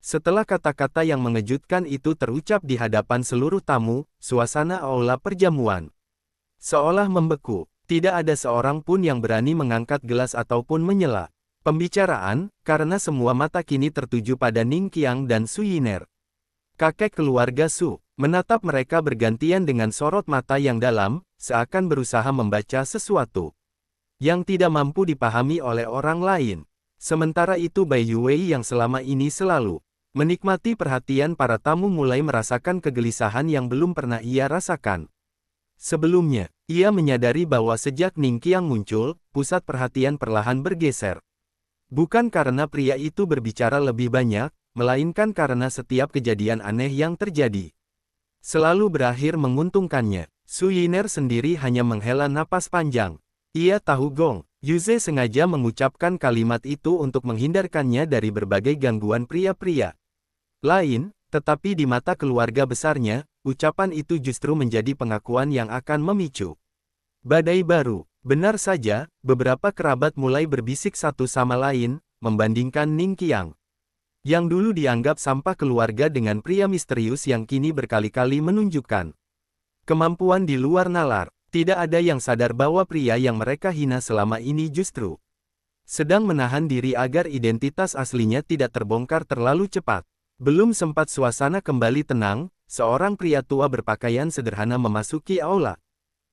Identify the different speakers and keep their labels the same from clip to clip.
Speaker 1: Setelah kata-kata yang mengejutkan itu terucap di hadapan seluruh tamu, suasana aula perjamuan seolah membeku. Tidak ada seorang pun yang berani mengangkat gelas ataupun menyela pembicaraan, karena semua mata kini tertuju pada Ning Qiang dan Su Yiner. Kakek keluarga Su menatap mereka bergantian dengan sorot mata yang dalam, seakan berusaha membaca sesuatu yang tidak mampu dipahami oleh orang lain. Sementara itu Bai Yuwei yang selama ini selalu menikmati perhatian para tamu mulai merasakan kegelisahan yang belum pernah ia rasakan. Sebelumnya, ia menyadari bahwa sejak Ning Qiang muncul, pusat perhatian perlahan bergeser. Bukan karena pria itu berbicara lebih banyak, melainkan karena setiap kejadian aneh yang terjadi selalu berakhir menguntungkannya. Su Yiner sendiri hanya menghela napas panjang. Ia tahu Gong Yuze sengaja mengucapkan kalimat itu untuk menghindarkannya dari berbagai gangguan pria-pria lain, tetapi di mata keluarga besarnya, ucapan itu justru menjadi pengakuan yang akan memicu badai baru. Benar saja, beberapa kerabat mulai berbisik satu sama lain, membandingkan Ning Qiang yang dulu dianggap sampah keluarga dengan pria misterius yang kini berkali-kali menunjukkan kemampuan di luar nalar. Tidak ada yang sadar bahwa pria yang mereka hina selama ini justru sedang menahan diri agar identitas aslinya tidak terbongkar terlalu cepat. Belum sempat suasana kembali tenang, seorang pria tua berpakaian sederhana memasuki aula.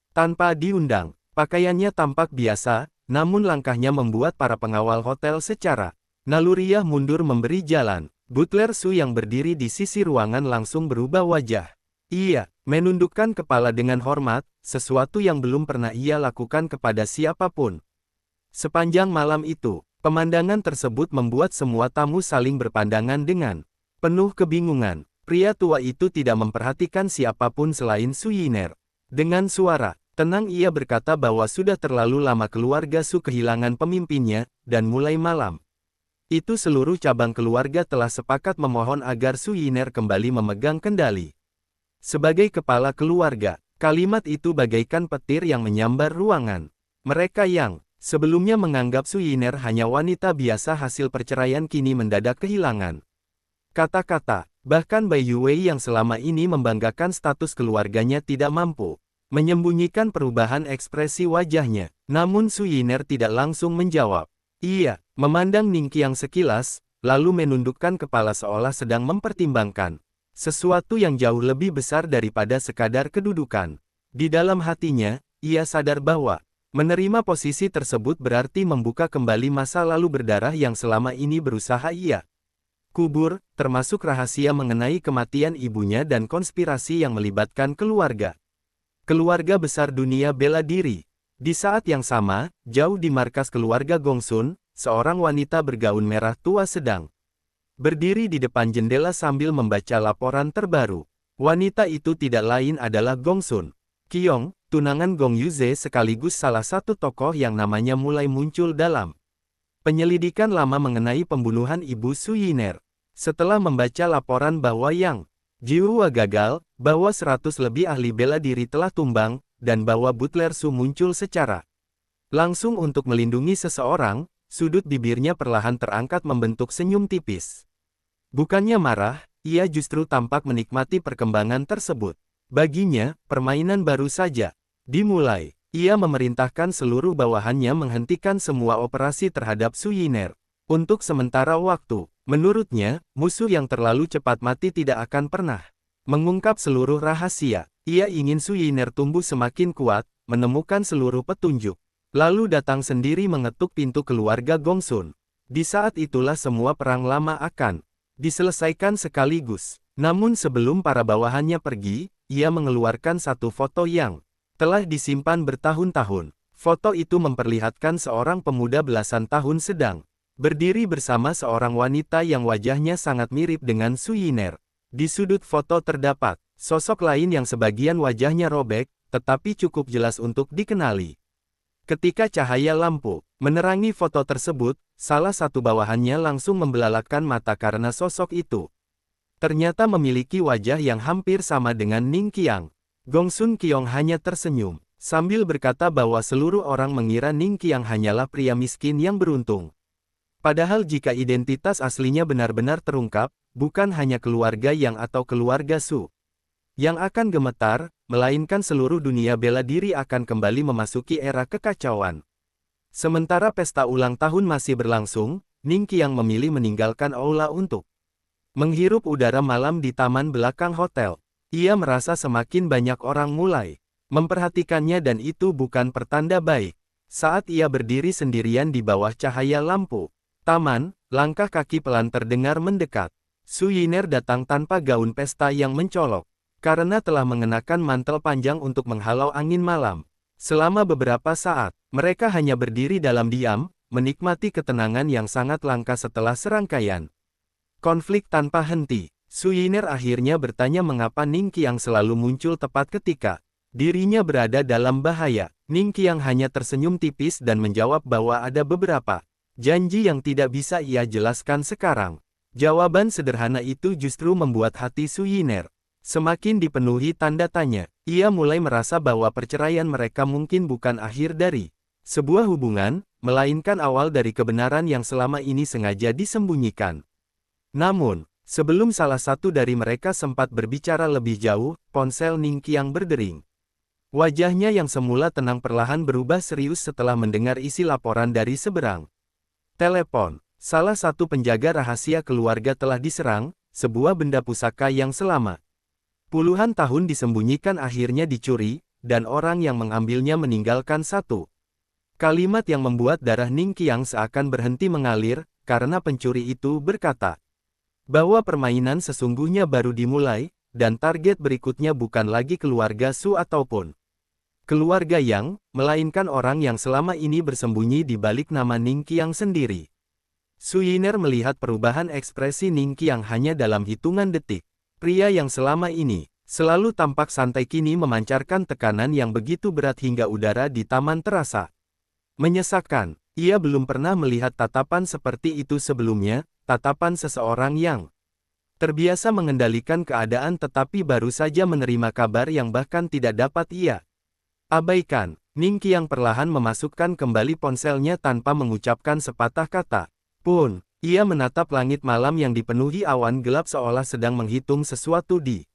Speaker 1: Tanpa diundang, pakaiannya tampak biasa, namun langkahnya membuat para pengawal hotel secara naluriah mundur memberi jalan. Butler Su yang berdiri di sisi ruangan langsung berubah wajah. Ia menundukkan kepala dengan hormat, sesuatu yang belum pernah ia lakukan kepada siapapun. Sepanjang malam itu, pemandangan tersebut membuat semua tamu saling berpandangan dengan Penuh kebingungan, pria tua itu tidak memperhatikan siapapun selain Su Yiner. Dengan suara tenang ia berkata bahwa sudah terlalu lama keluarga Su kehilangan pemimpinnya, dan mulai malam itu seluruh cabang keluarga telah sepakat memohon agar Su Yiner kembali memegang kendali. Sebagai kepala keluarga, kalimat itu bagaikan petir yang menyambar ruangan. Mereka yang sebelumnya menganggap Su Yiner hanya wanita biasa hasil perceraian kini mendadak kehilangan kata-kata. Bahkan Bai Yuwei yang selama ini membanggakan status keluarganya tidak mampu menyembunyikan perubahan ekspresi wajahnya. Namun Su Yiner tidak langsung menjawab. Ia memandang Ning Qiang sekilas, lalu menundukkan kepala seolah sedang mempertimbangkan sesuatu yang jauh lebih besar daripada sekadar kedudukan. Di dalam hatinya, ia sadar bahwa menerima posisi tersebut berarti membuka kembali masa lalu berdarah yang selama ini berusaha ia kubur, termasuk rahasia mengenai kematian ibunya dan konspirasi yang melibatkan keluarga besar dunia bela diri. Di saat yang sama, jauh di markas keluarga Gongsun, seorang wanita bergaun merah tua sedang berdiri di depan jendela sambil membaca laporan terbaru. Wanita itu tidak lain adalah Gongsun Qiong, tunangan Gong Yuze sekaligus salah satu tokoh yang namanya mulai muncul dalam penyelidikan lama mengenai pembunuhan ibu Su Yiner. Setelah membaca laporan bahwa Yang Jiwa gagal, bahwa 100 lebih ahli bela diri telah tumbang, dan bahwa Butler Su muncul secara langsung untuk melindungi seseorang, sudut bibirnya perlahan terangkat membentuk senyum tipis. Bukannya marah, ia justru tampak menikmati perkembangan tersebut. Baginya, permainan baru saja dimulai. Ia memerintahkan seluruh bawahannya menghentikan semua operasi terhadap Su Yiner. Untuk sementara waktu, menurutnya, musuh yang terlalu cepat mati tidak akan pernah mengungkap seluruh rahasia. Ia ingin Su Yiner tumbuh semakin kuat, menemukan seluruh petunjuk. Lalu datang sendiri mengetuk pintu keluarga Gongsun. Di saat itulah semua perang lama akan diselesaikan sekaligus. Namun sebelum para bawahannya pergi, ia mengeluarkan satu foto yang telah disimpan bertahun-tahun. Foto itu memperlihatkan seorang pemuda belasan tahun sedang berdiri bersama seorang wanita yang wajahnya sangat mirip dengan Su Yiner. Di sudut foto terdapat sosok lain yang sebagian wajahnya robek, tetapi cukup jelas untuk dikenali. Ketika cahaya lampu menerangi foto tersebut, salah satu bawahannya langsung membelalakkan mata karena sosok itu ternyata memiliki wajah yang hampir sama dengan Ning Qiang. Gongsun Qiong hanya tersenyum, sambil berkata bahwa seluruh orang mengira Ning Qiang hanyalah pria miskin yang beruntung. Padahal jika identitas aslinya benar-benar terungkap, bukan hanya keluarga Yang atau keluarga Su yang akan gemetar, melainkan seluruh dunia bela diri akan kembali memasuki era kekacauan. Sementara pesta ulang tahun masih berlangsung, Ning Qiang memilih meninggalkan aula untuk menghirup udara malam di taman belakang hotel. Ia merasa semakin banyak orang mulai memperhatikannya dan itu bukan pertanda baik. Saat ia berdiri sendirian di bawah cahaya lampu taman, langkah kaki pelan terdengar mendekat. Su Yiner datang tanpa gaun pesta yang mencolok, karena telah mengenakan mantel panjang untuk menghalau angin malam. Selama beberapa saat, mereka hanya berdiri dalam diam, menikmati ketenangan yang sangat langka setelah serangkaian konflik tanpa henti. Su Yiner akhirnya bertanya mengapa Ning Qiang selalu muncul tepat ketika dirinya berada dalam bahaya. Ning Qiang hanya tersenyum tipis dan menjawab bahwa ada beberapa janji yang tidak bisa ia jelaskan sekarang. Jawaban sederhana itu justru membuat hati Su Yiner semakin dipenuhi tanda tanya. Ia mulai merasa bahwa perceraian mereka mungkin bukan akhir dari sebuah hubungan, melainkan awal dari kebenaran yang selama ini sengaja disembunyikan. Namun, sebelum salah satu dari mereka sempat berbicara lebih jauh, ponsel Ning Qiang berdering. Wajahnya yang semula tenang perlahan berubah serius setelah mendengar isi laporan dari seberang telepon. Salah satu penjaga rahasia keluarga telah diserang, sebuah benda pusaka yang selama puluhan tahun disembunyikan akhirnya dicuri, dan orang yang mengambilnya meninggalkan satu kalimat yang membuat darah Ning Qiang seakan berhenti mengalir, karena pencuri itu berkata bahwa permainan sesungguhnya baru dimulai, dan target berikutnya bukan lagi keluarga Su ataupun keluarga Yang, melainkan orang yang selama ini bersembunyi di balik nama Ning Qiang sendiri. Su Yiner melihat perubahan ekspresi Ning Qiang hanya dalam hitungan detik. Pria yang selama ini selalu tampak santai kini memancarkan tekanan yang begitu berat hingga udara di taman terasa menyesakkan. Ia belum pernah melihat tatapan seperti itu sebelumnya, tatapan seseorang yang terbiasa mengendalikan keadaan tetapi baru saja menerima kabar yang bahkan tidak dapat ia abaikan. Ning Qiang perlahan memasukkan kembali ponselnya tanpa mengucapkan sepatah kata pun. Ia menatap langit malam yang dipenuhi awan gelap seolah sedang menghitung sesuatu di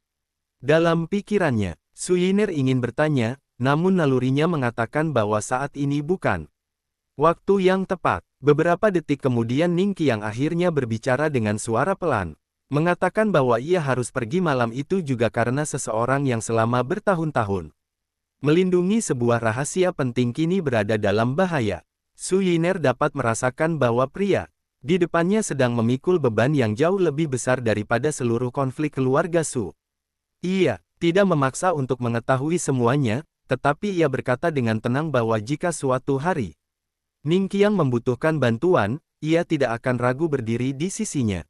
Speaker 1: dalam pikirannya. Su Yiner ingin bertanya, namun nalurinya mengatakan bahwa saat ini bukan waktu yang tepat. Beberapa detik kemudian Ning Qiang akhirnya berbicara dengan suara pelan. Mengatakan bahwa ia harus pergi malam itu juga karena seseorang yang selama bertahun-tahun melindungi sebuah rahasia penting kini berada dalam bahaya. Su Yiner dapat merasakan bahwa pria di depannya sedang memikul beban yang jauh lebih besar daripada seluruh konflik keluarga Su. Ia tidak memaksa untuk mengetahui semuanya, tetapi ia berkata dengan tenang bahwa jika suatu hari Ning Qiang membutuhkan bantuan, ia tidak akan ragu berdiri di sisinya.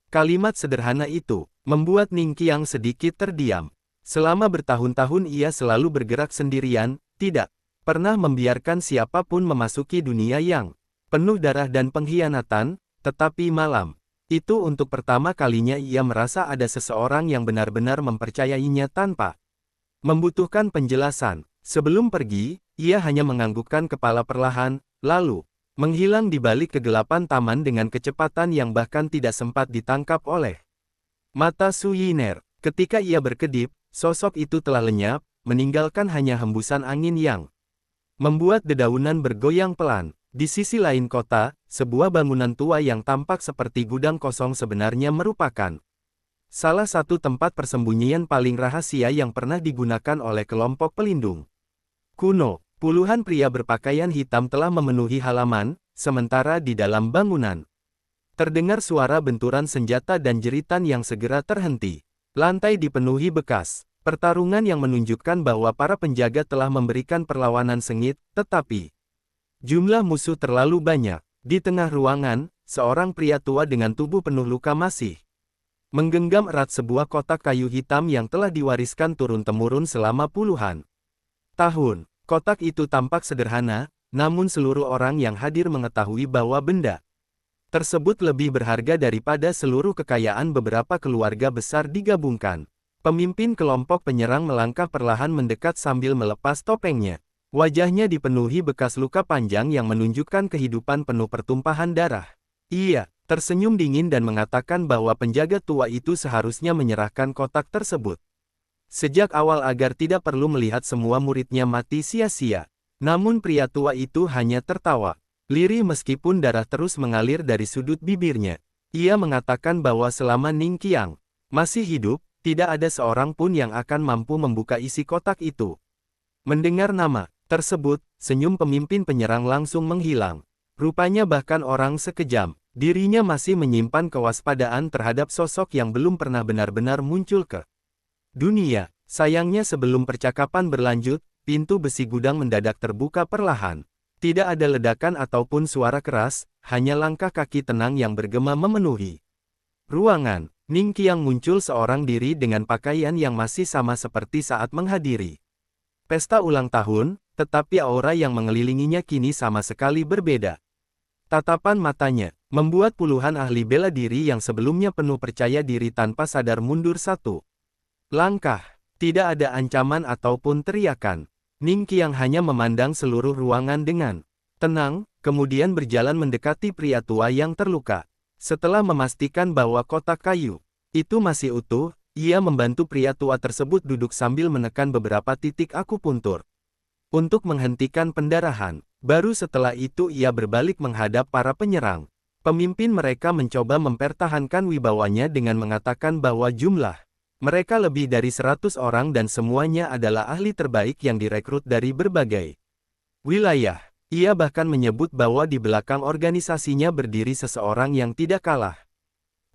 Speaker 1: Kalimat sederhana itu membuat Ning Qiang sedikit terdiam. Selama bertahun-tahun ia selalu bergerak sendirian, tidak pernah membiarkan siapapun memasuki dunia yang penuh darah dan pengkhianatan, tetapi malam itu untuk pertama kalinya ia merasa ada seseorang yang benar-benar mempercayainya tanpa membutuhkan penjelasan. Sebelum pergi, ia hanya menganggukkan kepala perlahan, lalu menghilang di balik kegelapan taman dengan kecepatan yang bahkan tidak sempat ditangkap oleh mata Su Yiner. Ketika ia berkedip, sosok itu telah lenyap, meninggalkan hanya hembusan angin yang membuat dedaunan bergoyang pelan. Di sisi lain kota, sebuah bangunan tua yang tampak seperti gudang kosong sebenarnya merupakan salah satu tempat persembunyian paling rahasia yang pernah digunakan oleh kelompok pelindung kuno. Puluhan pria berpakaian hitam telah memenuhi halaman, sementara di dalam bangunan terdengar suara benturan senjata dan jeritan yang segera terhenti. Lantai dipenuhi bekas pertarungan yang menunjukkan bahwa para penjaga telah memberikan perlawanan sengit, tetapi jumlah musuh terlalu banyak. Di tengah ruangan, seorang pria tua dengan tubuh penuh luka masih menggenggam erat sebuah kotak kayu hitam yang telah diwariskan turun-temurun selama puluhan tahun. Kotak itu tampak sederhana, namun seluruh orang yang hadir mengetahui bahwa benda tersebut lebih berharga daripada seluruh kekayaan beberapa keluarga besar digabungkan. Pemimpin kelompok penyerang melangkah perlahan mendekat sambil melepas topengnya. Wajahnya dipenuhi bekas luka panjang yang menunjukkan kehidupan penuh pertumpahan darah. Ia tersenyum dingin dan mengatakan bahwa penjaga tua itu seharusnya menyerahkan kotak tersebut sejak awal agar tidak perlu melihat semua muridnya mati sia-sia. Namun pria tua itu hanya tertawa lirih meskipun darah terus mengalir dari sudut bibirnya. Ia mengatakan bahwa selama Ning Qiang masih hidup, tidak ada seorang pun yang akan mampu membuka isi kotak itu. Mendengar nama tersebut, senyum pemimpin penyerang langsung menghilang. Rupanya bahkan orang sekejam dirinya masih menyimpan kewaspadaan terhadap sosok yang belum pernah benar-benar muncul ke dunia. Sayangnya sebelum percakapan berlanjut, pintu besi gudang mendadak terbuka perlahan. Tidak ada ledakan ataupun suara keras, hanya langkah kaki tenang yang bergema memenuhi ruangan. Ning Qiang muncul seorang diri dengan pakaian yang masih sama seperti saat menghadiri pesta ulang tahun, tetapi aura yang mengelilinginya kini sama sekali berbeda. Tatapan matanya membuat puluhan ahli bela diri yang sebelumnya penuh percaya diri tanpa sadar mundur satu langkah. Tidak ada ancaman ataupun teriakan. Ning Qiang hanya memandang seluruh ruangan dengan tenang, kemudian berjalan mendekati pria tua yang terluka. Setelah memastikan bahwa kotak kayu itu masih utuh, ia membantu pria tua tersebut duduk sambil menekan beberapa titik akupuntur untuk menghentikan pendarahan. Baru setelah itu ia berbalik menghadap para penyerang. Pemimpin mereka mencoba mempertahankan wibawanya dengan mengatakan bahwa jumlah mereka lebih dari 100 orang dan semuanya adalah ahli terbaik yang direkrut dari berbagai wilayah. Ia bahkan menyebut bahwa di belakang organisasinya berdiri seseorang yang tidak kalah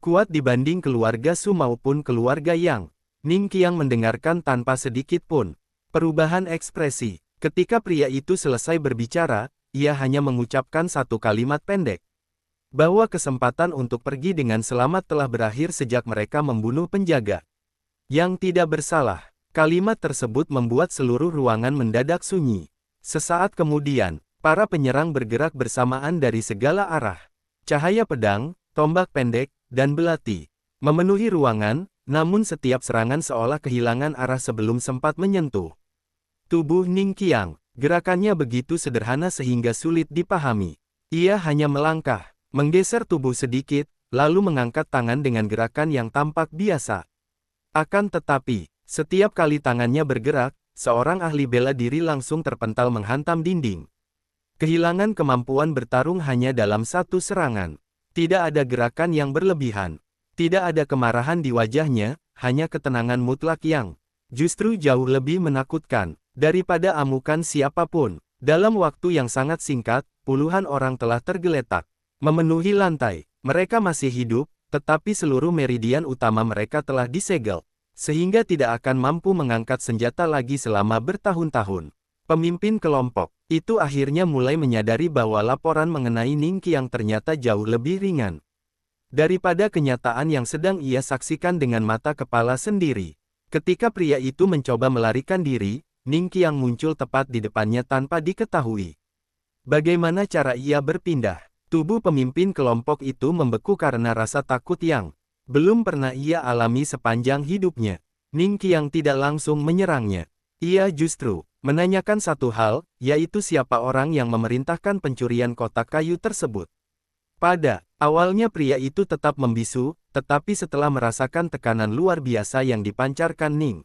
Speaker 1: kuat dibanding keluarga Su maupun keluarga Yang. Ning Qiang mendengarkan tanpa sedikit pun perubahan ekspresi. Ketika pria itu selesai berbicara, ia hanya mengucapkan satu kalimat pendek. bahwa kesempatan untuk pergi dengan selamat telah berakhir sejak mereka membunuh penjaga yang tidak bersalah. Kalimat tersebut membuat seluruh ruangan mendadak sunyi. Sesaat kemudian, para penyerang bergerak bersamaan dari segala arah. Cahaya pedang, tombak pendek, dan belati memenuhi ruangan, namun setiap serangan seolah kehilangan arah sebelum sempat menyentuh tubuh Ning Qiang. Gerakannya begitu sederhana sehingga sulit dipahami. Ia hanya melangkah, menggeser tubuh sedikit, lalu mengangkat tangan dengan gerakan yang tampak biasa. Akan tetapi, setiap kali tangannya bergerak, seorang ahli bela diri langsung terpental menghantam dinding. Kehilangan kemampuan bertarung hanya dalam satu serangan. Tidak ada gerakan yang berlebihan. Tidak ada kemarahan di wajahnya, hanya ketenangan mutlak yang justru jauh lebih menakutkan daripada amukan siapapun. Dalam waktu yang sangat singkat, puluhan orang telah tergeletak, memenuhi lantai. Mereka masih hidup, tetapi seluruh meridian utama mereka telah disegel, sehingga tidak akan mampu mengangkat senjata lagi selama bertahun-tahun. Pemimpin kelompok itu akhirnya mulai menyadari bahwa laporan mengenai Ning Qiang ternyata jauh lebih ringan daripada kenyataan yang sedang ia saksikan dengan mata kepala sendiri. Ketika pria itu mencoba melarikan diri, Ning Qiang muncul tepat di depannya tanpa diketahui. Bagaimana cara ia berpindah? Tubuh pemimpin kelompok itu membeku karena rasa takut yang belum pernah ia alami sepanjang hidupnya. Ning Qiang tidak langsung menyerangnya. Ia justru menanyakan satu hal, yaitu siapa orang yang memerintahkan pencurian kotak kayu tersebut. Pada awalnya pria itu tetap membisu, tetapi setelah merasakan tekanan luar biasa yang dipancarkan Ning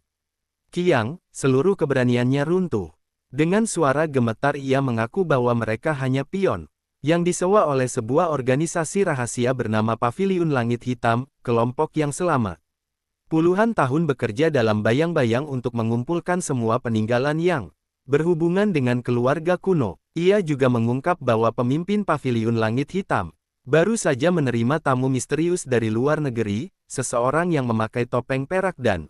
Speaker 1: Qiang, seluruh keberaniannya runtuh. Dengan suara gemetar ia mengaku bahwa mereka hanya pion yang disewa oleh sebuah organisasi rahasia bernama Paviliun Langit Hitam, kelompok yang selama puluhan tahun bekerja dalam bayang-bayang untuk mengumpulkan semua peninggalan yang berhubungan dengan keluarga kuno. Ia juga mengungkap bahwa pemimpin Paviliun Langit Hitam baru saja menerima tamu misterius dari luar negeri, seseorang yang memakai topeng perak dan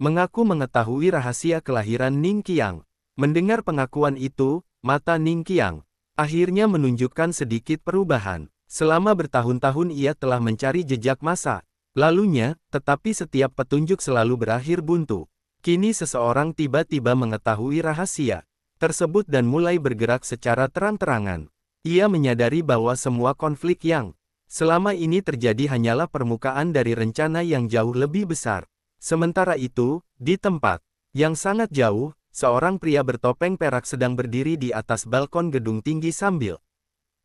Speaker 1: mengaku mengetahui rahasia kelahiran Ning Qiang. Mendengar pengakuan itu, mata Ning Qiang akhirnya menunjukkan sedikit perubahan. Selama bertahun-tahun ia telah mencari jejak masa lalunya, tetapi setiap petunjuk selalu berakhir buntu. Kini seseorang tiba-tiba mengetahui rahasia tersebut dan mulai bergerak secara terang-terangan. Ia menyadari bahwa semua konflik yang selama ini terjadi hanyalah permukaan dari rencana yang jauh lebih besar. Sementara itu, di tempat yang sangat jauh, seorang pria bertopeng perak sedang berdiri di atas balkon gedung tinggi sambil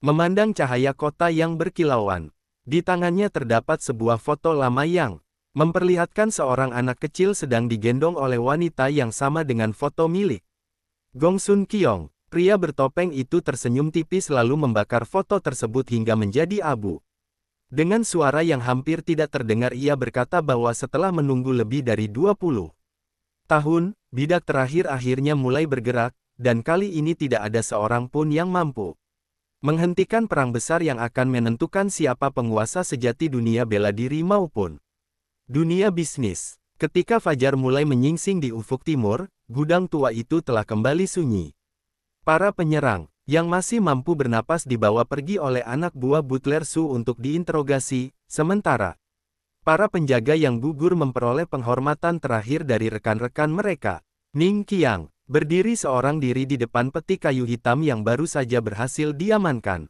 Speaker 1: memandang cahaya kota yang berkilauan. Di tangannya terdapat sebuah foto lama yang memperlihatkan seorang anak kecil sedang digendong oleh wanita yang sama dengan foto milik Gong Sun Qiong. Pria bertopeng itu tersenyum tipis lalu membakar foto tersebut hingga menjadi abu. Dengan suara yang hampir tidak terdengar ia berkata bahwa setelah menunggu lebih dari 20 tahun, bidak terakhir akhirnya mulai bergerak, dan kali ini tidak ada seorang pun yang mampu menghentikan perang besar yang akan menentukan siapa penguasa sejati dunia bela diri maupun dunia bisnis. Ketika fajar mulai menyingsing di ufuk timur, gudang tua itu telah kembali sunyi. Para penyerang yang masih mampu bernapas dibawa pergi oleh anak buah Butler Su untuk diinterogasi, sementara para penjaga yang gugur memperoleh penghormatan terakhir dari rekan-rekan mereka. Ning Qiang berdiri seorang diri di depan peti kayu hitam yang baru saja berhasil diamankan.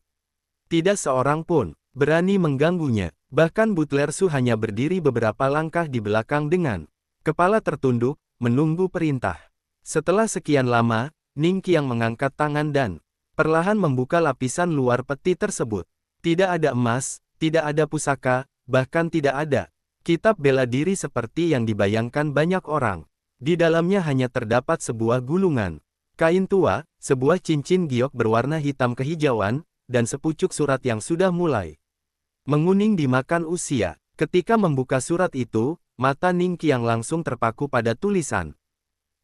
Speaker 1: Tidak seorang pun berani mengganggunya, bahkan Butler Su hanya berdiri beberapa langkah di belakang dengan kepala tertunduk, menunggu perintah. Setelah sekian lama, Ning Qiang mengangkat tangan dan perlahan membuka lapisan luar peti tersebut. Tidak ada emas, tidak ada pusaka, bahkan tidak ada kitab bela diri seperti yang dibayangkan banyak orang. Di dalamnya hanya terdapat sebuah gulungan kain tua, sebuah cincin giok berwarna hitam kehijauan, dan sepucuk surat yang sudah mulai menguning dimakan usia. Ketika membuka surat itu, mata Ning Qiang langsung terpaku pada tulisan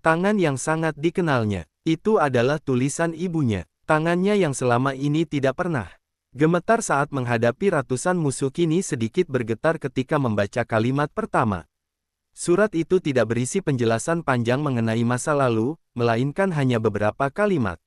Speaker 1: tangan yang sangat dikenalnya. Itu adalah tulisan ibunya. Tangannya yang selama ini tidak pernah gemetar saat menghadapi ratusan musuh kini sedikit bergetar ketika membaca kalimat pertama. Surat itu tidak berisi penjelasan panjang mengenai masa lalu, melainkan hanya beberapa kalimat.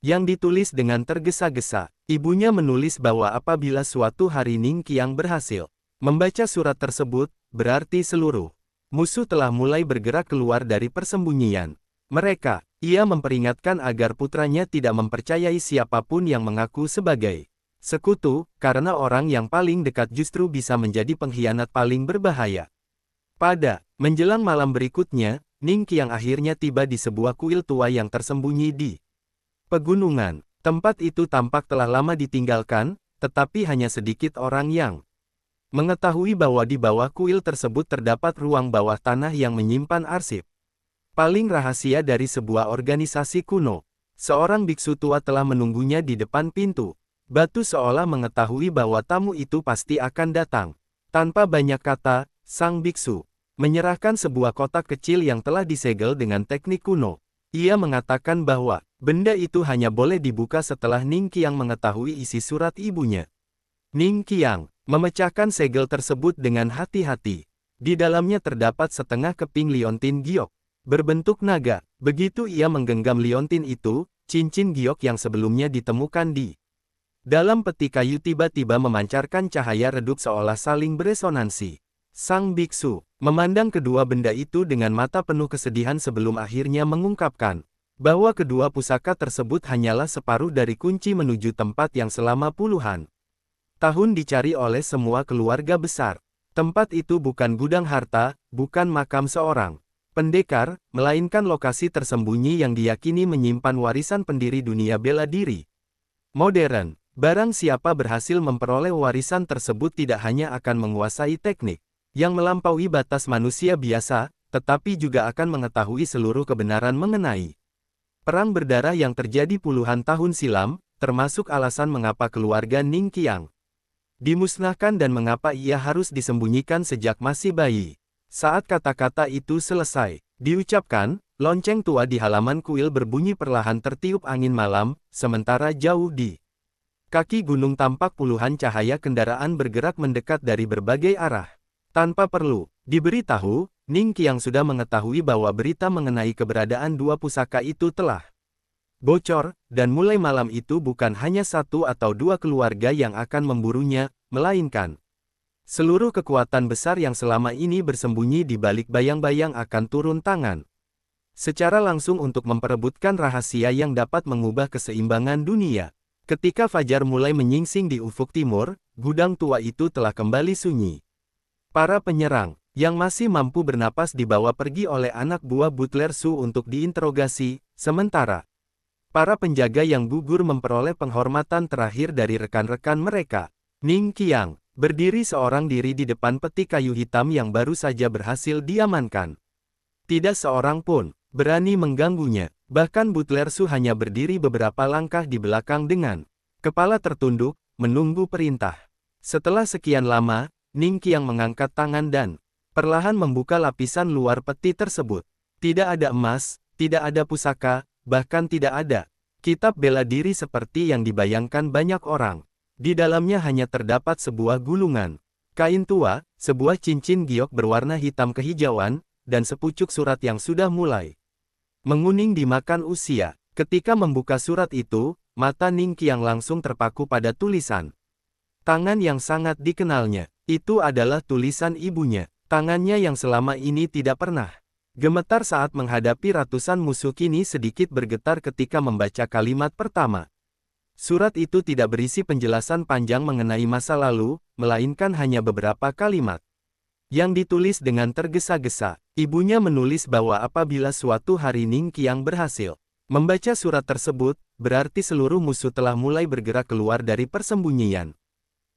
Speaker 1: Yang ditulis dengan tergesa-gesa. Ibunya menulis bahwa apabila suatu hari Ning Qiang berhasil membaca surat tersebut, berarti seluruh musuh telah mulai bergerak keluar dari persembunyian mereka. Ia memperingatkan agar putranya tidak mempercayai siapapun yang mengaku sebagai sekutu, karena orang yang paling dekat justru bisa menjadi pengkhianat paling berbahaya. Pada menjelang malam berikutnya, Ning Qiang akhirnya tiba di sebuah kuil tua yang tersembunyi di pegunungan. Tempat itu tampak telah lama ditinggalkan, tetapi hanya sedikit orang yang mengetahui bahwa di bawah kuil tersebut terdapat ruang bawah tanah yang menyimpan arsip paling rahasia dari sebuah organisasi kuno. Seorang biksu tua telah menunggunya di depan pintu. Batu seolah mengetahui bahwa tamu itu pasti akan datang. Tanpa banyak kata, sang biksu menyerahkan sebuah kotak kecil yang telah disegel dengan teknik kuno. Ia mengatakan bahwa benda itu hanya boleh dibuka setelah Ning Qiang mengetahui isi surat ibunya. Ning Qiang memecahkan segel tersebut dengan hati-hati. Di dalamnya terdapat setengah keping liontin giok berbentuk naga. Begitu ia menggenggam liontin itu, cincin giok yang sebelumnya ditemukan di dalam peti kayu tiba-tiba memancarkan cahaya redup seolah saling beresonansi. Sang biksu memandang kedua benda itu dengan mata penuh kesedihan sebelum akhirnya mengungkapkan bahwa kedua pusaka tersebut hanyalah separuh dari kunci menuju tempat yang selama puluhan tahun dicari oleh semua keluarga besar. Tempat itu bukan gudang harta, bukan makam seorang pendekar, melainkan lokasi tersembunyi yang diyakini menyimpan warisan pendiri dunia bela diri modern. Barang siapa berhasil memperoleh warisan tersebut tidak hanya akan menguasai teknik yang melampaui batas manusia biasa, tetapi juga akan mengetahui seluruh kebenaran mengenai perang berdarah yang terjadi puluhan tahun silam, termasuk alasan mengapa keluarga Ning Qiang dimusnahkan dan mengapa ia harus disembunyikan sejak masih bayi. Saat kata-kata itu selesai diucapkan, lonceng tua di halaman kuil berbunyi perlahan tertiup angin malam, sementara jauh di kaki gunung tampak puluhan cahaya kendaraan bergerak mendekat dari berbagai arah. Tanpa perlu diberitahu, Ning Qiang sudah mengetahui bahwa berita mengenai keberadaan dua pusaka itu telah bocor, dan mulai malam itu bukan hanya satu atau dua keluarga yang akan memburunya, melainkan seluruh kekuatan besar yang selama ini bersembunyi di balik bayang-bayang akan turun tangan secara langsung untuk memperebutkan rahasia yang dapat mengubah keseimbangan dunia. Ketika fajar mulai menyingsing di ufuk timur, gudang tua itu telah kembali sunyi. Para penyerang yang masih mampu bernapas dibawa pergi oleh anak buah Butler Su untuk diinterogasi, sementara para penjaga yang gugur memperoleh penghormatan terakhir dari rekan-rekan mereka. Ning Qiang berdiri seorang diri di depan peti kayu hitam yang baru saja berhasil diamankan. Tidak seorang pun berani mengganggunya, bahkan Butler Su hanya berdiri beberapa langkah di belakang dengan kepala tertunduk, menunggu perintah. Setelah sekian lama, Ning Qiang mengangkat tangan dan perlahan membuka lapisan luar peti tersebut. Tidak ada emas, tidak ada pusaka, bahkan tidak ada kitab bela diri seperti yang dibayangkan banyak orang. Di dalamnya hanya terdapat sebuah gulungan kain tua, sebuah cincin giok berwarna hitam kehijauan, dan sepucuk surat yang sudah mulai menguning dimakan usia. Ketika membuka surat itu, mata Ning Qiang langsung terpaku pada tulisan tangan yang sangat dikenalnya. Itu adalah tulisan ibunya. Tangannya yang selama ini tidak pernah gemetar saat menghadapi ratusan musuh kini sedikit bergetar ketika membaca kalimat pertama. Surat itu tidak berisi penjelasan panjang mengenai masa lalu, melainkan hanya beberapa kalimat yang ditulis dengan tergesa-gesa. Ibunya menulis bahwa apabila suatu hari Ning Qiang berhasil membaca surat tersebut, berarti seluruh musuh telah mulai bergerak keluar dari persembunyian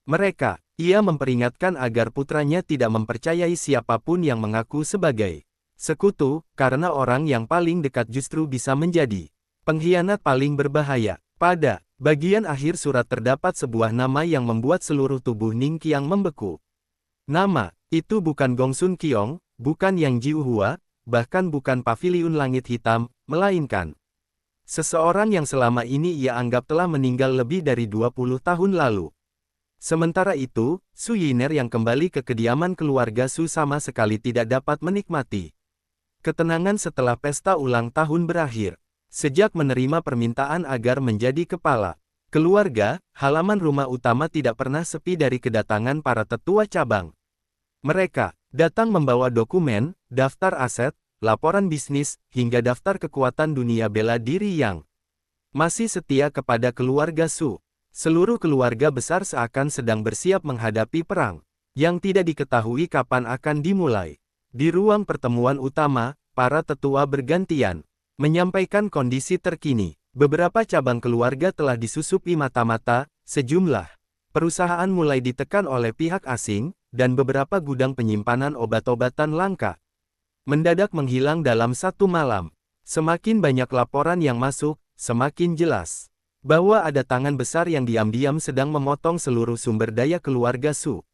Speaker 1: mereka. Ia memperingatkan agar putranya tidak mempercayai siapapun yang mengaku sebagai sekutu, karena orang yang paling dekat justru bisa menjadi pengkhianat paling berbahaya. Pada bagian akhir surat terdapat sebuah nama yang membuat seluruh tubuh Ning Qiang membeku. Nama itu bukan Gong Sun Qiong, bukan Yang Jiuhua, bahkan bukan Paviliun Langit Hitam, melainkan seseorang yang selama ini ia anggap telah meninggal lebih dari 20 tahun lalu. Sementara itu, Su Yiner yang kembali ke kediaman keluarga Su sama sekali tidak dapat menikmati ketenangan setelah pesta ulang tahun berakhir. Sejak menerima permintaan agar menjadi kepala keluarga, halaman rumah utama tidak pernah sepi dari kedatangan para tetua cabang. Mereka datang membawa dokumen, daftar aset, laporan bisnis, hingga daftar kekuatan dunia bela diri yang masih setia kepada keluarga Su. Seluruh keluarga besar seakan sedang bersiap menghadapi perang yang tidak diketahui kapan akan dimulai. Di ruang pertemuan utama, para tetua bergantian menyampaikan kondisi terkini. Beberapa cabang keluarga telah disusupi mata-mata, sejumlah perusahaan mulai ditekan oleh pihak asing, dan beberapa gudang penyimpanan obat-obatan langka mendadak menghilang dalam satu malam. Semakin banyak laporan yang masuk, semakin jelas bahwa ada tangan besar yang diam-diam sedang memotong seluruh sumber daya keluarga Su.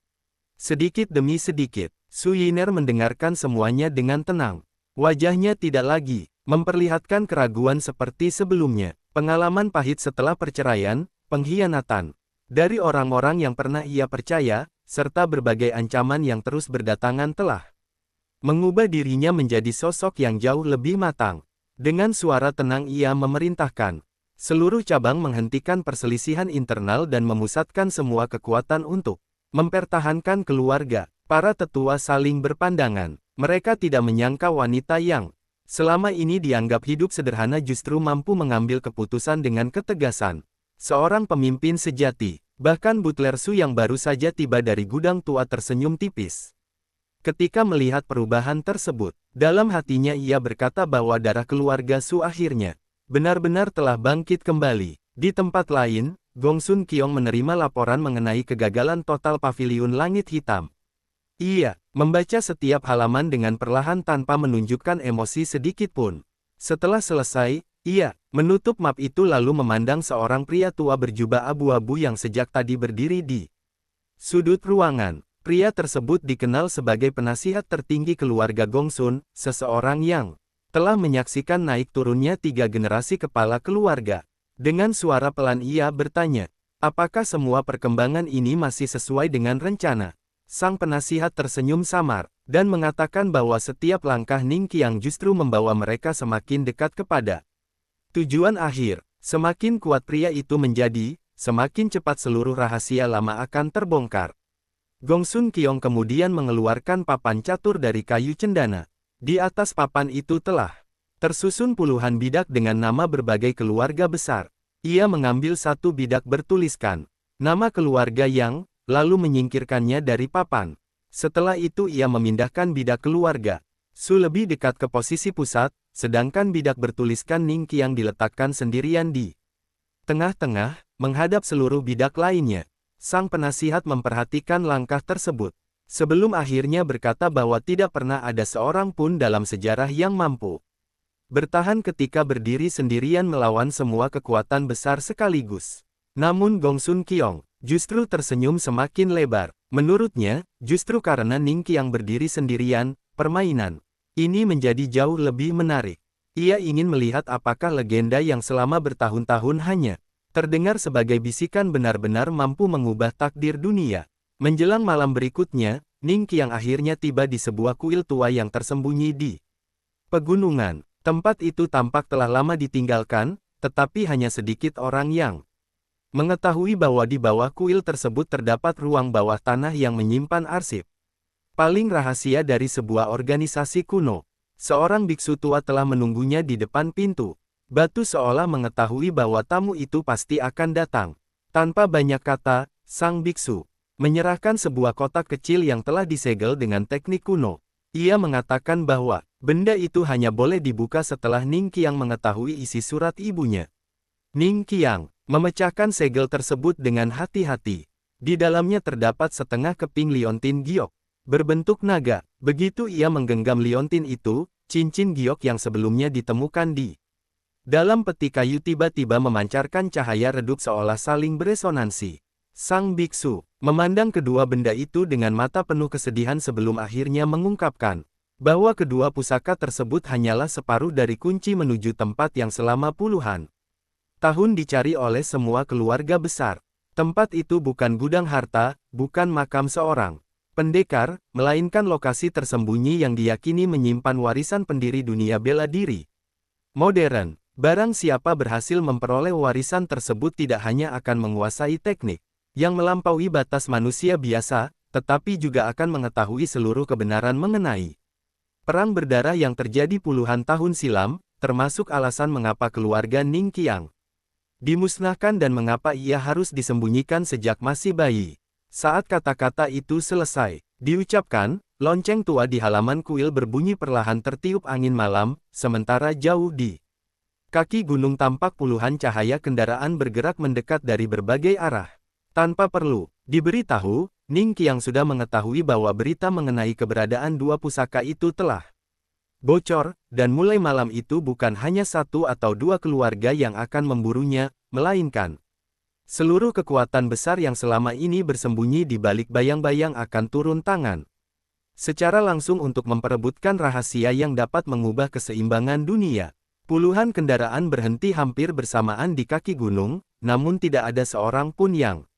Speaker 1: Sedikit demi sedikit, Su Yiner mendengarkan semuanya dengan tenang. Wajahnya tidak lagi memperlihatkan keraguan seperti sebelumnya. Pengalaman pahit setelah perceraian, pengkhianatan dari orang-orang yang pernah ia percaya, serta berbagai ancaman yang terus berdatangan telah mengubah dirinya menjadi sosok yang jauh lebih matang. Dengan suara tenang ia memerintahkan seluruh cabang menghentikan perselisihan internal dan memusatkan semua kekuatan untuk mempertahankan keluarga. Para tetua saling berpandangan. Mereka tidak menyangka wanita yang selama ini dianggap hidup sederhana justru mampu mengambil keputusan dengan ketegasan. Seorang pemimpin sejati. Bahkan Butler Su yang baru saja tiba dari gudang tua tersenyum tipis. Ketika melihat perubahan tersebut, dalam hatinya ia berkata bahwa darah keluarga Su akhirnya benar-benar telah bangkit kembali. Di tempat lain, Gong Sun Kiong menerima laporan mengenai kegagalan total Paviliun Langit Hitam. Ia membaca setiap halaman dengan perlahan tanpa menunjukkan emosi sedikit pun. Setelah selesai, ia menutup map itu lalu memandang seorang pria tua berjubah abu-abu yang sejak tadi berdiri di sudut ruangan. Pria tersebut dikenal sebagai penasihat tertinggi keluarga Gongsun, seseorang yang telah menyaksikan naik turunnya 3 generasi kepala keluarga. Dengan suara pelan ia bertanya, apakah semua perkembangan ini masih sesuai dengan rencana? Sang penasihat tersenyum samar, dan mengatakan bahwa setiap langkah Ning Qiang justru membawa mereka semakin dekat kepada tujuan akhir. Semakin kuat pria itu menjadi, semakin cepat seluruh rahasia lama akan terbongkar. Gong Sun Kiong kemudian mengeluarkan papan catur dari kayu cendana. Di atas papan itu telah tersusun puluhan bidak dengan nama berbagai keluarga besar. Ia mengambil satu bidak bertuliskan nama keluarga yang lalu menyingkirkannya dari papan. Setelah itu ia memindahkan bidak keluarga Su lebih dekat ke posisi pusat, sedangkan bidak bertuliskan Ning Qiang diletakkan sendirian di tengah-tengah, menghadap seluruh bidak lainnya. Sang penasihat memperhatikan langkah tersebut, sebelum akhirnya berkata bahwa tidak pernah ada seorang pun dalam sejarah yang mampu bertahan ketika berdiri sendirian melawan semua kekuatan besar sekaligus. Namun Gong Sun Kiong justru tersenyum semakin lebar. Menurutnya, justru karena Ning Qiang berdiri sendirian, permainan ini menjadi jauh lebih menarik. Ia ingin melihat apakah legenda yang selama bertahun-tahun hanya terdengar sebagai bisikan benar-benar mampu mengubah takdir dunia. Menjelang malam berikutnya, Ning Qiang akhirnya tiba di sebuah kuil tua yang tersembunyi di pegunungan. Tempat itu tampak telah lama ditinggalkan, tetapi hanya sedikit orang yang mengetahui bahwa di bawah kuil tersebut terdapat ruang bawah tanah yang menyimpan arsip paling rahasia dari sebuah organisasi kuno. Seorang biksu tua telah menunggunya di depan pintu. Batu seolah mengetahui bahwa tamu itu pasti akan datang. Tanpa banyak kata, sang biksu menyerahkan sebuah kotak kecil yang telah disegel dengan teknik kuno. Ia mengatakan bahwa benda itu hanya boleh dibuka setelah Ning Qiang mengetahui isi surat ibunya. Ning Qiang memecahkan segel tersebut dengan hati-hati. Di dalamnya terdapat setengah keping liontin giok berbentuk naga. Begitu ia menggenggam liontin itu, cincin giok yang sebelumnya ditemukan di dalam peti kayu tiba-tiba memancarkan cahaya redup seolah saling beresonansi. Sang biksu memandang kedua benda itu dengan mata penuh kesedihan sebelum akhirnya mengungkapkan bahwa kedua pusaka tersebut hanyalah separuh dari kunci menuju tempat yang selama puluhan tahun dicari oleh semua keluarga besar. Tempat itu bukan gudang harta, bukan makam seorang pendekar, melainkan lokasi tersembunyi yang diyakini menyimpan warisan pendiri dunia bela diri modern. Barang siapa berhasil memperoleh warisan tersebut tidak hanya akan menguasai teknik yang melampaui batas manusia biasa, tetapi juga akan mengetahui seluruh kebenaran mengenai perang berdarah yang terjadi puluhan tahun silam, termasuk alasan mengapa keluarga Ning Qiang dimusnahkan dan mengapa ia harus disembunyikan sejak masih bayi. Saat kata-kata itu selesai diucapkan, lonceng tua di halaman kuil berbunyi perlahan tertiup angin malam, sementara jauh di kaki gunung tampak puluhan cahaya kendaraan bergerak mendekat dari berbagai arah. Tanpa perlu diberitahu, Ning Qiang sudah mengetahui bahwa berita mengenai keberadaan dua pusaka itu telah bocor, dan mulai malam itu bukan hanya satu atau dua keluarga yang akan memburunya, melainkan seluruh kekuatan besar yang selama ini bersembunyi di balik bayang-bayang akan turun tangan secara langsung untuk memperebutkan rahasia yang dapat mengubah keseimbangan dunia. Puluhan kendaraan berhenti hampir bersamaan di kaki gunung, namun tidak ada seorang pun yang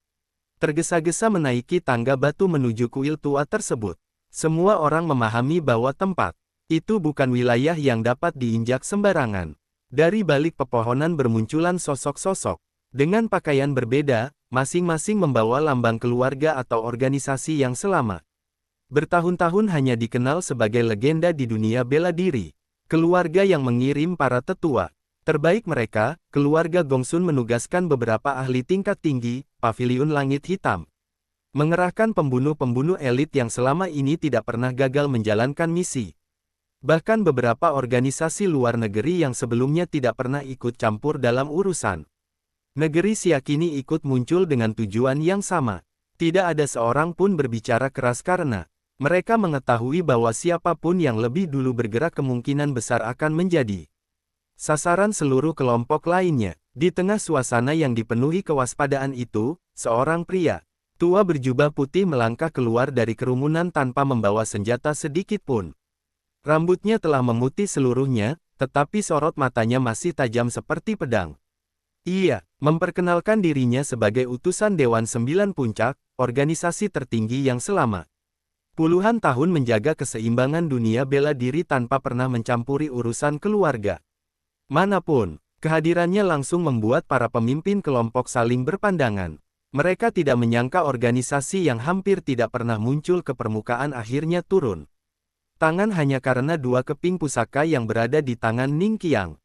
Speaker 1: tergesa-gesa menaiki tangga batu menuju kuil tua tersebut. Semua orang memahami bahwa tempat itu bukan wilayah yang dapat diinjak sembarangan. Dari balik pepohonan bermunculan sosok-sosok dengan pakaian berbeda, masing-masing membawa lambang keluarga atau organisasi yang selama bertahun-tahun hanya dikenal sebagai legenda di dunia bela diri. Keluarga yang mengirim para tetua terbaik mereka, keluarga Gongsun menugaskan beberapa ahli tingkat tinggi, Paviliun Langit Hitam, mengerahkan pembunuh-pembunuh elit yang selama ini tidak pernah gagal menjalankan misi. Bahkan beberapa organisasi luar negeri yang sebelumnya tidak pernah ikut campur dalam urusan negeri Siakini ikut muncul dengan tujuan yang sama. Tidak ada seorang pun berbicara keras karena mereka mengetahui bahwa siapapun yang lebih dulu bergerak kemungkinan besar akan menjadi sasaran seluruh kelompok lainnya. Di tengah suasana yang dipenuhi kewaspadaan itu, seorang pria tua berjubah putih melangkah keluar dari kerumunan tanpa membawa senjata sedikit pun. Rambutnya telah memutih seluruhnya, tetapi sorot matanya masih tajam seperti pedang. Ia memperkenalkan dirinya sebagai utusan Dewan Sembilan Puncak, organisasi tertinggi yang selama puluhan tahun menjaga keseimbangan dunia bela diri tanpa pernah mencampuri urusan keluarga manapun. Kehadirannya langsung membuat para pemimpin kelompok saling berpandangan. Mereka tidak menyangka organisasi yang hampir tidak pernah muncul ke permukaan akhirnya turun tangan hanya karena dua keping pusaka yang berada di tangan Ning Qiang.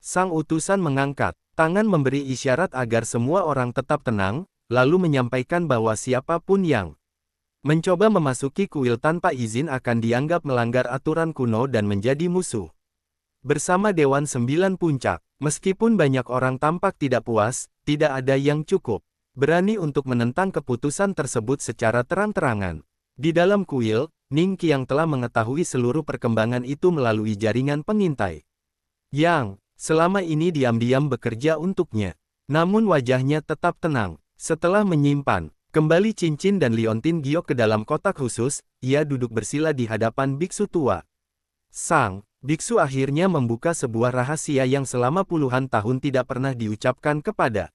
Speaker 1: Sang utusan mengangkat tangan memberi isyarat agar semua orang tetap tenang, lalu menyampaikan bahwa siapapun yang mencoba memasuki kuil tanpa izin akan dianggap melanggar aturan kuno dan menjadi musuh bersama Dewan Sembilan Puncak. Meskipun banyak orang tampak tidak puas, tidak ada yang cukup berani untuk menentang keputusan tersebut secara terang-terangan. Di dalam kuil, Ning Qiang telah mengetahui seluruh perkembangan itu melalui jaringan pengintai yang selama ini diam-diam bekerja untuknya. Namun wajahnya tetap tenang. Setelah menyimpan kembali cincin dan liontin giok ke dalam kotak khusus, ia duduk bersila di hadapan biksu tua. Sang biksu akhirnya membuka sebuah rahasia yang selama puluhan tahun tidak pernah diucapkan kepada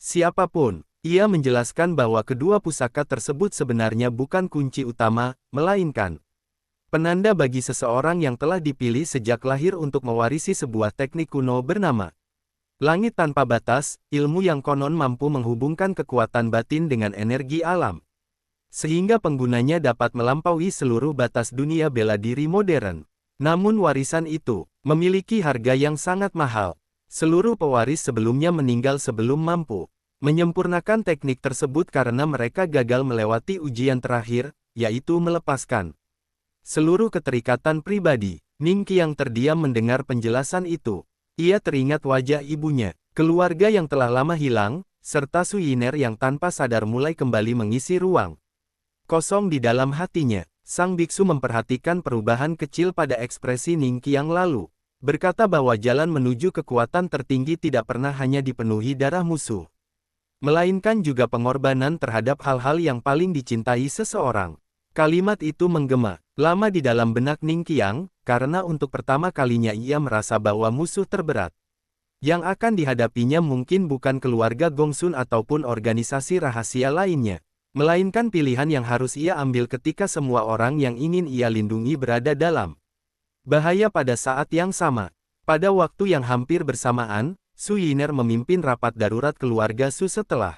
Speaker 1: siapapun. Ia menjelaskan bahwa kedua pusaka tersebut sebenarnya bukan kunci utama, melainkan penanda bagi seseorang yang telah dipilih sejak lahir untuk mewarisi sebuah teknik kuno bernama Langit Tanpa Batas, ilmu yang konon mampu menghubungkan kekuatan batin dengan energi alam, sehingga penggunanya dapat melampaui seluruh batas dunia bela diri modern. Namun warisan itu memiliki harga yang sangat mahal. Seluruh pewaris sebelumnya meninggal sebelum mampu menyempurnakan teknik tersebut karena mereka gagal melewati ujian terakhir, yaitu melepaskan seluruh keterikatan pribadi. Ning Qiang terdiam mendengar penjelasan itu. Ia teringat wajah ibunya, keluarga yang telah lama hilang, serta Su Yiner yang tanpa sadar mulai kembali mengisi ruang kosong di dalam hatinya. Sang biksu memperhatikan perubahan kecil pada ekspresi Ning Qiang lalu berkata bahwa jalan menuju kekuatan tertinggi tidak pernah hanya dipenuhi darah musuh, melainkan juga pengorbanan terhadap hal-hal yang paling dicintai seseorang. Kalimat itu menggema lama di dalam benak Ning Qiang, karena untuk pertama kalinya ia merasa bahwa musuh terberat yang akan dihadapinya mungkin bukan keluarga Gongsun ataupun organisasi rahasia lainnya, melainkan pilihan yang harus ia ambil ketika semua orang yang ingin ia lindungi berada dalam bahaya pada saat yang sama. Pada waktu yang hampir bersamaan, Su Yiner memimpin rapat darurat keluarga Su setelah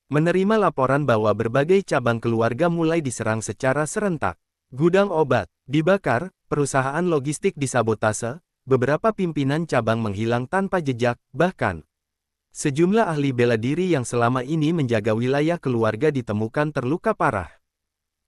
Speaker 1: menerima laporan bahwa berbagai cabang keluarga mulai diserang secara serentak. Gudang obat dibakar, perusahaan logistik disabotase, beberapa pimpinan cabang menghilang tanpa jejak, bahkan sejumlah ahli bela diri yang selama ini menjaga wilayah keluarga ditemukan terluka parah.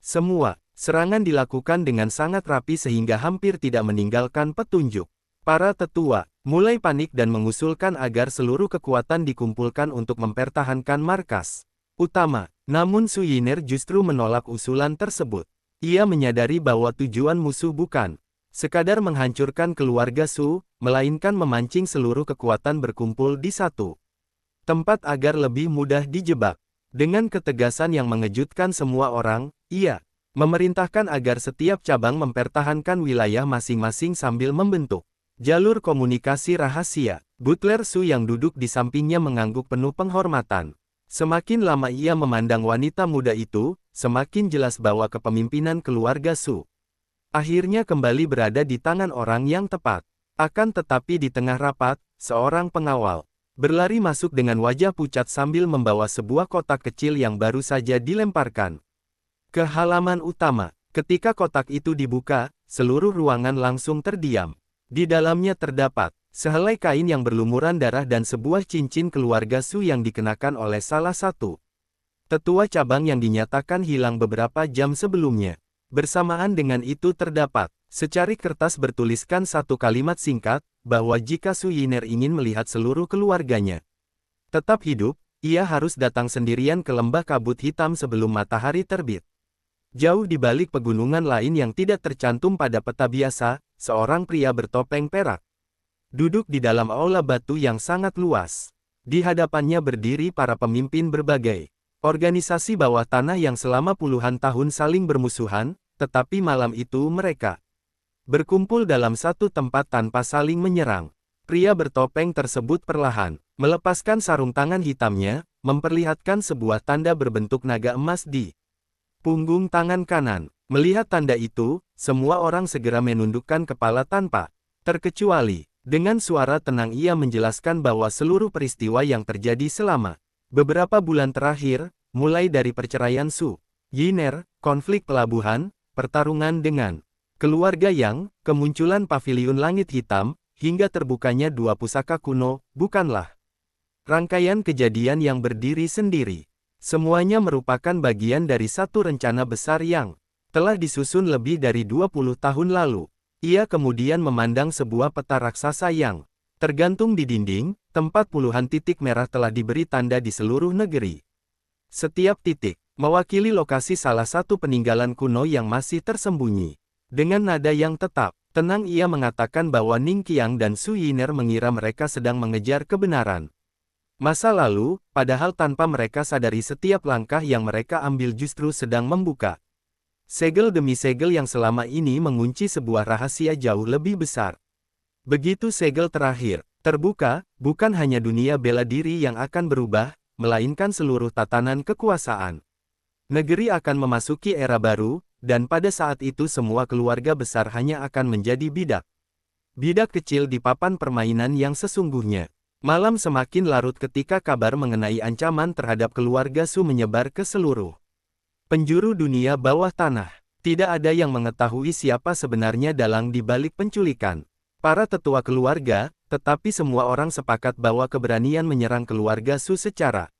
Speaker 1: Semua serangan dilakukan dengan sangat rapi sehingga hampir tidak meninggalkan petunjuk. Para tetua mulai panik dan mengusulkan agar seluruh kekuatan dikumpulkan untuk mempertahankan markas utama. Namun Su Yiner justru menolak usulan tersebut. Ia menyadari bahwa tujuan musuh bukan sekadar menghancurkan keluarga Su, melainkan memancing seluruh kekuatan berkumpul di satu tempat agar lebih mudah dijebak. Dengan ketegasan yang mengejutkan semua orang, ia memerintahkan agar setiap cabang mempertahankan wilayah masing-masing sambil membentuk jalur komunikasi rahasia. Butler Su yang duduk di sampingnya mengangguk penuh penghormatan. Semakin lama ia memandang wanita muda itu, semakin jelas bahwa kepemimpinan keluarga Su akhirnya kembali berada di tangan orang yang tepat. Akan tetapi di tengah rapat, seorang pengawal berlari masuk dengan wajah pucat sambil membawa sebuah kotak kecil yang baru saja dilemparkan ke halaman utama. Ketika kotak itu dibuka, seluruh ruangan langsung terdiam. Di dalamnya terdapat sehelai kain yang berlumuran darah dan sebuah cincin keluarga Su yang dikenakan oleh salah satu tetua cabang yang dinyatakan hilang beberapa jam sebelumnya. Bersamaan dengan itu terdapat secari kertas bertuliskan satu kalimat singkat, bahwa jika Su Yiner ingin melihat seluruh keluarganya tetap hidup, ia harus datang sendirian ke lembah kabut hitam sebelum matahari terbit. Jauh di balik pegunungan lain yang tidak tercantum pada peta biasa, seorang pria bertopeng perak duduk di dalam aula batu yang sangat luas. Di hadapannya berdiri para pemimpin berbagai organisasi bawah tanah yang selama puluhan tahun saling bermusuhan, tetapi malam itu mereka berkumpul dalam satu tempat tanpa saling menyerang. Pria bertopeng tersebut perlahan melepaskan sarung tangan hitamnya, memperlihatkan sebuah tanda berbentuk naga emas di punggung tangan kanan. Melihat tanda itu, semua orang segera menundukkan kepala tanpa terkecuali. Dengan suara tenang ia menjelaskan bahwa seluruh peristiwa yang terjadi selama beberapa bulan terakhir, mulai dari perceraian Su Yiner, konflik pelabuhan, pertarungan dengan keluarga Yang, kemunculan paviliun langit hitam, hingga terbukanya dua pusaka kuno, bukanlah rangkaian kejadian yang berdiri sendiri. Semuanya merupakan bagian dari satu rencana besar yang telah disusun lebih dari 20 tahun lalu. Ia kemudian memandang sebuah peta raksasa yang tergantung di dinding, tempat puluhan titik merah telah diberi tanda di seluruh negeri. Setiap titik mewakili lokasi salah satu peninggalan kuno yang masih tersembunyi. Dengan nada yang tetap, tenang ia mengatakan bahwa Ning Qiang dan Su Yiner mengira mereka sedang mengejar kebenaran masa lalu, padahal tanpa mereka sadari setiap langkah yang mereka ambil justru sedang membuka segel demi segel yang selama ini mengunci sebuah rahasia jauh lebih besar. Begitu segel terakhir terbuka, bukan hanya dunia bela diri yang akan berubah, melainkan seluruh tatanan kekuasaan. Negeri akan memasuki era baru, dan pada saat itu semua keluarga besar hanya akan menjadi bidak. Bidak kecil di papan permainan yang sesungguhnya. Malam semakin larut ketika kabar mengenai ancaman terhadap keluarga Su menyebar ke seluruh penjuru dunia bawah tanah. Tidak ada yang mengetahui siapa sebenarnya dalang di balik penculikan para tetua keluarga, tetapi semua orang sepakat bahwa keberanian menyerang keluarga Su secara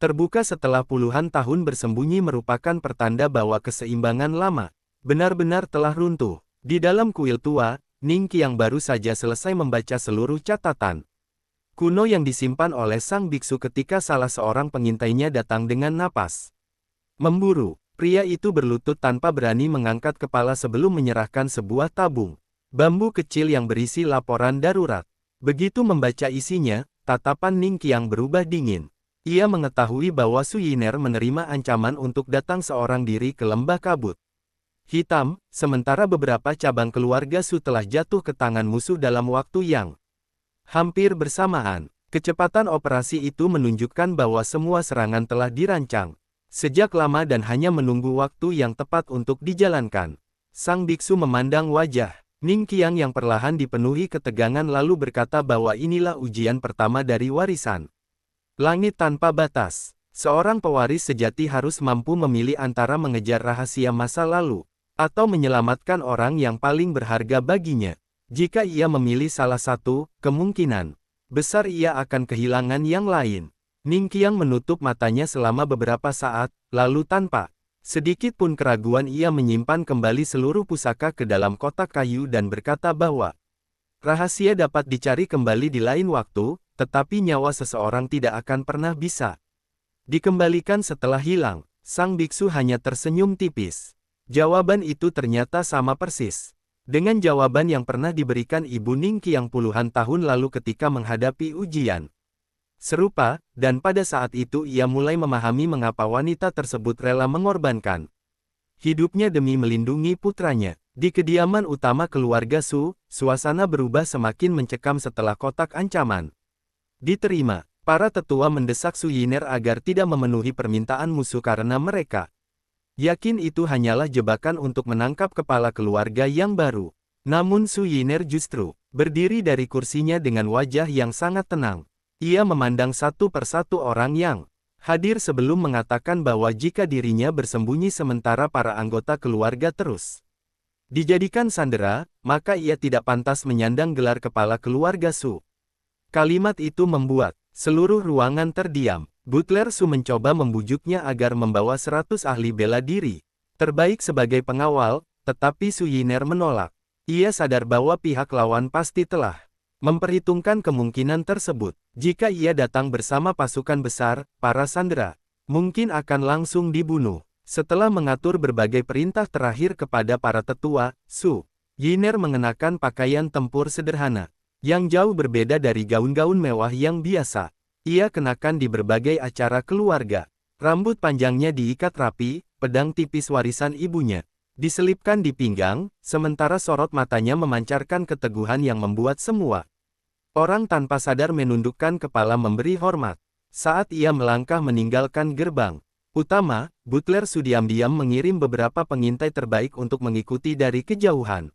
Speaker 1: terbuka setelah puluhan tahun bersembunyi merupakan pertanda bahwa keseimbangan lama benar-benar telah runtuh. Di dalam kuil tua, Ning Qiang baru saja selesai membaca seluruh catatan kuno yang disimpan oleh sang biksu ketika salah seorang pengintainya datang dengan napas memburu. Pria itu berlutut tanpa berani mengangkat kepala sebelum menyerahkan sebuah tabung bambu kecil yang berisi laporan darurat. Begitu membaca isinya, tatapan Ning Qiang berubah dingin. Ia mengetahui bahwa Su Yiner menerima ancaman untuk datang seorang diri ke lembah kabut hitam, sementara beberapa cabang keluarga Su telah jatuh ke tangan musuh dalam waktu yang hampir bersamaan. Kecepatan operasi itu menunjukkan bahwa semua serangan telah dirancang sejak lama dan hanya menunggu waktu yang tepat untuk dijalankan. Sang biksu memandang wajah Ning Qiang yang perlahan dipenuhi ketegangan lalu berkata bahwa inilah ujian pertama dari warisan langit tanpa batas. Seorang pewaris sejati harus mampu memilih antara mengejar rahasia masa lalu, atau menyelamatkan orang yang paling berharga baginya. Jika ia memilih salah satu, kemungkinan besar ia akan kehilangan yang lain. Ning Qiang menutup matanya selama beberapa saat, lalu tanpa sedikit pun keraguan ia menyimpan kembali seluruh pusaka ke dalam kotak kayu dan berkata bahwa rahasia dapat dicari kembali di lain waktu, tetapi nyawa seseorang tidak akan pernah bisa dikembalikan setelah hilang. Sang biksu hanya tersenyum tipis. Jawaban itu ternyata sama persis dengan jawaban yang pernah diberikan Ibu Ning Qiang puluhan tahun lalu ketika menghadapi ujian serupa, dan pada saat itu ia mulai memahami mengapa wanita tersebut rela mengorbankan hidupnya demi melindungi putranya. Di kediaman utama keluarga Su, suasana berubah semakin mencekam setelah kotak ancaman diterima. Para tetua mendesak Su Yiner agar tidak memenuhi permintaan musuh karena mereka yakin itu hanyalah jebakan untuk menangkap kepala keluarga yang baru. Namun Su Yiner justru berdiri dari kursinya dengan wajah yang sangat tenang. Ia memandang satu persatu orang yang hadir sebelum mengatakan bahwa jika dirinya bersembunyi sementara para anggota keluarga terus dijadikan sandera, maka ia tidak pantas menyandang gelar kepala keluarga Su. Kalimat itu membuat seluruh ruangan terdiam. Butler Su mencoba membujuknya agar membawa 100 ahli bela diri terbaik sebagai pengawal, tetapi Su Yiner menolak. Ia sadar bahwa pihak lawan pasti telah memperhitungkan kemungkinan tersebut. Jika ia datang bersama pasukan besar, para sandera mungkin akan langsung dibunuh. Setelah mengatur berbagai perintah terakhir kepada para tetua, Su Yiner mengenakan pakaian tempur sederhana yang jauh berbeda dari gaun-gaun mewah yang biasa ia kenakan di berbagai acara keluarga. Rambut panjangnya diikat rapi, pedang tipis warisan ibunya diselipkan di pinggang, sementara sorot matanya memancarkan keteguhan yang membuat semua orang tanpa sadar menundukkan kepala memberi hormat. Saat ia melangkah meninggalkan gerbang utama, Butler Su diam-diam mengirim beberapa pengintai terbaik untuk mengikuti dari kejauhan.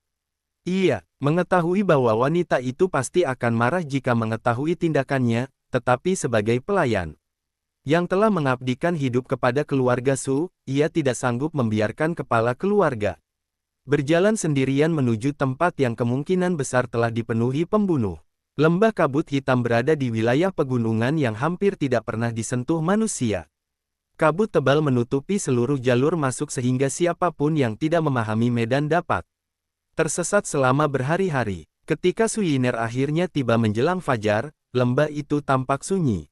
Speaker 1: Ia mengetahui bahwa wanita itu pasti akan marah jika mengetahui tindakannya, tetapi sebagai pelayan yang telah mengabdikan hidup kepada keluarga Su, ia tidak sanggup membiarkan kepala keluarga berjalan sendirian menuju tempat yang kemungkinan besar telah dipenuhi pembunuh. Lembah kabut hitam berada di wilayah pegunungan yang hampir tidak pernah disentuh manusia. Kabut tebal menutupi seluruh jalur masuk sehingga siapapun yang tidak memahami medan dapat tersesat selama berhari-hari. Ketika Su Yiner akhirnya tiba menjelang fajar, lembah itu tampak sunyi.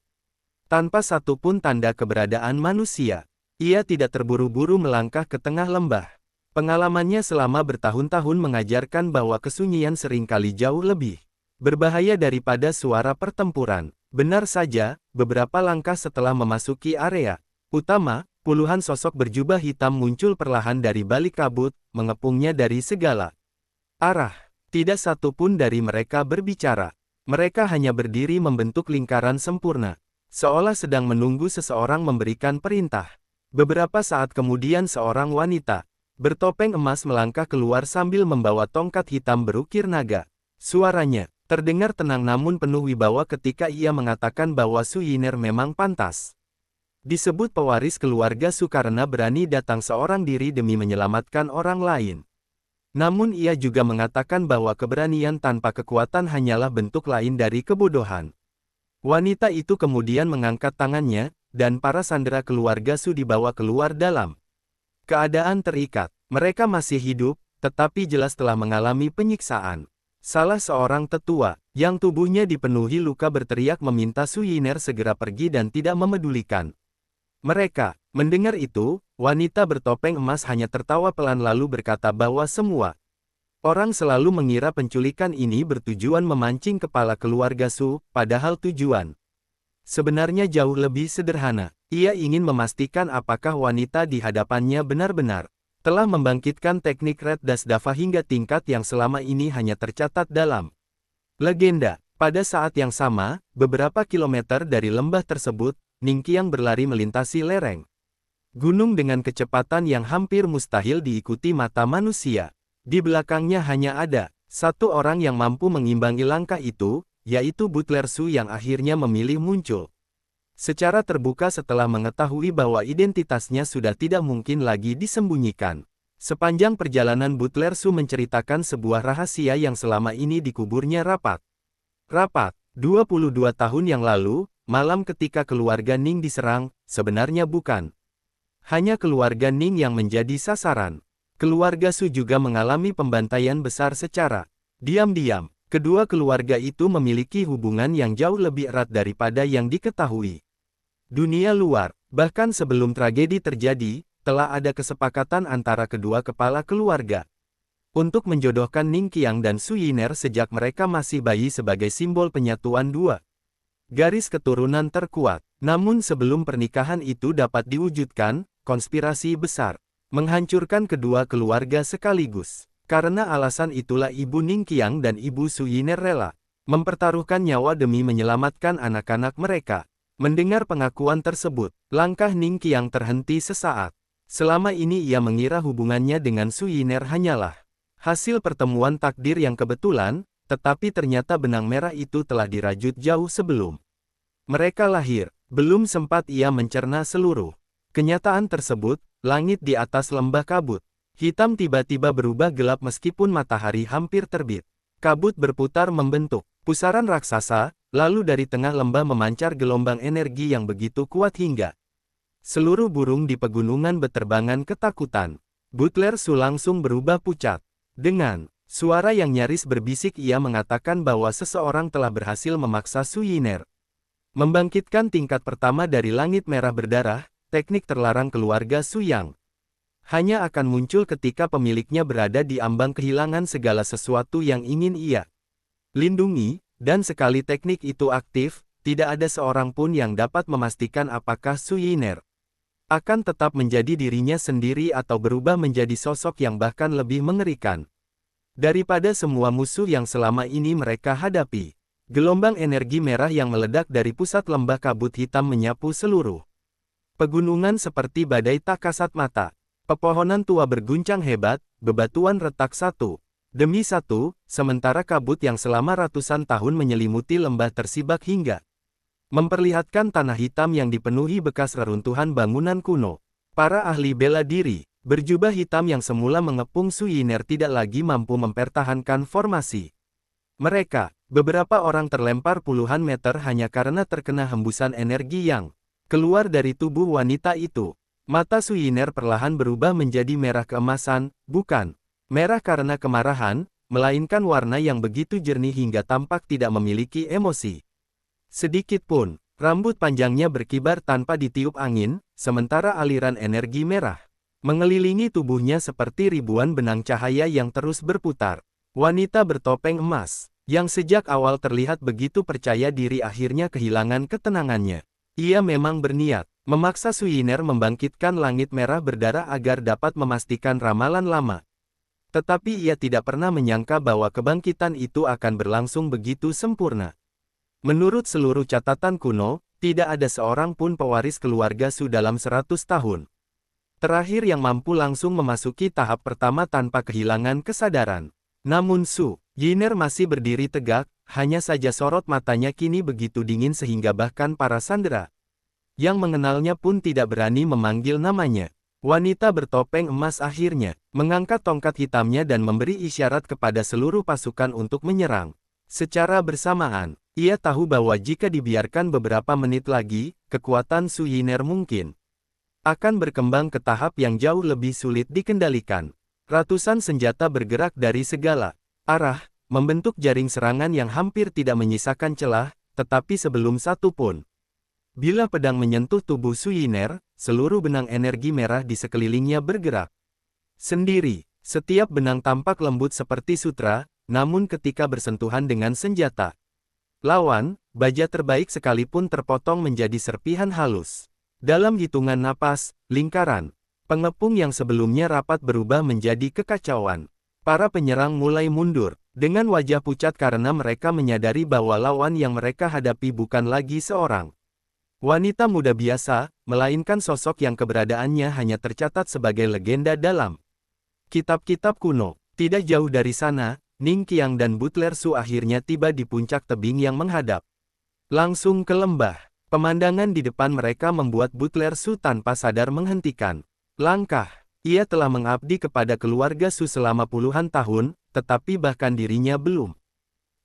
Speaker 1: Tanpa satupun tanda keberadaan manusia, ia tidak terburu-buru melangkah ke tengah lembah. Pengalamannya selama bertahun-tahun mengajarkan bahwa kesunyian seringkali jauh lebih berbahaya daripada suara pertempuran. Benar saja, beberapa langkah setelah memasuki area utama, puluhan sosok berjubah hitam muncul perlahan dari balik kabut, mengepungnya dari segala arah. Tidak satu pun dari mereka berbicara. Mereka hanya berdiri membentuk lingkaran sempurna, seolah sedang menunggu seseorang memberikan perintah. Beberapa saat kemudian seorang wanita bertopeng emas melangkah keluar sambil membawa tongkat hitam berukir naga. Suaranya terdengar tenang namun penuh wibawa ketika ia mengatakan bahwa Su Yiner memang pantas disebut pewaris keluarga Su karena berani datang seorang diri demi menyelamatkan orang lain. Namun ia juga mengatakan bahwa keberanian tanpa kekuatan hanyalah bentuk lain dari kebodohan. Wanita itu kemudian mengangkat tangannya, dan para sandera keluarga Su dibawa keluar dalam keadaan terikat. Mereka masih hidup, tetapi jelas telah mengalami penyiksaan. Salah seorang tetua, yang tubuhnya dipenuhi luka berteriak meminta Su Yiner segera pergi dan tidak memedulikan mereka. Mendengar itu, wanita bertopeng emas hanya tertawa pelan lalu berkata bahwa semua orang selalu mengira penculikan ini bertujuan memancing kepala keluarga Su, padahal tujuan sebenarnya jauh lebih sederhana. Ia ingin memastikan apakah wanita di hadapannya benar-benar telah membangkitkan teknik Red Das Dava hingga tingkat yang selama ini hanya tercatat dalam legenda. Pada saat yang sama, beberapa kilometer dari lembah tersebut, Ning Qiang berlari melintasi lereng gunung dengan kecepatan yang hampir mustahil diikuti mata manusia. Di belakangnya hanya ada Satu orang yang mampu mengimbangi langkah itu, yaitu Butler Su yang akhirnya memilih muncul secara terbuka setelah mengetahui bahwa identitasnya sudah tidak mungkin lagi disembunyikan. Sepanjang perjalanan Butler Su menceritakan sebuah rahasia yang selama ini dikuburnya rapat. 22 tahun yang lalu, malam ketika keluarga Ning diserang, sebenarnya bukan hanya keluarga Ning yang menjadi sasaran. Keluarga Su juga mengalami pembantaian besar secara diam-diam. Kedua keluarga itu memiliki hubungan yang jauh lebih erat daripada yang diketahui dunia luar. Bahkan sebelum tragedi terjadi, telah ada kesepakatan antara kedua kepala keluarga untuk menjodohkan Ning Qiang dan Su Yiner sejak mereka masih bayi sebagai simbol penyatuan dua garis keturunan terkuat. Namun sebelum pernikahan itu dapat diwujudkan, konspirasi besar menghancurkan kedua keluarga sekaligus. Karena alasan itulah ibu Ning Qiang dan ibu Su Yiner rela mempertaruhkan nyawa demi menyelamatkan anak-anak mereka. Mendengar pengakuan tersebut, langkah Ning Qiang terhenti sesaat. Selama ini ia mengira hubungannya dengan Su Yiner hanyalah hasil pertemuan takdir yang kebetulan, tetapi ternyata benang merah itu telah dirajut jauh sebelum mereka lahir. Belum sempat ia mencerna seluruh kenyataan tersebut, langit di atas lembah kabut hitam tiba-tiba berubah gelap meskipun matahari hampir terbit. Kabut berputar membentuk pusaran raksasa, lalu dari tengah lembah memancar gelombang energi yang begitu kuat hingga seluruh burung di pegunungan beterbangan ketakutan. Butler Su langsung berubah pucat. Dengan suara yang nyaris berbisik ia mengatakan bahwa seseorang telah berhasil memaksa Su Yiner membangkitkan tingkat pertama dari langit merah berdarah, teknik terlarang keluarga Su yang hanya akan muncul ketika pemiliknya berada di ambang kehilangan segala sesuatu yang ingin ia lindungi, dan sekali teknik itu aktif, tidak ada seorang pun yang dapat memastikan apakah Su Yiner akan tetap menjadi dirinya sendiri atau berubah menjadi sosok yang bahkan lebih mengerikan daripada semua musuh yang selama ini mereka hadapi. Gelombang energi merah yang meledak dari pusat lembah kabut hitam menyapu seluruh pegunungan seperti badai tak kasat mata. Pepohonan tua berguncang hebat, bebatuan retak satu demi satu, sementara kabut yang selama ratusan tahun menyelimuti lembah tersibak hingga memperlihatkan tanah hitam yang dipenuhi bekas reruntuhan bangunan kuno. Para ahli bela diri berjubah hitam yang semula mengepung Su Yiner tidak lagi mampu mempertahankan formasi mereka. Beberapa orang terlempar puluhan meter hanya karena terkena hembusan energi yang keluar dari tubuh wanita itu. Mata Su Yiner perlahan berubah menjadi merah keemasan, bukan merah karena kemarahan, melainkan warna yang begitu jernih hingga tampak tidak memiliki emosi sedikit pun. Rambut panjangnya berkibar tanpa ditiup angin, sementara aliran energi merah mengelilingi tubuhnya seperti ribuan benang cahaya yang terus berputar. Wanita bertopeng emas, yang sejak awal terlihat begitu percaya diri akhirnya kehilangan ketenangannya. Ia memang berniat memaksa Su Yiner membangkitkan langit merah berdarah agar dapat memastikan ramalan lama. Tetapi ia tidak pernah menyangka bahwa kebangkitan itu akan berlangsung begitu sempurna. Menurut seluruh catatan kuno, tidak ada seorang pun pewaris keluarga Su dalam 100 tahun terakhir yang mampu langsung memasuki tahap pertama tanpa kehilangan kesadaran. Namun Su Yiner masih berdiri tegak, hanya saja sorot matanya kini begitu dingin sehingga bahkan para sandera yang mengenalnya pun tidak berani memanggil namanya. Wanita bertopeng emas akhirnya mengangkat tongkat hitamnya dan memberi isyarat kepada seluruh pasukan untuk menyerang. Secara bersamaan, ia tahu bahwa jika dibiarkan beberapa menit lagi, kekuatan Su Yiner mungkin akan berkembang ke tahap yang jauh lebih sulit dikendalikan. Ratusan senjata bergerak dari segala arah, membentuk jaring serangan yang hampir tidak menyisakan celah, tetapi sebelum satu pun bila pedang menyentuh tubuh Su Yiner, seluruh benang energi merah di sekelilingnya bergerak sendiri. Setiap benang tampak lembut seperti sutra, namun ketika bersentuhan dengan senjata lawan, baja terbaik sekalipun terpotong menjadi serpihan halus. Dalam hitungan napas, lingkaran pengepung yang sebelumnya rapat berubah menjadi kekacauan. Para penyerang mulai mundur, dengan wajah pucat karena mereka menyadari bahwa lawan yang mereka hadapi bukan lagi seorang wanita muda biasa, melainkan sosok yang keberadaannya hanya tercatat sebagai legenda dalam kitab-kitab kuno. Tidak jauh dari sana, Ning Qiang dan Butler Su akhirnya tiba di puncak tebing yang menghadap langsung ke lembah. Pemandangan di depan mereka membuat Butler Su tanpa sadar menghentikan langkah. Ia telah mengabdi kepada keluarga Su selama puluhan tahun, tetapi bahkan dirinya belum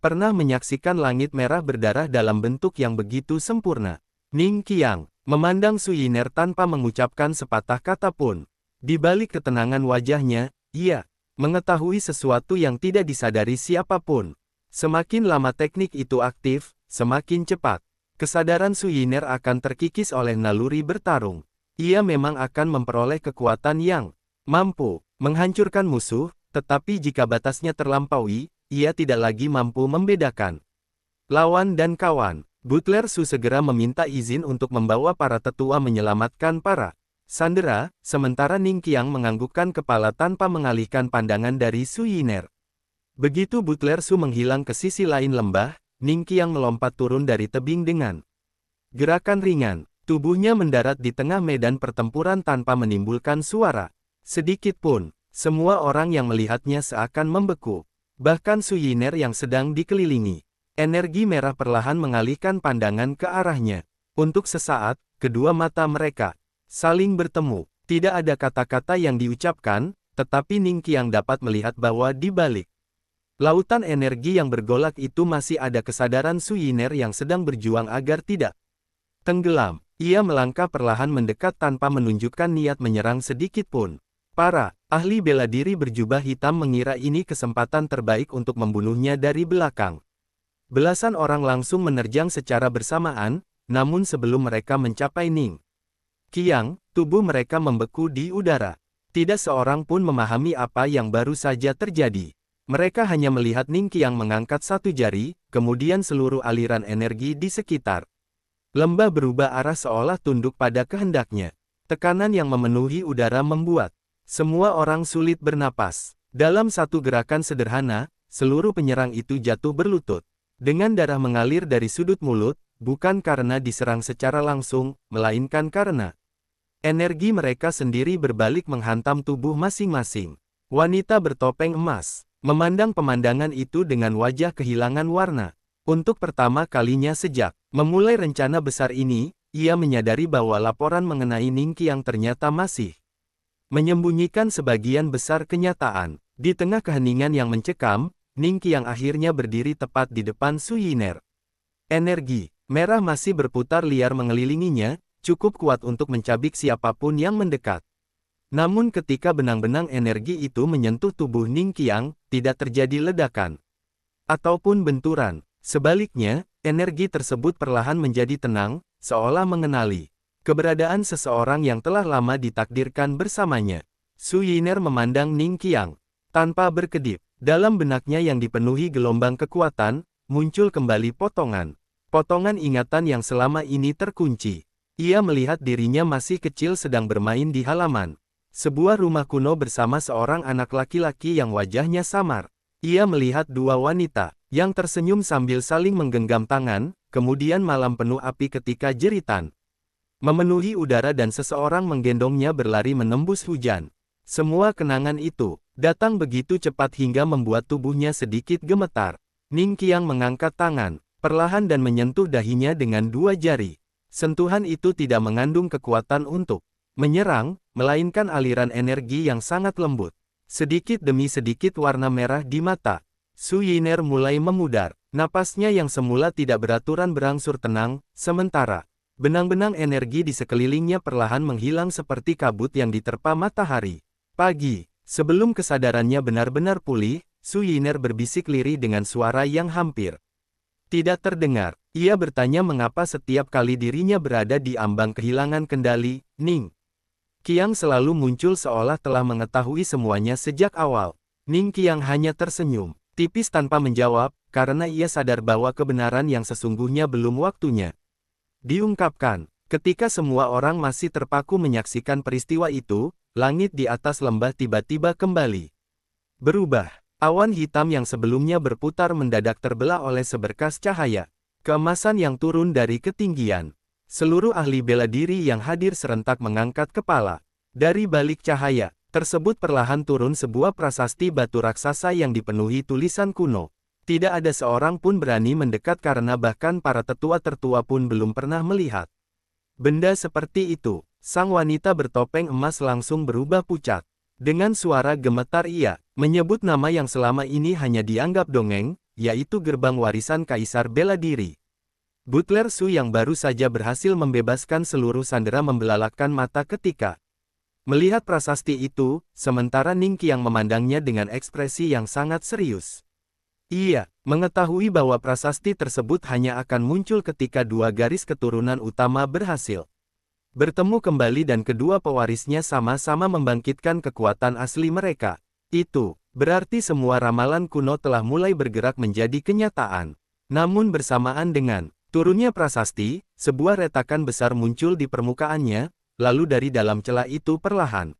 Speaker 1: pernah menyaksikan langit merah berdarah dalam bentuk yang begitu sempurna. Ning Qiang memandang Su Yiner tanpa mengucapkan sepatah kata pun. Di balik ketenangan wajahnya, ia mengetahui sesuatu yang tidak disadari siapapun. Semakin lama teknik itu aktif, semakin cepat kesadaran Su Yiner akan terkikis oleh naluri bertarung. Ia memang akan memperoleh kekuatan yang mampu menghancurkan musuh, tetapi jika batasnya terlampaui, ia tidak lagi mampu membedakan lawan dan kawan. Butler Su segera meminta izin untuk membawa para tetua menyelamatkan para sandera, sementara Ning Qiang menganggukkan kepala tanpa mengalihkan pandangan dari Su Yiner. Begitu Butler Su menghilang ke sisi lain lembah, Ning Qiang melompat turun dari tebing dengan gerakan ringan. Tubuhnya mendarat di tengah medan pertempuran tanpa menimbulkan suara sedikit pun. Semua orang yang melihatnya seakan membeku. Bahkan Su Yiner yang sedang dikelilingi energi merah perlahan mengalihkan pandangan ke arahnya. Untuk sesaat, kedua mata mereka saling bertemu. Tidak ada kata-kata yang diucapkan, tetapi Ning Qiang dapat melihat bahwa di balik lautan energi yang bergolak itu masih ada kesadaran Su Yiner yang sedang berjuang agar tidak tenggelam. Ia melangkah perlahan mendekat tanpa menunjukkan niat menyerang sedikit pun. Para ahli bela diri berjubah hitam mengira ini kesempatan terbaik untuk membunuhnya dari belakang. Belasan orang langsung menerjang secara bersamaan, namun sebelum mereka mencapai Ning Qiang, tubuh mereka membeku di udara. Tidak seorang pun memahami apa yang baru saja terjadi. Mereka hanya melihat Ning Qiang mengangkat satu jari, kemudian seluruh aliran energi di sekitar lembah berubah arah seolah tunduk pada kehendaknya. Tekanan yang memenuhi udara membuat semua orang sulit bernapas. Dalam satu gerakan sederhana, seluruh penyerang itu jatuh berlutut. Dengan darah mengalir dari sudut mulut, bukan karena diserang secara langsung, melainkan karena energi mereka sendiri berbalik menghantam tubuh masing-masing. Wanita bertopeng emas memandang pemandangan itu dengan wajah kehilangan warna. Untuk pertama kalinya sejak memulai rencana besar ini, ia menyadari bahwa laporan mengenai Ning Qiang ternyata masih menyembunyikan sebagian besar kenyataan. Di tengah keheningan yang mencekam, Ning Qiang akhirnya berdiri tepat di depan Su Yiner. Energi merah masih berputar liar mengelilinginya, cukup kuat untuk mencabik siapapun yang mendekat. Namun ketika benang-benang energi itu menyentuh tubuh Ning Qiang, tidak terjadi ledakan ataupun benturan. Sebaliknya, energi tersebut perlahan menjadi tenang, seolah mengenali keberadaan seseorang yang telah lama ditakdirkan bersamanya. Su Yiner memandang Ning Qiang tanpa berkedip. Dalam benaknya yang dipenuhi gelombang kekuatan, muncul kembali potongan ingatan yang selama ini terkunci. Ia melihat dirinya masih kecil sedang bermain di halaman sebuah rumah kuno bersama seorang anak laki-laki yang wajahnya samar. Ia melihat dua wanita yang tersenyum sambil saling menggenggam tangan, kemudian malam penuh api ketika jeritan memenuhi udara dan seseorang menggendongnya berlari menembus hujan. Semua kenangan itu datang begitu cepat hingga membuat tubuhnya sedikit gemetar. Ning Qiang mengangkat tangan perlahan dan menyentuh dahinya dengan dua jari. Sentuhan itu tidak mengandung kekuatan untuk menyerang, melainkan aliran energi yang sangat lembut. Sedikit demi sedikit warna merah di mata Su Yiner mulai memudar. Napasnya yang semula tidak beraturan berangsur tenang, sementara benang-benang energi di sekelilingnya perlahan menghilang seperti kabut yang diterpa matahari. Pagi, sebelum kesadarannya benar-benar pulih, Su Yiner berbisik lirih dengan suara yang hampir tidak terdengar. Ia bertanya mengapa setiap kali dirinya berada di ambang kehilangan kendali. Ning Qiang selalu muncul seolah telah mengetahui semuanya sejak awal. Ning Qiang hanya tersenyum tipis tanpa menjawab, karena ia sadar bahwa kebenaran yang sesungguhnya belum waktunya diungkapkan. Ketika semua orang masih terpaku menyaksikan peristiwa itu, langit di atas lembah tiba-tiba kembali berubah. Awan hitam yang sebelumnya berputar mendadak terbelah oleh seberkas cahaya keemasan yang turun dari ketinggian. Seluruh ahli bela diri yang hadir serentak mengangkat kepala. Dari balik cahaya, tersebut perlahan turun sebuah prasasti batu raksasa yang dipenuhi tulisan kuno. Tidak ada seorang pun berani mendekat karena bahkan para tetua tertua pun belum pernah melihat benda seperti itu. Sang wanita bertopeng emas langsung berubah pucat. Dengan suara gemetar ia menyebut nama yang selama ini hanya dianggap dongeng, yaitu gerbang warisan Kaisar Bela Diri. Butler Su yang baru saja berhasil membebaskan seluruh sandera membelalakkan mata ketika melihat prasasti itu, sementara Ning Qiang memandangnya dengan ekspresi yang sangat serius. Ia mengetahui bahwa prasasti tersebut hanya akan muncul ketika dua garis keturunan utama berhasil bertemu kembali dan kedua pewarisnya sama-sama membangkitkan kekuatan asli mereka. Itu berarti semua ramalan kuno telah mulai bergerak menjadi kenyataan. Namun bersamaan dengan turunnya prasasti, sebuah retakan besar muncul di permukaannya, lalu dari dalam celah itu perlahan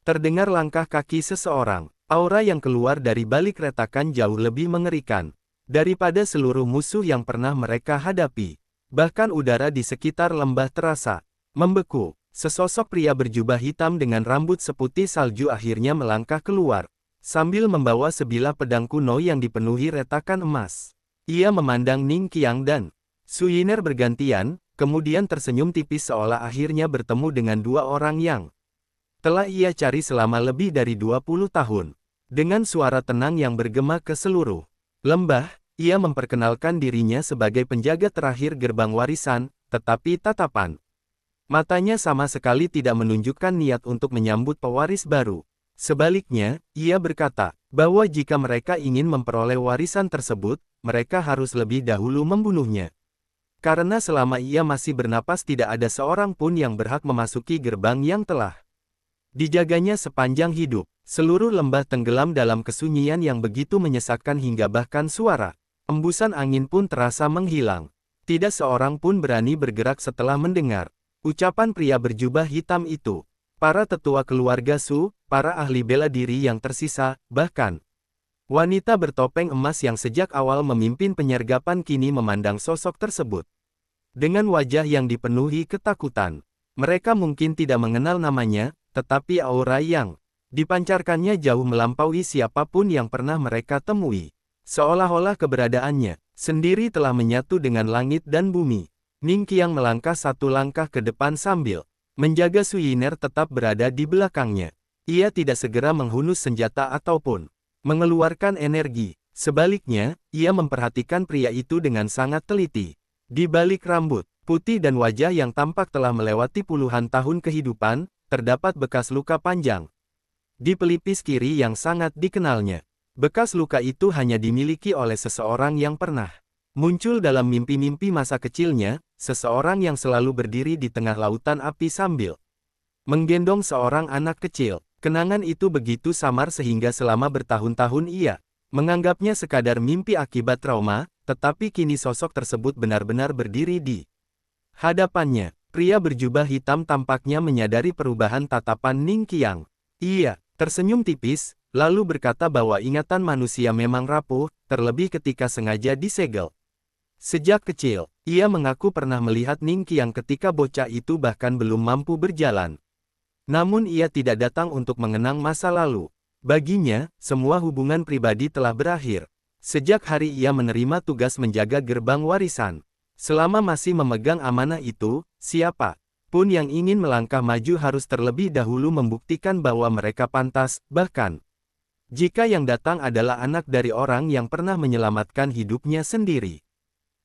Speaker 1: terdengar langkah kaki seseorang. Aura yang keluar dari balik retakan jauh lebih mengerikan daripada seluruh musuh yang pernah mereka hadapi. Bahkan udara di sekitar lembah terasa membeku. Sesosok pria berjubah hitam dengan rambut seputih salju akhirnya melangkah keluar, sambil membawa sebilah pedang kuno yang dipenuhi retakan emas. Ia memandang Ning Qiang dan Su Yiner bergantian, kemudian tersenyum tipis seolah akhirnya bertemu dengan dua orang yang telah ia cari selama lebih dari 20 tahun. Dengan suara tenang yang bergema ke seluruh lembah, ia memperkenalkan dirinya sebagai penjaga terakhir gerbang warisan, tetapi tatapan matanya sama sekali tidak menunjukkan niat untuk menyambut pewaris baru. Sebaliknya, ia berkata bahwa jika mereka ingin memperoleh warisan tersebut, mereka harus lebih dahulu membunuhnya. Karena selama ia masih bernapas tidak ada seorang pun yang berhak memasuki gerbang yang telah dijaganya sepanjang hidup. Seluruh lembah tenggelam dalam kesunyian yang begitu menyesakkan hingga bahkan suara embusan angin pun terasa menghilang. Tidak seorang pun berani bergerak setelah mendengar ucapan pria berjubah hitam itu. Para tetua keluarga Su, para ahli bela diri yang tersisa, bahkan wanita bertopeng emas yang sejak awal memimpin penyergapan kini memandang sosok tersebut dengan wajah yang dipenuhi ketakutan. Mereka mungkin tidak mengenal namanya, tetapi aura yang dipancarkannya jauh melampaui siapapun yang pernah mereka temui. Seolah-olah keberadaannya sendiri telah menyatu dengan langit dan bumi. Ning Qiang melangkah satu langkah ke depan sambil menjaga Su Yiner tetap berada di belakangnya. Ia tidak segera menghunus senjata ataupun mengeluarkan energi. Sebaliknya, ia memperhatikan pria itu dengan sangat teliti. Di balik rambut putih dan wajah yang tampak telah melewati puluhan tahun kehidupan, terdapat bekas luka panjang di pelipis kiri yang sangat dikenalnya. Bekas luka itu hanya dimiliki oleh seseorang yang pernah muncul dalam mimpi-mimpi masa kecilnya, seseorang yang selalu berdiri di tengah lautan api sambil menggendong seorang anak kecil. Kenangan itu begitu samar sehingga selama bertahun-tahun ia menganggapnya sekadar mimpi akibat trauma, tetapi kini sosok tersebut benar-benar berdiri di hadapannya. Pria berjubah hitam tampaknya menyadari perubahan tatapan Ning Qiang. Ia tersenyum tipis, lalu berkata bahwa ingatan manusia memang rapuh, terlebih ketika sengaja disegel. Sejak kecil, ia mengaku pernah melihat Ning Qiang ketika bocah itu bahkan belum mampu berjalan. Namun ia tidak datang untuk mengenang masa lalu. Baginya, semua hubungan pribadi telah berakhir. Sejak hari ia menerima tugas menjaga gerbang warisan. Selama masih memegang amanah itu, siapa pun yang ingin melangkah maju harus terlebih dahulu membuktikan bahwa mereka pantas, bahkan jika yang datang adalah anak dari orang yang pernah menyelamatkan hidupnya sendiri.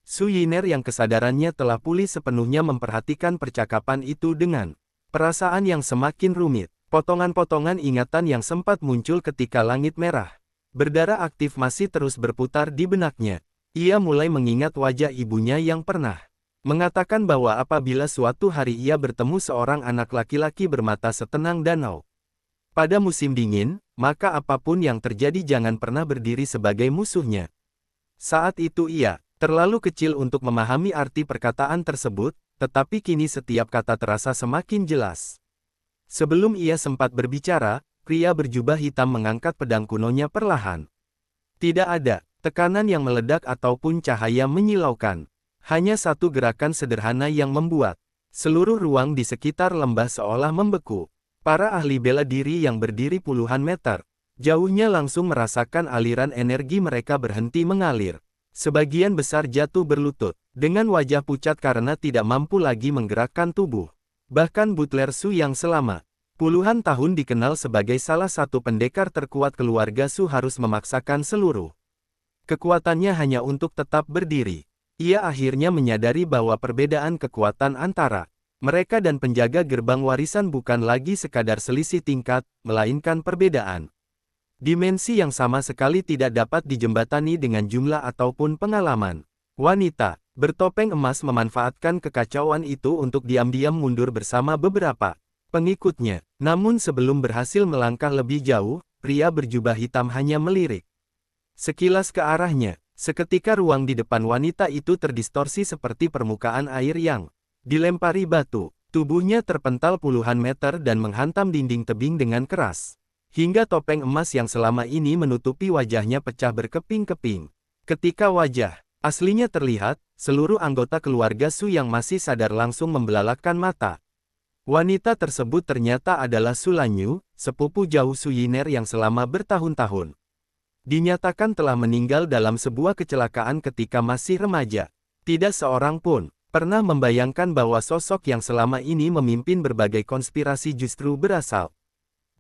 Speaker 1: Su Yiner yang kesadarannya telah pulih sepenuhnya memperhatikan percakapan itu dengan perasaan yang semakin rumit. Potongan-potongan ingatan yang sempat muncul ketika langit merah berdarah aktif masih terus berputar di benaknya. Ia mulai mengingat wajah ibunya yang pernah mengatakan bahwa apabila suatu hari ia bertemu seorang anak laki-laki bermata setenang danau pada musim dingin, maka apapun yang terjadi jangan pernah berdiri sebagai musuhnya. Saat itu ia terlalu kecil untuk memahami arti perkataan tersebut, tetapi kini setiap kata terasa semakin jelas. Sebelum ia sempat berbicara, pria berjubah hitam mengangkat pedang kunonya perlahan. Tidak ada tekanan yang meledak ataupun cahaya menyilaukan. Hanya satu gerakan sederhana yang membuat seluruh ruang di sekitar lembah seolah membeku. Para ahli bela diri yang berdiri puluhan meter jauhnya langsung merasakan aliran energi mereka berhenti mengalir. Sebagian besar jatuh berlutut, dengan wajah pucat karena tidak mampu lagi menggerakkan tubuh. Bahkan Butler Su yang selama puluhan tahun dikenal sebagai salah satu pendekar terkuat keluarga Su harus memaksakan seluruh kekuatannya hanya untuk tetap berdiri. Ia akhirnya menyadari bahwa perbedaan kekuatan antara mereka dan penjaga gerbang warisan bukan lagi sekadar selisih tingkat, melainkan perbedaan dimensi yang sama sekali tidak dapat dijembatani dengan jumlah ataupun pengalaman. Wanita bertopeng emas memanfaatkan kekacauan itu untuk diam-diam mundur bersama beberapa pengikutnya. Namun sebelum berhasil melangkah lebih jauh, pria berjubah hitam hanya melirik sekilas ke arahnya. Seketika ruang di depan wanita itu terdistorsi seperti permukaan air yang dilempari batu. Tubuhnya terpental puluhan meter dan menghantam dinding tebing dengan keras. Hingga topeng emas yang selama ini menutupi wajahnya pecah berkeping-keping. Ketika wajah aslinya terlihat, seluruh anggota keluarga Su yang masih sadar langsung membelalakkan mata. Wanita tersebut ternyata adalah Su Lanyu, sepupu jauh Su Yiner yang selama bertahun-tahun dinyatakan telah meninggal dalam sebuah kecelakaan ketika masih remaja. Tidak seorang pun pernah membayangkan bahwa sosok yang selama ini memimpin berbagai konspirasi justru berasal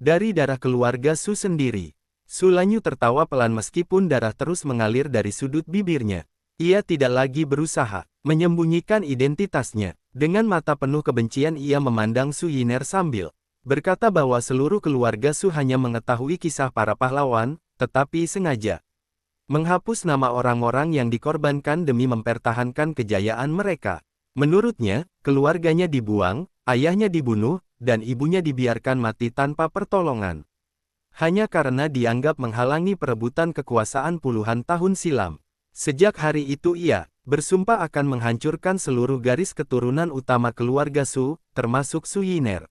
Speaker 1: dari darah keluarga Su sendiri. Su Lanyu tertawa pelan meskipun darah terus mengalir dari sudut bibirnya. Ia tidak lagi berusaha menyembunyikan identitasnya. Dengan mata penuh kebencian ia memandang Su Yiner sambil berkata bahwa seluruh keluarga Su hanya mengetahui kisah para pahlawan, tetapi sengaja menghapus nama orang-orang yang dikorbankan demi mempertahankan kejayaan mereka. Menurutnya, keluarganya dibuang, ayahnya dibunuh, dan ibunya dibiarkan mati tanpa pertolongan. Hanya karena dianggap menghalangi perebutan kekuasaan puluhan tahun silam. Sejak hari itu ia bersumpah akan menghancurkan seluruh garis keturunan utama keluarga Su, termasuk Su Yiner.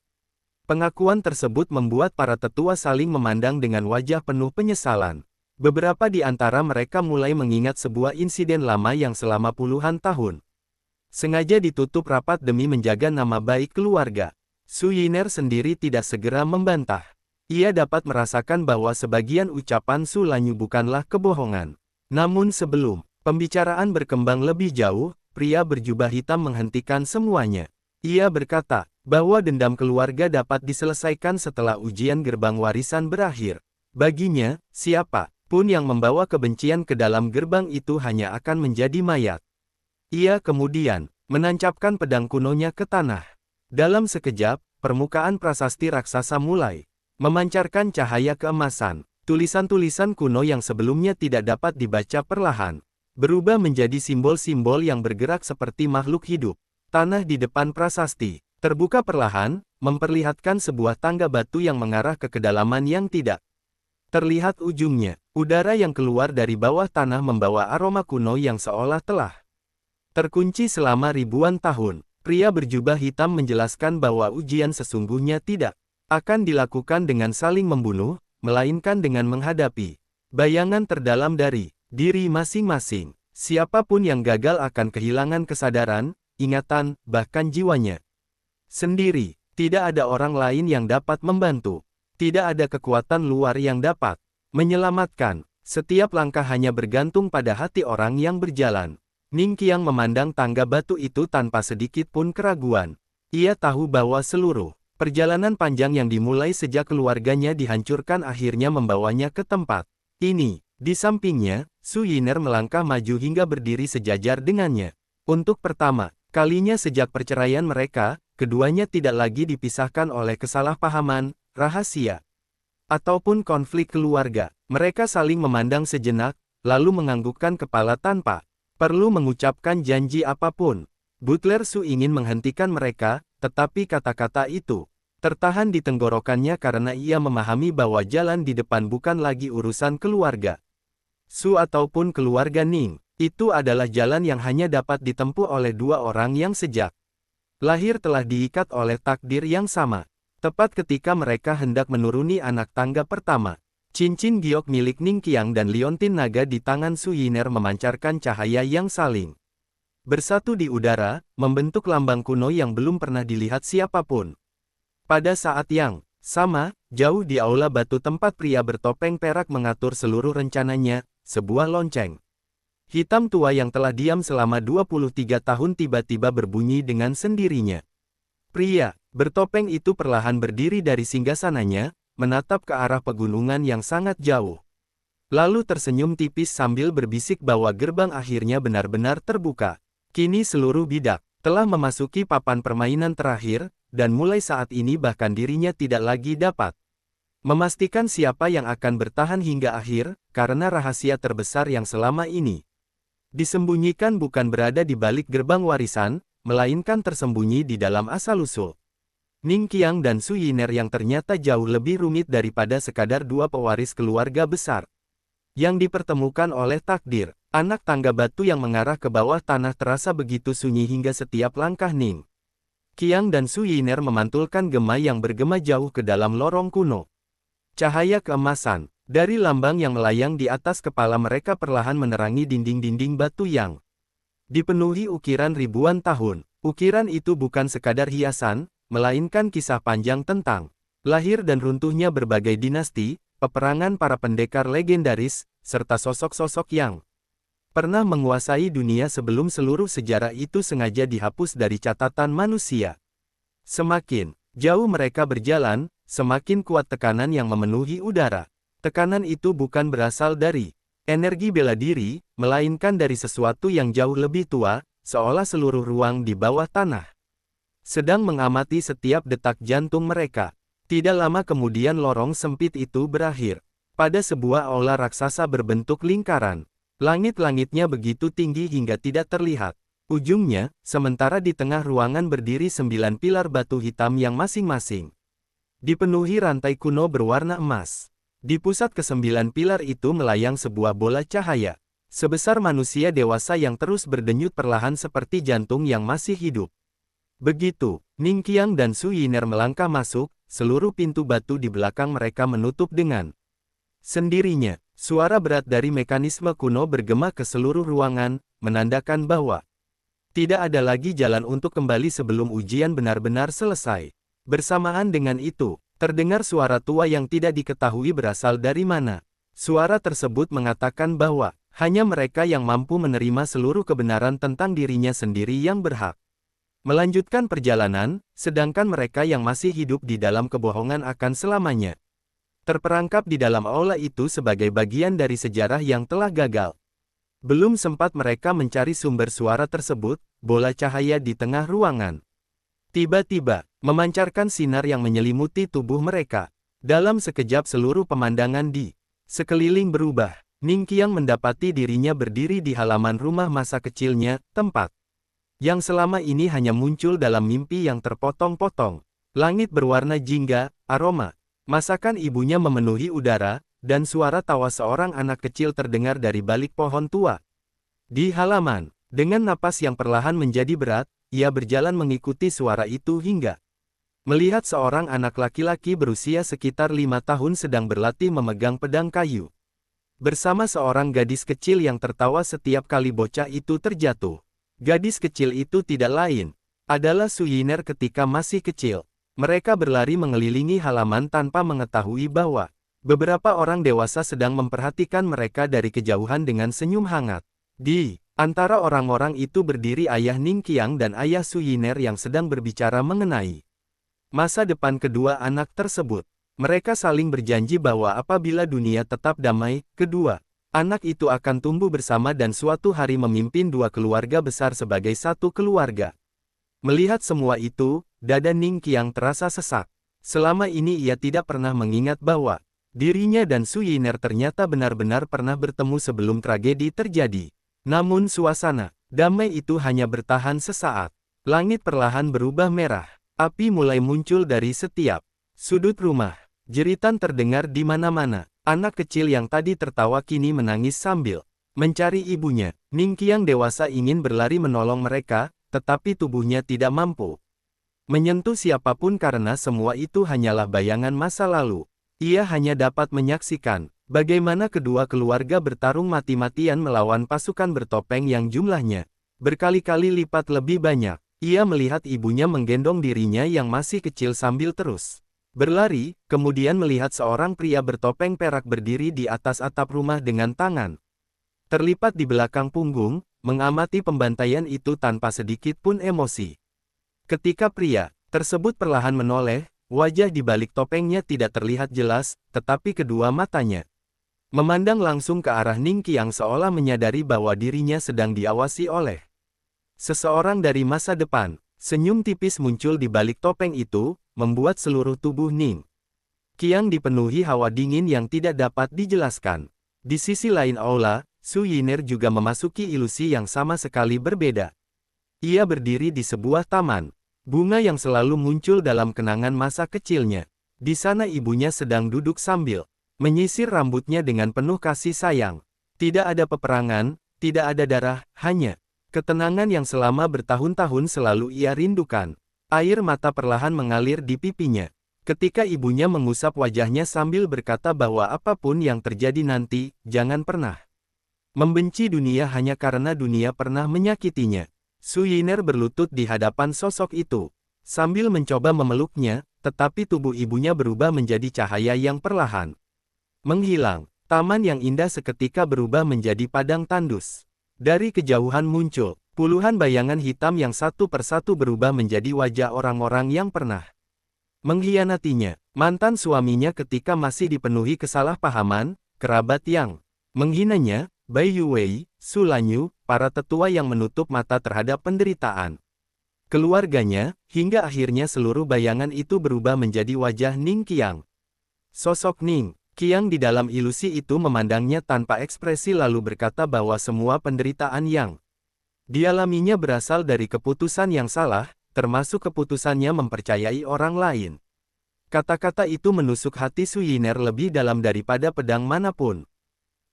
Speaker 1: Pengakuan tersebut membuat para tetua saling memandang dengan wajah penuh penyesalan. Beberapa di antara mereka mulai mengingat sebuah insiden lama yang selama puluhan tahun sengaja ditutup rapat demi menjaga nama baik keluarga. Su Yiner sendiri tidak segera membantah. Ia dapat merasakan bahwa sebagian ucapan Su Lanyu bukanlah kebohongan. Namun sebelum pembicaraan berkembang lebih jauh, pria berjubah hitam menghentikan semuanya. Ia berkata bahwa dendam keluarga dapat diselesaikan setelah ujian gerbang warisan berakhir. Baginya, siapa pun yang membawa kebencian ke dalam gerbang itu hanya akan menjadi mayat. Ia kemudian menancapkan pedang kunonya ke tanah. Dalam sekejap, permukaan prasasti raksasa mulai memancarkan cahaya keemasan. Tulisan-tulisan kuno yang sebelumnya tidak dapat dibaca perlahan berubah menjadi simbol-simbol yang bergerak seperti makhluk hidup. Tanah di depan prasasti terbuka perlahan, memperlihatkan sebuah tangga batu yang mengarah ke kedalaman yang tidak terlihat ujungnya. Udara yang keluar dari bawah tanah membawa aroma kuno yang seolah telah terkunci selama ribuan tahun. Pria berjubah hitam menjelaskan bahwa ujian sesungguhnya tidak akan dilakukan dengan saling membunuh, melainkan dengan menghadapi bayangan terdalam dari diri masing-masing. Siapapun yang gagal akan kehilangan kesadaran, ingatan, bahkan jiwanya sendiri. Tidak ada orang lain yang dapat membantu. Tidak ada kekuatan luar yang dapat menyelamatkan. Setiap langkah hanya bergantung pada hati orang yang berjalan. Ning Qiang memandang tangga batu itu tanpa sedikit pun keraguan. Ia tahu bahwa seluruh perjalanan panjang yang dimulai sejak keluarganya dihancurkan akhirnya membawanya ke tempat ini. Di sampingnya, Su Yiner melangkah maju hingga berdiri sejajar dengannya. Untuk pertama kalinya sejak perceraian mereka, keduanya tidak lagi dipisahkan oleh kesalahpahaman, rahasia, ataupun konflik keluarga. Mereka saling memandang sejenak, lalu menganggukkan kepala tanpa perlu mengucapkan janji apapun. Butler Su ingin menghentikan mereka, tetapi kata-kata itu tertahan di tenggorokannya karena ia memahami bahwa jalan di depan bukan lagi urusan keluarga Su ataupun keluarga Ning. Itu adalah jalan yang hanya dapat ditempuh oleh dua orang yang sejak lahir telah diikat oleh takdir yang sama. Tepat ketika mereka hendak menuruni anak tangga pertama, cincin giok milik Ning Qiang dan liontin naga di tangan Su Yiner memancarkan cahaya yang saling bersatu di udara, membentuk lambang kuno yang belum pernah dilihat siapapun. Pada saat yang Sama, jauh di aula batu tempat pria bertopeng perak mengatur seluruh rencananya, sebuah lonceng hitam tua yang telah diam selama 23 tahun tiba-tiba berbunyi dengan sendirinya. Pria bertopeng itu perlahan berdiri dari singgasananya, menatap ke arah pegunungan yang sangat jauh. Lalu tersenyum tipis sambil berbisik bahwa gerbang akhirnya benar-benar terbuka. Kini seluruh bidak telah memasuki papan permainan terakhir, dan mulai saat ini bahkan dirinya tidak lagi dapat memastikan siapa yang akan bertahan hingga akhir, karena rahasia terbesar yang selama ini disembunyikan bukan berada di balik gerbang warisan, melainkan tersembunyi di dalam asal-usul Ning Qiang dan Su Yiner yang ternyata jauh lebih rumit daripada sekadar dua pewaris keluarga besar yang dipertemukan oleh takdir. Anak tangga batu yang mengarah ke bawah tanah terasa begitu sunyi hingga setiap langkah Ning Qiang dan Su Yiner memantulkan gema yang bergema jauh ke dalam lorong kuno. Cahaya keemasan dari lambang yang melayang di atas kepala mereka perlahan menerangi dinding-dinding batu yang dipenuhi ukiran ribuan tahun. Ukiran itu bukan sekadar hiasan, melainkan kisah panjang tentang lahir dan runtuhnya berbagai dinasti, peperangan para pendekar legendaris, serta sosok-sosok yang pernah menguasai dunia sebelum seluruh sejarah itu sengaja dihapus dari catatan manusia. Semakin jauh mereka berjalan, semakin kuat tekanan yang memenuhi udara. Tekanan itu bukan berasal dari energi bela diri, melainkan dari sesuatu yang jauh lebih tua, seolah seluruh ruang di bawah tanah sedang mengamati setiap detak jantung mereka. Tidak lama kemudian lorong sempit itu berakhir pada sebuah aula raksasa berbentuk lingkaran. Langit-langitnya begitu tinggi hingga tidak terlihat ujungnya, sementara di tengah ruangan berdiri 9 pilar batu hitam yang masing-masing dipenuhi rantai kuno berwarna emas. Di pusat ke-9 pilar itu melayang sebuah bola cahaya sebesar manusia dewasa yang terus berdenyut perlahan seperti jantung yang masih hidup. Begitu Ning Qiang dan Su Yiner melangkah masuk, seluruh pintu batu di belakang mereka menutup dengan sendirinya. Suara berat dari mekanisme kuno bergema ke seluruh ruangan, menandakan bahwa tidak ada lagi jalan untuk kembali sebelum ujian benar-benar selesai. Bersamaan dengan itu, terdengar suara tua yang tidak diketahui berasal dari mana. Suara tersebut mengatakan bahwa hanya mereka yang mampu menerima seluruh kebenaran tentang dirinya sendiri yang berhak melanjutkan perjalanan, sedangkan mereka yang masih hidup di dalam kebohongan akan selamanya terperangkap di dalam aula itu sebagai bagian dari sejarah yang telah gagal. Belum sempat mereka mencari sumber suara tersebut, bola cahaya di tengah ruangan tiba-tiba memancarkan sinar yang menyelimuti tubuh mereka. Dalam sekejap seluruh pemandangan di sekeliling berubah. Ning Qiang mendapati dirinya berdiri di halaman rumah masa kecilnya, tempat yang selama ini hanya muncul dalam mimpi yang terpotong-potong. Langit berwarna jingga, aroma masakan ibunya memenuhi udara, dan suara tawa seorang anak kecil terdengar dari balik pohon tua. Di halaman, dengan napas yang perlahan menjadi berat, ia berjalan mengikuti suara itu hingga melihat seorang anak laki-laki berusia sekitar 5 tahun sedang berlatih memegang pedang kayu bersama seorang gadis kecil yang tertawa setiap kali bocah itu terjatuh. Gadis kecil itu tidak lain adalah Su Yiner ketika masih kecil. Mereka berlari mengelilingi halaman tanpa mengetahui bahwa beberapa orang dewasa sedang memperhatikan mereka dari kejauhan dengan senyum hangat. Di antara orang-orang itu berdiri ayah Ning Qiang dan ayah Su Yiner yang sedang berbicara mengenai masa depan kedua anak tersebut. Mereka saling berjanji bahwa apabila dunia tetap damai, kedua anak itu akan tumbuh bersama dan suatu hari memimpin dua keluarga besar sebagai satu keluarga. Melihat semua itu, dada Ning Qiang terasa sesak. Selama ini ia tidak pernah mengingat bahwa dirinya dan Su Yiner ternyata benar-benar pernah bertemu sebelum tragedi terjadi. Namun suasana damai itu hanya bertahan sesaat. Langit perlahan berubah merah. Api mulai muncul dari setiap sudut rumah. Jeritan terdengar di mana-mana. Anak kecil yang tadi tertawa kini menangis sambil mencari ibunya. Ning Qiang dewasa ingin berlari menolong mereka, tetapi tubuhnya tidak mampu menyentuh siapapun karena semua itu hanyalah bayangan masa lalu. Ia hanya dapat menyaksikan bagaimana kedua keluarga bertarung mati-matian melawan pasukan bertopeng yang jumlahnya berkali-kali lipat lebih banyak. Ia melihat ibunya menggendong dirinya yang masih kecil sambil terus Berlari, kemudian melihat seorang pria bertopeng perak berdiri di atas atap rumah dengan tangan terlipat di belakang punggung, mengamati pembantaian itu tanpa sedikit pun emosi. Ketika pria tersebut perlahan menoleh, wajah di balik topengnya tidak terlihat jelas, tetapi kedua matanya memandang langsung ke arah Ning Qiang seolah menyadari bahwa dirinya sedang diawasi oleh seseorang dari masa depan. Senyum tipis muncul di balik topeng itu, membuat seluruh tubuh Ning Qiang dipenuhi hawa dingin yang tidak dapat dijelaskan. Di sisi lain aula, Su Yiner juga memasuki ilusi yang sama sekali berbeda. Ia berdiri di sebuah taman. Bunga yang selalu muncul dalam kenangan masa kecilnya. Di sana ibunya sedang duduk sambil menyisir rambutnya dengan penuh kasih sayang. Tidak ada peperangan, tidak ada darah, hanya ketenangan yang selama bertahun-tahun selalu ia rindukan. Air mata perlahan mengalir di pipinya ketika ibunya mengusap wajahnya sambil berkata bahwa apapun yang terjadi nanti, jangan pernah membenci dunia hanya karena dunia pernah menyakitinya. Su Yiner berlutut di hadapan sosok itu, sambil mencoba memeluknya, tetapi tubuh ibunya berubah menjadi cahaya yang perlahan menghilang. Taman yang indah seketika berubah menjadi padang tandus. Dari kejauhan muncul puluhan bayangan hitam yang satu persatu berubah menjadi wajah orang-orang yang pernah mengkhianatinya, mantan suaminya ketika masih dipenuhi kesalahpahaman, kerabat yang menghinanya, Bai Yuwei, Su Lanyu, para tetua yang menutup mata terhadap penderitaan keluarganya, hingga akhirnya seluruh bayangan itu berubah menjadi wajah Ning Qiang. Sosok Ning Qiang di dalam ilusi itu memandangnya tanpa ekspresi lalu berkata bahwa semua penderitaan yang dialaminya berasal dari keputusan yang salah, termasuk keputusannya mempercayai orang lain. Kata-kata itu menusuk hati Su Yiner lebih dalam daripada pedang manapun.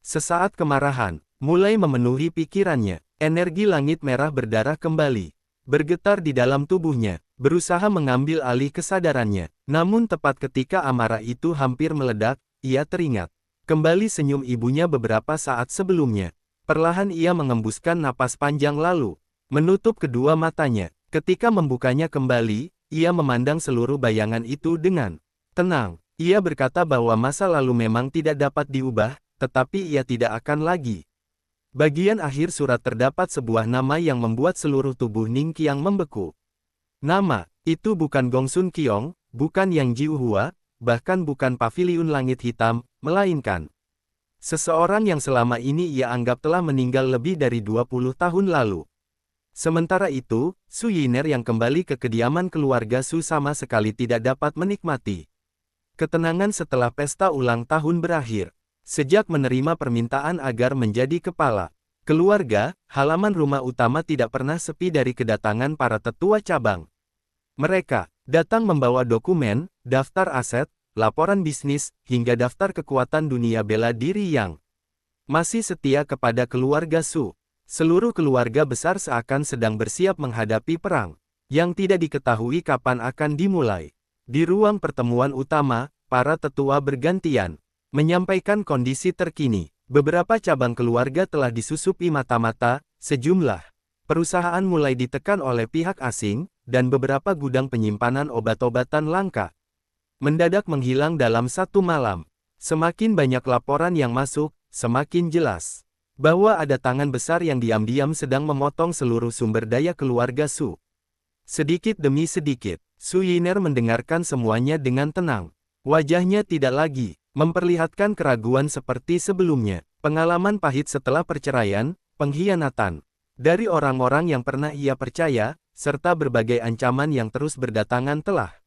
Speaker 1: Sesaat kemarahan mulai memenuhi pikirannya, energi langit merah berdarah kembali bergetar di dalam tubuhnya, berusaha mengambil alih kesadarannya. Namun tepat ketika amarah itu hampir meledak, ia teringat kembali senyum ibunya beberapa saat sebelumnya. Perlahan ia mengembuskan napas panjang lalu menutup kedua matanya. Ketika membukanya kembali, ia memandang seluruh bayangan itu dengan tenang. Ia berkata bahwa masa lalu memang tidak dapat diubah, tetapi ia tidak akan lagi. Bagian akhir surat terdapat sebuah nama yang membuat seluruh tubuh Ning Qiang membeku. Nama itu bukan Gongsun Qiong, bukan Yang Jiuhua, bahkan bukan Paviliun Langit Hitam, melainkan seseorang yang selama ini ia anggap telah meninggal lebih dari 20 tahun lalu. Sementara itu, Su Yiner yang kembali ke kediaman keluarga Su sama sekali tidak dapat menikmati ketenangan setelah pesta ulang tahun berakhir. Sejak menerima permintaan agar menjadi kepala keluarga, halaman rumah utama tidak pernah sepi dari kedatangan para tetua cabang. Mereka datang membawa dokumen, daftar aset, laporan bisnis, hingga daftar kekuatan dunia bela diri yang masih setia kepada keluarga Su. Seluruh keluarga besar seakan sedang bersiap menghadapi perang yang tidak diketahui kapan akan dimulai. Di ruang pertemuan utama, para tetua bergantian menyampaikan kondisi terkini. Beberapa cabang keluarga telah disusupi mata-mata, sejumlah perusahaan mulai ditekan oleh pihak asing, dan beberapa gudang penyimpanan obat-obatan langka mendadak menghilang dalam satu malam. Semakin banyak laporan yang masuk, semakin jelas bahwa ada tangan besar yang diam-diam sedang memotong seluruh sumber daya keluarga Su. Sedikit demi sedikit, Su Yiner mendengarkan semuanya dengan tenang. Wajahnya tidak lagi memperlihatkan keraguan seperti sebelumnya. Pengalaman pahit setelah perceraian, pengkhianatan dari orang-orang yang pernah ia percaya, serta berbagai ancaman yang terus berdatangan telah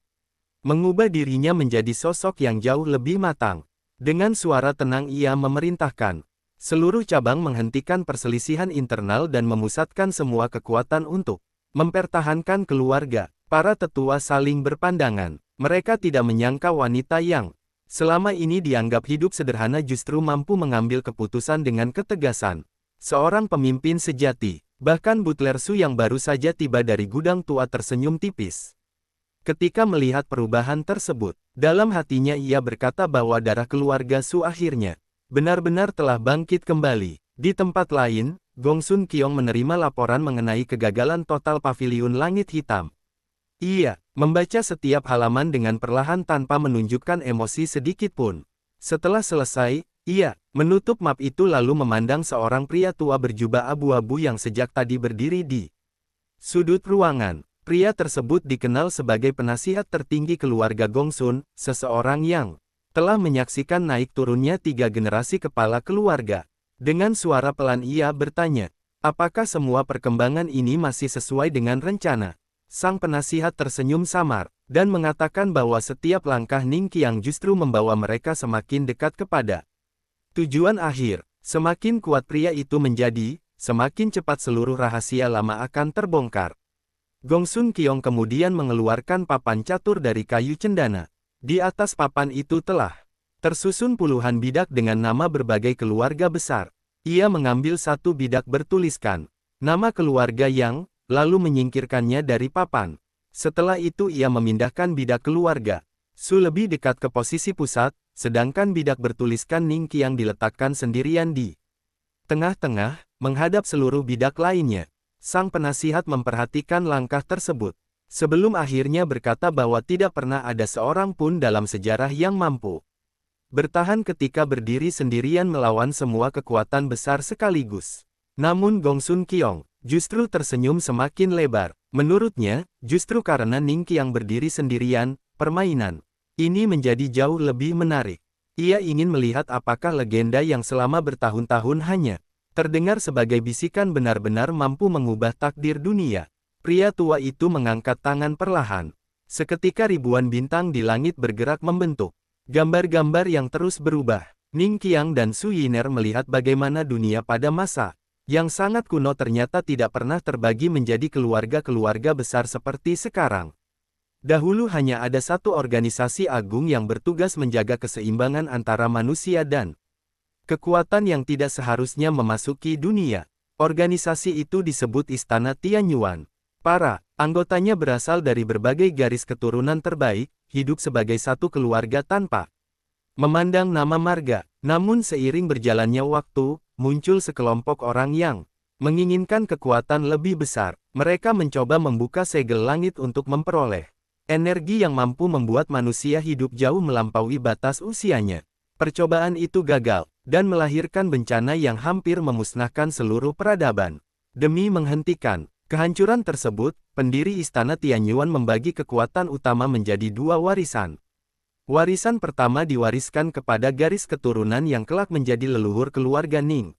Speaker 1: mengubah dirinya menjadi sosok yang jauh lebih matang. Dengan suara tenang ia memerintahkan seluruh cabang menghentikan perselisihan internal dan memusatkan semua kekuatan untuk mempertahankan keluarga. Para tetua saling berpandangan. Mereka tidak menyangka wanita yang selama ini dianggap hidup sederhana justru mampu mengambil keputusan dengan ketegasan. Seorang pemimpin sejati. Bahkan Butler Su yang baru saja tiba dari gudang tua tersenyum tipis ketika melihat perubahan tersebut. Dalam hatinya ia berkata bahwa darah keluarga Su akhirnya benar-benar telah bangkit kembali. Di tempat lain, Gongsun Qiong menerima laporan mengenai kegagalan total Paviliun Langit Hitam. Ia membaca setiap halaman dengan perlahan tanpa menunjukkan emosi sedikit pun. Setelah selesai, ia menutup map itu lalu memandang seorang pria tua berjubah abu-abu yang sejak tadi berdiri di sudut ruangan. Pria tersebut dikenal sebagai penasihat tertinggi keluarga Gongsun, seseorang yang telah menyaksikan naik turunnya 3 generasi kepala keluarga. Dengan suara pelan ia bertanya, apakah semua perkembangan ini masih sesuai dengan rencana? Sang penasihat tersenyum samar, dan mengatakan bahwa setiap langkah Ning Qiang justru membawa mereka semakin dekat kepada tujuan akhir. Semakin kuat pria itu menjadi, semakin cepat seluruh rahasia lama akan terbongkar. Gongsun Qiong kemudian mengeluarkan papan catur dari kayu cendana. Di atas papan itu telah tersusun puluhan bidak dengan nama berbagai keluarga besar. Ia mengambil satu bidak bertuliskan nama keluarga yang lalu menyingkirkannya dari papan. Setelah itu ia memindahkan bidak keluarga Su lebih dekat ke posisi pusat, sedangkan bidak bertuliskan Ning Qiang diletakkan sendirian di tengah-tengah, menghadap seluruh bidak lainnya. Sang penasihat memperhatikan langkah tersebut, sebelum akhirnya berkata bahwa tidak pernah ada seorang pun dalam sejarah yang mampu bertahan ketika berdiri sendirian melawan semua kekuatan besar sekaligus. Namun Gongsun Qiong justru tersenyum semakin lebar. Menurutnya, justru karena Ning Qiang berdiri sendirian, permainan ini menjadi jauh lebih menarik. Ia ingin melihat apakah legenda yang selama bertahun-tahun hanya terdengar sebagai bisikan benar-benar mampu mengubah takdir dunia. Pria tua itu mengangkat tangan perlahan. Seketika ribuan bintang di langit bergerak membentuk gambar-gambar yang terus berubah. Ning Qiang dan Su Yiner melihat bagaimana dunia pada masa yang sangat kuno ternyata tidak pernah terbagi menjadi keluarga-keluarga besar seperti sekarang. Dahulu hanya ada satu organisasi agung yang bertugas menjaga keseimbangan antara manusia dan kekuatan yang tidak seharusnya memasuki dunia. Organisasi itu disebut Istana Tianyuan. Para anggotanya berasal dari berbagai garis keturunan terbaik, hidup sebagai satu keluarga tanpa memandang nama marga. Namun seiring berjalannya waktu, muncul sekelompok orang yang menginginkan kekuatan lebih besar. Mereka mencoba membuka segel langit untuk memperoleh energi yang mampu membuat manusia hidup jauh melampaui batas usianya. Percobaan itu gagal, dan melahirkan bencana yang hampir memusnahkan seluruh peradaban. Demi menghentikan kehancuran tersebut, pendiri Istana Tianyuan membagi kekuatan utama menjadi 2 warisan. Warisan pertama diwariskan kepada garis keturunan yang kelak menjadi leluhur keluarga Ning.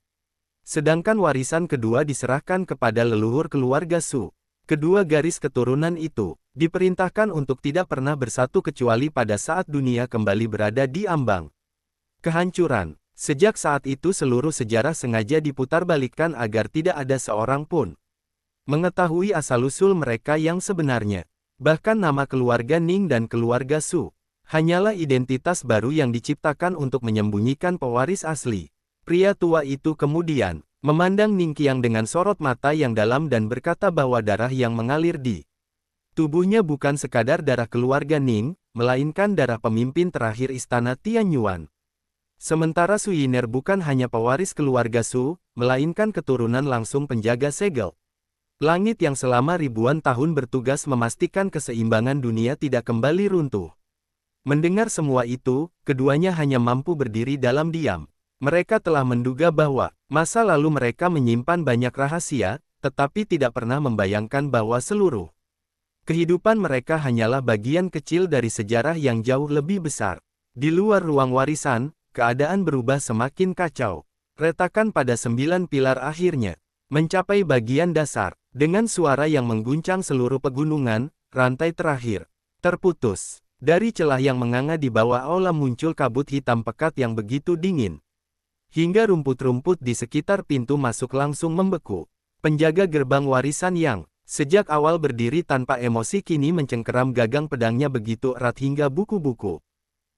Speaker 1: Sedangkan warisan kedua diserahkan kepada leluhur keluarga Su. Kedua garis keturunan itu diperintahkan untuk tidak pernah bersatu kecuali pada saat dunia kembali berada di ambang kehancuran. Sejak saat itu seluruh sejarah sengaja diputarbalikkan agar tidak ada seorang pun mengetahui asal-usul mereka yang sebenarnya. Bahkan nama keluarga Ning dan keluarga Su hanyalah identitas baru yang diciptakan untuk menyembunyikan pewaris asli. Pria tua itu kemudian memandang Ning Qiang dengan sorot mata yang dalam dan berkata bahwa darah yang mengalir di tubuhnya bukan sekadar darah keluarga Ning, melainkan darah pemimpin terakhir Istana Tianyuan. Sementara Su Yiner bukan hanya pewaris keluarga Su, melainkan keturunan langsung penjaga segel langit yang selama ribuan tahun bertugas memastikan keseimbangan dunia tidak kembali runtuh. Mendengar semua itu, keduanya hanya mampu berdiri dalam diam. Mereka telah menduga bahwa masa lalu mereka menyimpan banyak rahasia, tetapi tidak pernah membayangkan bahwa seluruh kehidupan mereka hanyalah bagian kecil dari sejarah yang jauh lebih besar. Di luar ruang warisan, keadaan berubah semakin kacau. Retakan pada 9 pilar akhirnya mencapai bagian dasar. Dengan suara yang mengguncang seluruh pegunungan, rantai terakhir terputus. Dari celah yang menganga di bawah aula muncul kabut hitam pekat yang begitu dingin. Hingga rumput-rumput di sekitar pintu masuk langsung membeku. Penjaga gerbang warisan yang sejak awal berdiri tanpa emosi kini mencengkeram gagang pedangnya begitu erat hingga buku-buku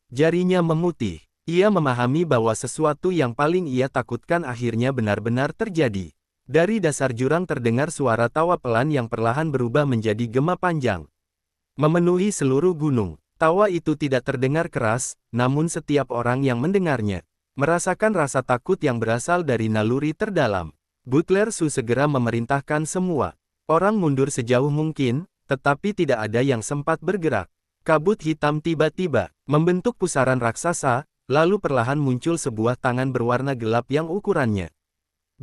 Speaker 1: jarinya memutih. Ia memahami bahwa sesuatu yang paling ia takutkan akhirnya benar-benar terjadi. Dari dasar jurang terdengar suara tawa pelan yang perlahan berubah menjadi gema panjang, memenuhi seluruh gunung. Tawa itu tidak terdengar keras, namun setiap orang yang mendengarnya merasakan rasa takut yang berasal dari naluri terdalam. Butler Su segera memerintahkan semua orang mundur sejauh mungkin, tetapi tidak ada yang sempat bergerak. Kabut hitam tiba-tiba membentuk pusaran raksasa, lalu perlahan muncul sebuah tangan berwarna gelap yang ukurannya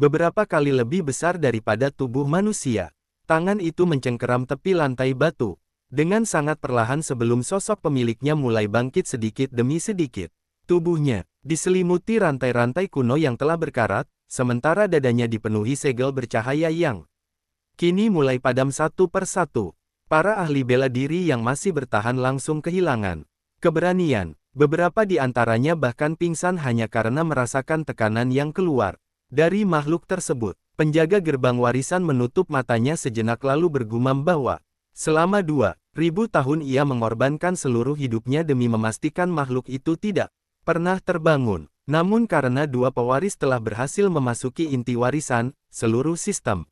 Speaker 1: beberapa kali lebih besar daripada tubuh manusia. Tangan itu mencengkeram tepi lantai batu dengan sangat perlahan sebelum sosok pemiliknya mulai bangkit sedikit demi sedikit. Tubuhnya diselimuti rantai-rantai kuno yang telah berkarat, sementara dadanya dipenuhi segel bercahaya yang kini mulai padam satu persatu. Para ahli bela diri yang masih bertahan langsung kehilangan keberanian. Beberapa di antaranya bahkan pingsan hanya karena merasakan tekanan yang keluar dari makhluk tersebut. Penjaga gerbang warisan menutup matanya sejenak lalu bergumam bahwa selama 2000 tahun ia mengorbankan seluruh hidupnya demi memastikan makhluk itu tidak pernah terbangun. Namun karena dua pewaris telah berhasil memasuki inti warisan, seluruh sistem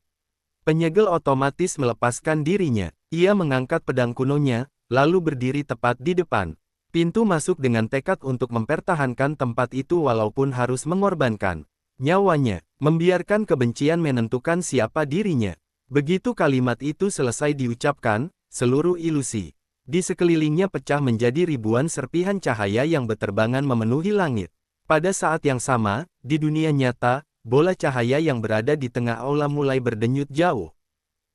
Speaker 1: penyegel otomatis melepaskan dirinya. Ia mengangkat pedang kunonya, lalu berdiri tepat di depan pintu masuk dengan tekad untuk mempertahankan tempat itu walaupun harus mengorbankan nyawanya, membiarkan kebencian menentukan siapa dirinya. Begitu kalimat itu selesai diucapkan, seluruh ilusi di sekelilingnya pecah menjadi ribuan serpihan cahaya yang berterbangan memenuhi langit. Pada saat yang sama, di dunia nyata, bola cahaya yang berada di tengah aula mulai berdenyut jauh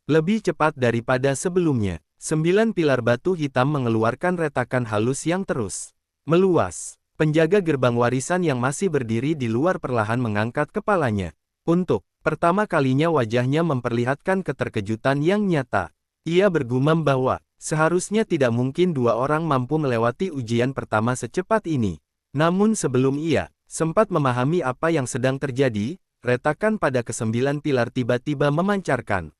Speaker 1: lebih cepat daripada sebelumnya. 9 pilar batu hitam mengeluarkan retakan halus yang terus meluas. Penjaga gerbang warisan yang masih berdiri di luar perlahan mengangkat kepalanya. Untuk pertama kalinya wajahnya memperlihatkan keterkejutan yang nyata. Ia bergumam bahwa seharusnya tidak mungkin dua orang mampu melewati ujian pertama secepat ini. Namun sebelum ia sempat memahami apa yang sedang terjadi, retakan pada ke-9 pilar tiba-tiba memancarkan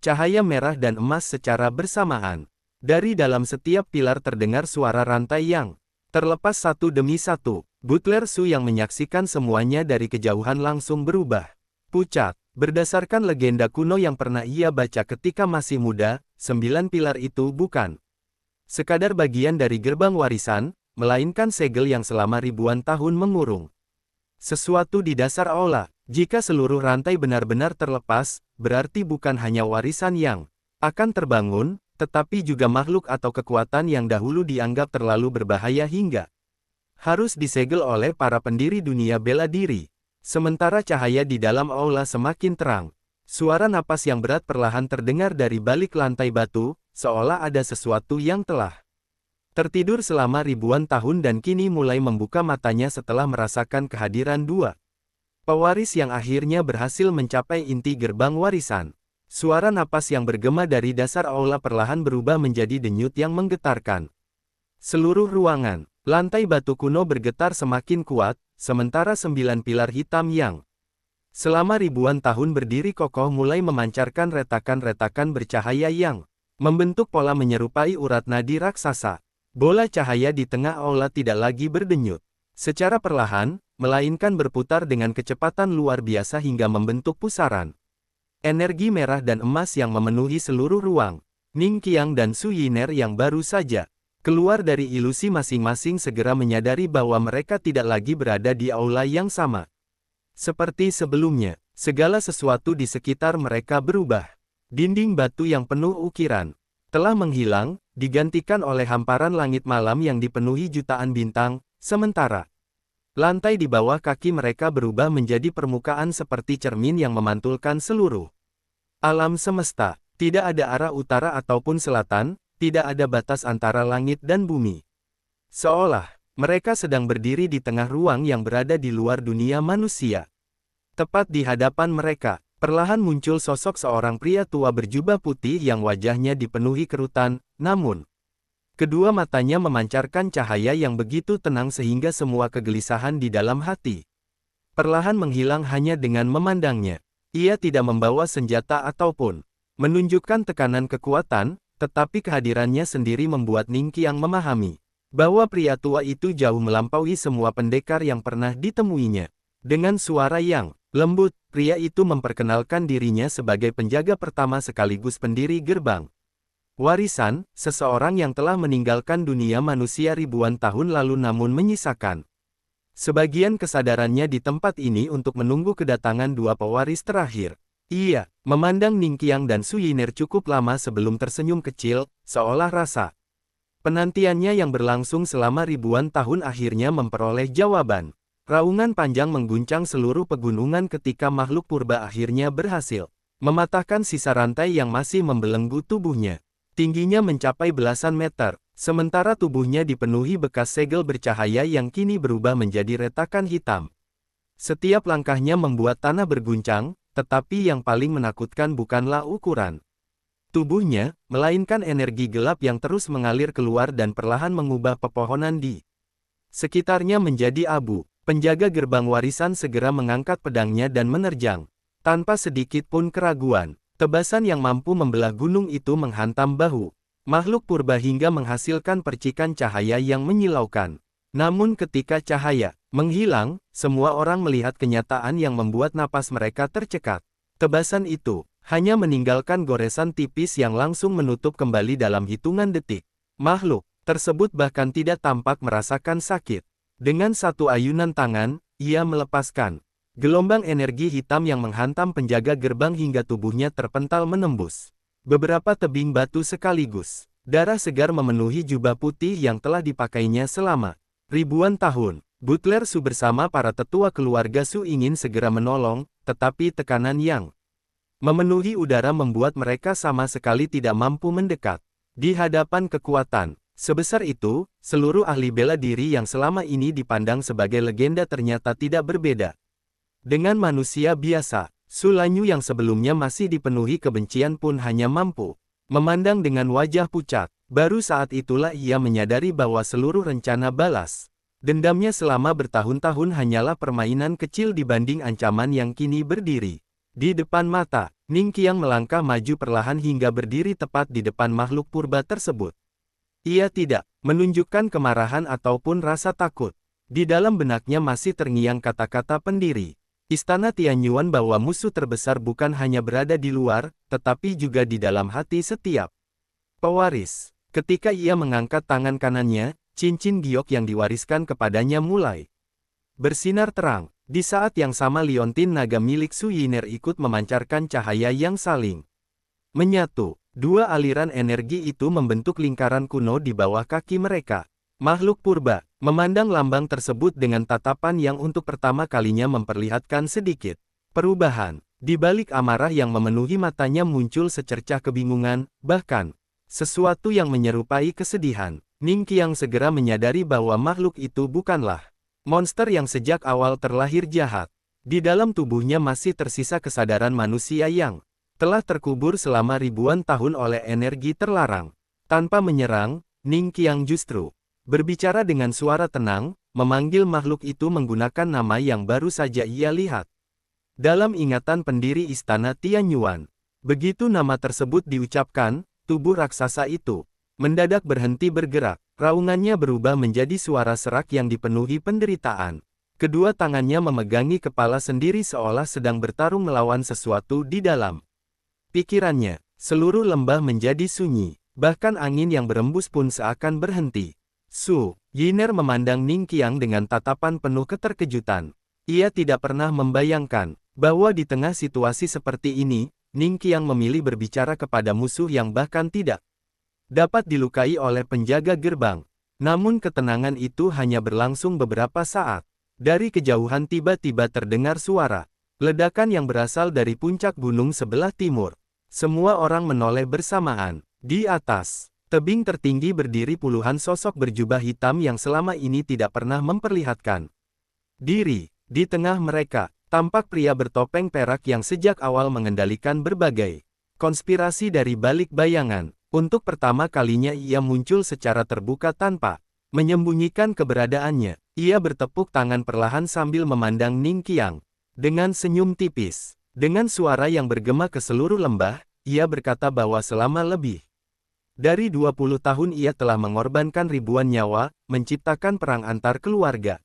Speaker 1: cahaya merah dan emas secara bersamaan. Dari dalam setiap pilar terdengar suara rantai yang terlepas satu demi satu. Butler Su yang menyaksikan semuanya dari kejauhan langsung berubah pucat. Berdasarkan legenda kuno yang pernah ia baca ketika masih muda, 9 pilar itu bukan sekadar bagian dari gerbang warisan, melainkan segel yang selama ribuan tahun mengurung sesuatu di dasar aula. Jika seluruh rantai benar-benar terlepas, berarti bukan hanya warisan yang akan terbangun, tetapi juga makhluk atau kekuatan yang dahulu dianggap terlalu berbahaya hingga harus disegel oleh para pendiri dunia bela diri. Sementara cahaya di dalam aula semakin terang, suara napas yang berat perlahan terdengar dari balik lantai batu, seolah ada sesuatu yang telah tertidur selama ribuan tahun dan kini mulai membuka matanya setelah merasakan kehadiran dua pewaris yang akhirnya berhasil mencapai inti gerbang warisan. Suara napas yang bergema dari dasar aula perlahan berubah menjadi denyut yang menggetarkan seluruh ruangan. Lantai batu kuno bergetar semakin kuat, sementara 9 pilar hitam yang selama ribuan tahun berdiri kokoh mulai memancarkan retakan-retakan bercahaya yang membentuk pola menyerupai urat nadi raksasa. Bola cahaya di tengah aula tidak lagi berdenyut secara perlahan, melainkan berputar dengan kecepatan luar biasa hingga membentuk pusaran energi merah dan emas yang memenuhi seluruh ruang. Ning Qiang dan Su Yiner yang baru saja keluar dari ilusi masing-masing segera menyadari bahwa mereka tidak lagi berada di aula yang sama. Seperti sebelumnya, segala sesuatu di sekitar mereka berubah. Dinding batu yang penuh ukiran telah menghilang, digantikan oleh hamparan langit malam yang dipenuhi jutaan bintang, sementara lantai di bawah kaki mereka berubah menjadi permukaan seperti cermin yang memantulkan seluruh alam semesta. Tidak ada arah utara ataupun selatan, tidak ada batas antara langit dan bumi. Seolah mereka sedang berdiri di tengah ruang yang berada di luar dunia manusia. Tepat di hadapan mereka, perlahan muncul sosok seorang pria tua berjubah putih yang wajahnya dipenuhi kerutan, namun kedua matanya memancarkan cahaya yang begitu tenang sehingga semua kegelisahan di dalam hati perlahan menghilang hanya dengan memandangnya. Ia tidak membawa senjata ataupun menunjukkan tekanan kekuatan, tetapi kehadirannya sendiri membuat Ning Qiang memahami bahwa pria tua itu jauh melampaui semua pendekar yang pernah ditemuinya. Dengan suara yang lembut, pria itu memperkenalkan dirinya sebagai penjaga pertama sekaligus pendiri gerbang warisan, seseorang yang telah meninggalkan dunia manusia ribuan tahun lalu namun menyisakan sebagian kesadarannya di tempat ini untuk menunggu kedatangan dua pewaris terakhir. Ia memandang Ningqiang dan Su Yiner cukup lama sebelum tersenyum kecil, seolah rasa penantiannya yang berlangsung selama ribuan tahun akhirnya memperoleh jawaban. Raungan panjang mengguncang seluruh pegunungan ketika makhluk purba akhirnya berhasil mematahkan sisa rantai yang masih membelenggu tubuhnya. Tingginya mencapai belasan meter, sementara tubuhnya dipenuhi bekas segel bercahaya yang kini berubah menjadi retakan hitam. Setiap langkahnya membuat tanah berguncang, tetapi yang paling menakutkan bukanlah ukuran tubuhnya, melainkan energi gelap yang terus mengalir keluar dan perlahan mengubah pepohonan di sekitarnya menjadi abu. Penjaga gerbang warisan segera mengangkat pedangnya dan menerjang. Tanpa sedikit pun keraguan, tebasan yang mampu membelah gunung itu menghantam bahu makhluk purba hingga menghasilkan percikan cahaya yang menyilaukan. Namun ketika cahaya menghilang, semua orang melihat kenyataan yang membuat napas mereka tercekat. Tebasan itu hanya meninggalkan goresan tipis yang langsung menutup kembali dalam hitungan detik. Makhluk tersebut bahkan tidak tampak merasakan sakit. Dengan satu ayunan tangan, ia melepaskan gelombang energi hitam yang menghantam penjaga gerbang hingga tubuhnya terpental menembus beberapa tebing batu sekaligus. Darah segar memenuhi jubah putih yang telah dipakainya selama ribuan tahun. Butler Su bersama para tetua keluarga Su ingin segera menolong, tetapi tekanan yang memenuhi udara membuat mereka sama sekali tidak mampu mendekat. Di hadapan kekuatan sebesar itu, seluruh ahli bela diri yang selama ini dipandang sebagai legenda ternyata tidak berbeda dengan manusia biasa. Su Lanyu yang sebelumnya masih dipenuhi kebencian pun hanya mampu memandang dengan wajah pucat. Baru saat itulah ia menyadari bahwa seluruh rencana balas dendamnya selama bertahun-tahun hanyalah permainan kecil dibanding ancaman yang kini berdiri di depan mata. Ningqiang melangkah maju perlahan hingga berdiri tepat di depan makhluk purba tersebut. Ia tidak menunjukkan kemarahan ataupun rasa takut. Di dalam benaknya masih terngiang kata-kata pendiri Istana Tianyuan bahwa musuh terbesar bukan hanya berada di luar, tetapi juga di dalam hati setiap pewaris. Ketika ia mengangkat tangan kanannya, cincin giok yang diwariskan kepadanya mulai bersinar terang. Di saat yang sama liontin naga milik Su Yiner ikut memancarkan cahaya yang saling menyatu. Dua aliran energi itu membentuk lingkaran kuno di bawah kaki mereka. Makhluk purba memandang lambang tersebut dengan tatapan yang untuk pertama kalinya memperlihatkan sedikit perubahan. Di balik amarah yang memenuhi matanya muncul secercah kebingungan, bahkan sesuatu yang menyerupai kesedihan. Ningqiang segera menyadari bahwa makhluk itu bukanlah monster yang sejak awal terlahir jahat. Di dalam tubuhnya masih tersisa kesadaran manusia yang telah terkubur selama ribuan tahun oleh energi terlarang. Tanpa menyerang, Ningqiang justru berbicara dengan suara tenang, memanggil makhluk itu menggunakan nama yang baru saja ia lihat dalam ingatan pendiri Istana Tianyuan. Begitu nama tersebut diucapkan, tubuh raksasa itu mendadak berhenti bergerak. Raungannya berubah menjadi suara serak yang dipenuhi penderitaan. Kedua tangannya memegangi kepala sendiri seolah sedang bertarung melawan sesuatu di dalam pikirannya. Seluruh lembah menjadi sunyi, bahkan angin yang berembus pun seakan berhenti. Su Yiner memandang Ningqiang dengan tatapan penuh keterkejutan. Ia tidak pernah membayangkan bahwa di tengah situasi seperti ini, Ningqiang memilih berbicara kepada musuh yang bahkan tidak dapat dilukai oleh penjaga gerbang. Namun ketenangan itu hanya berlangsung beberapa saat. Dari kejauhan tiba-tiba terdengar suara ledakan yang berasal dari puncak gunung sebelah timur. Semua orang menoleh bersamaan. Di atas tebing tertinggi berdiri puluhan sosok berjubah hitam yang selama ini tidak pernah memperlihatkan diri. Di tengah mereka, tampak pria bertopeng perak yang sejak awal mengendalikan berbagai konspirasi dari balik bayangan. Untuk pertama kalinya ia muncul secara terbuka tanpa menyembunyikan keberadaannya. Ia bertepuk tangan perlahan sambil memandang Ningqiang dengan senyum tipis. Dengan suara yang bergema ke seluruh lembah, ia berkata bahwa selama lebih dari 20 tahun ia telah mengorbankan ribuan nyawa, menciptakan perang antar keluarga,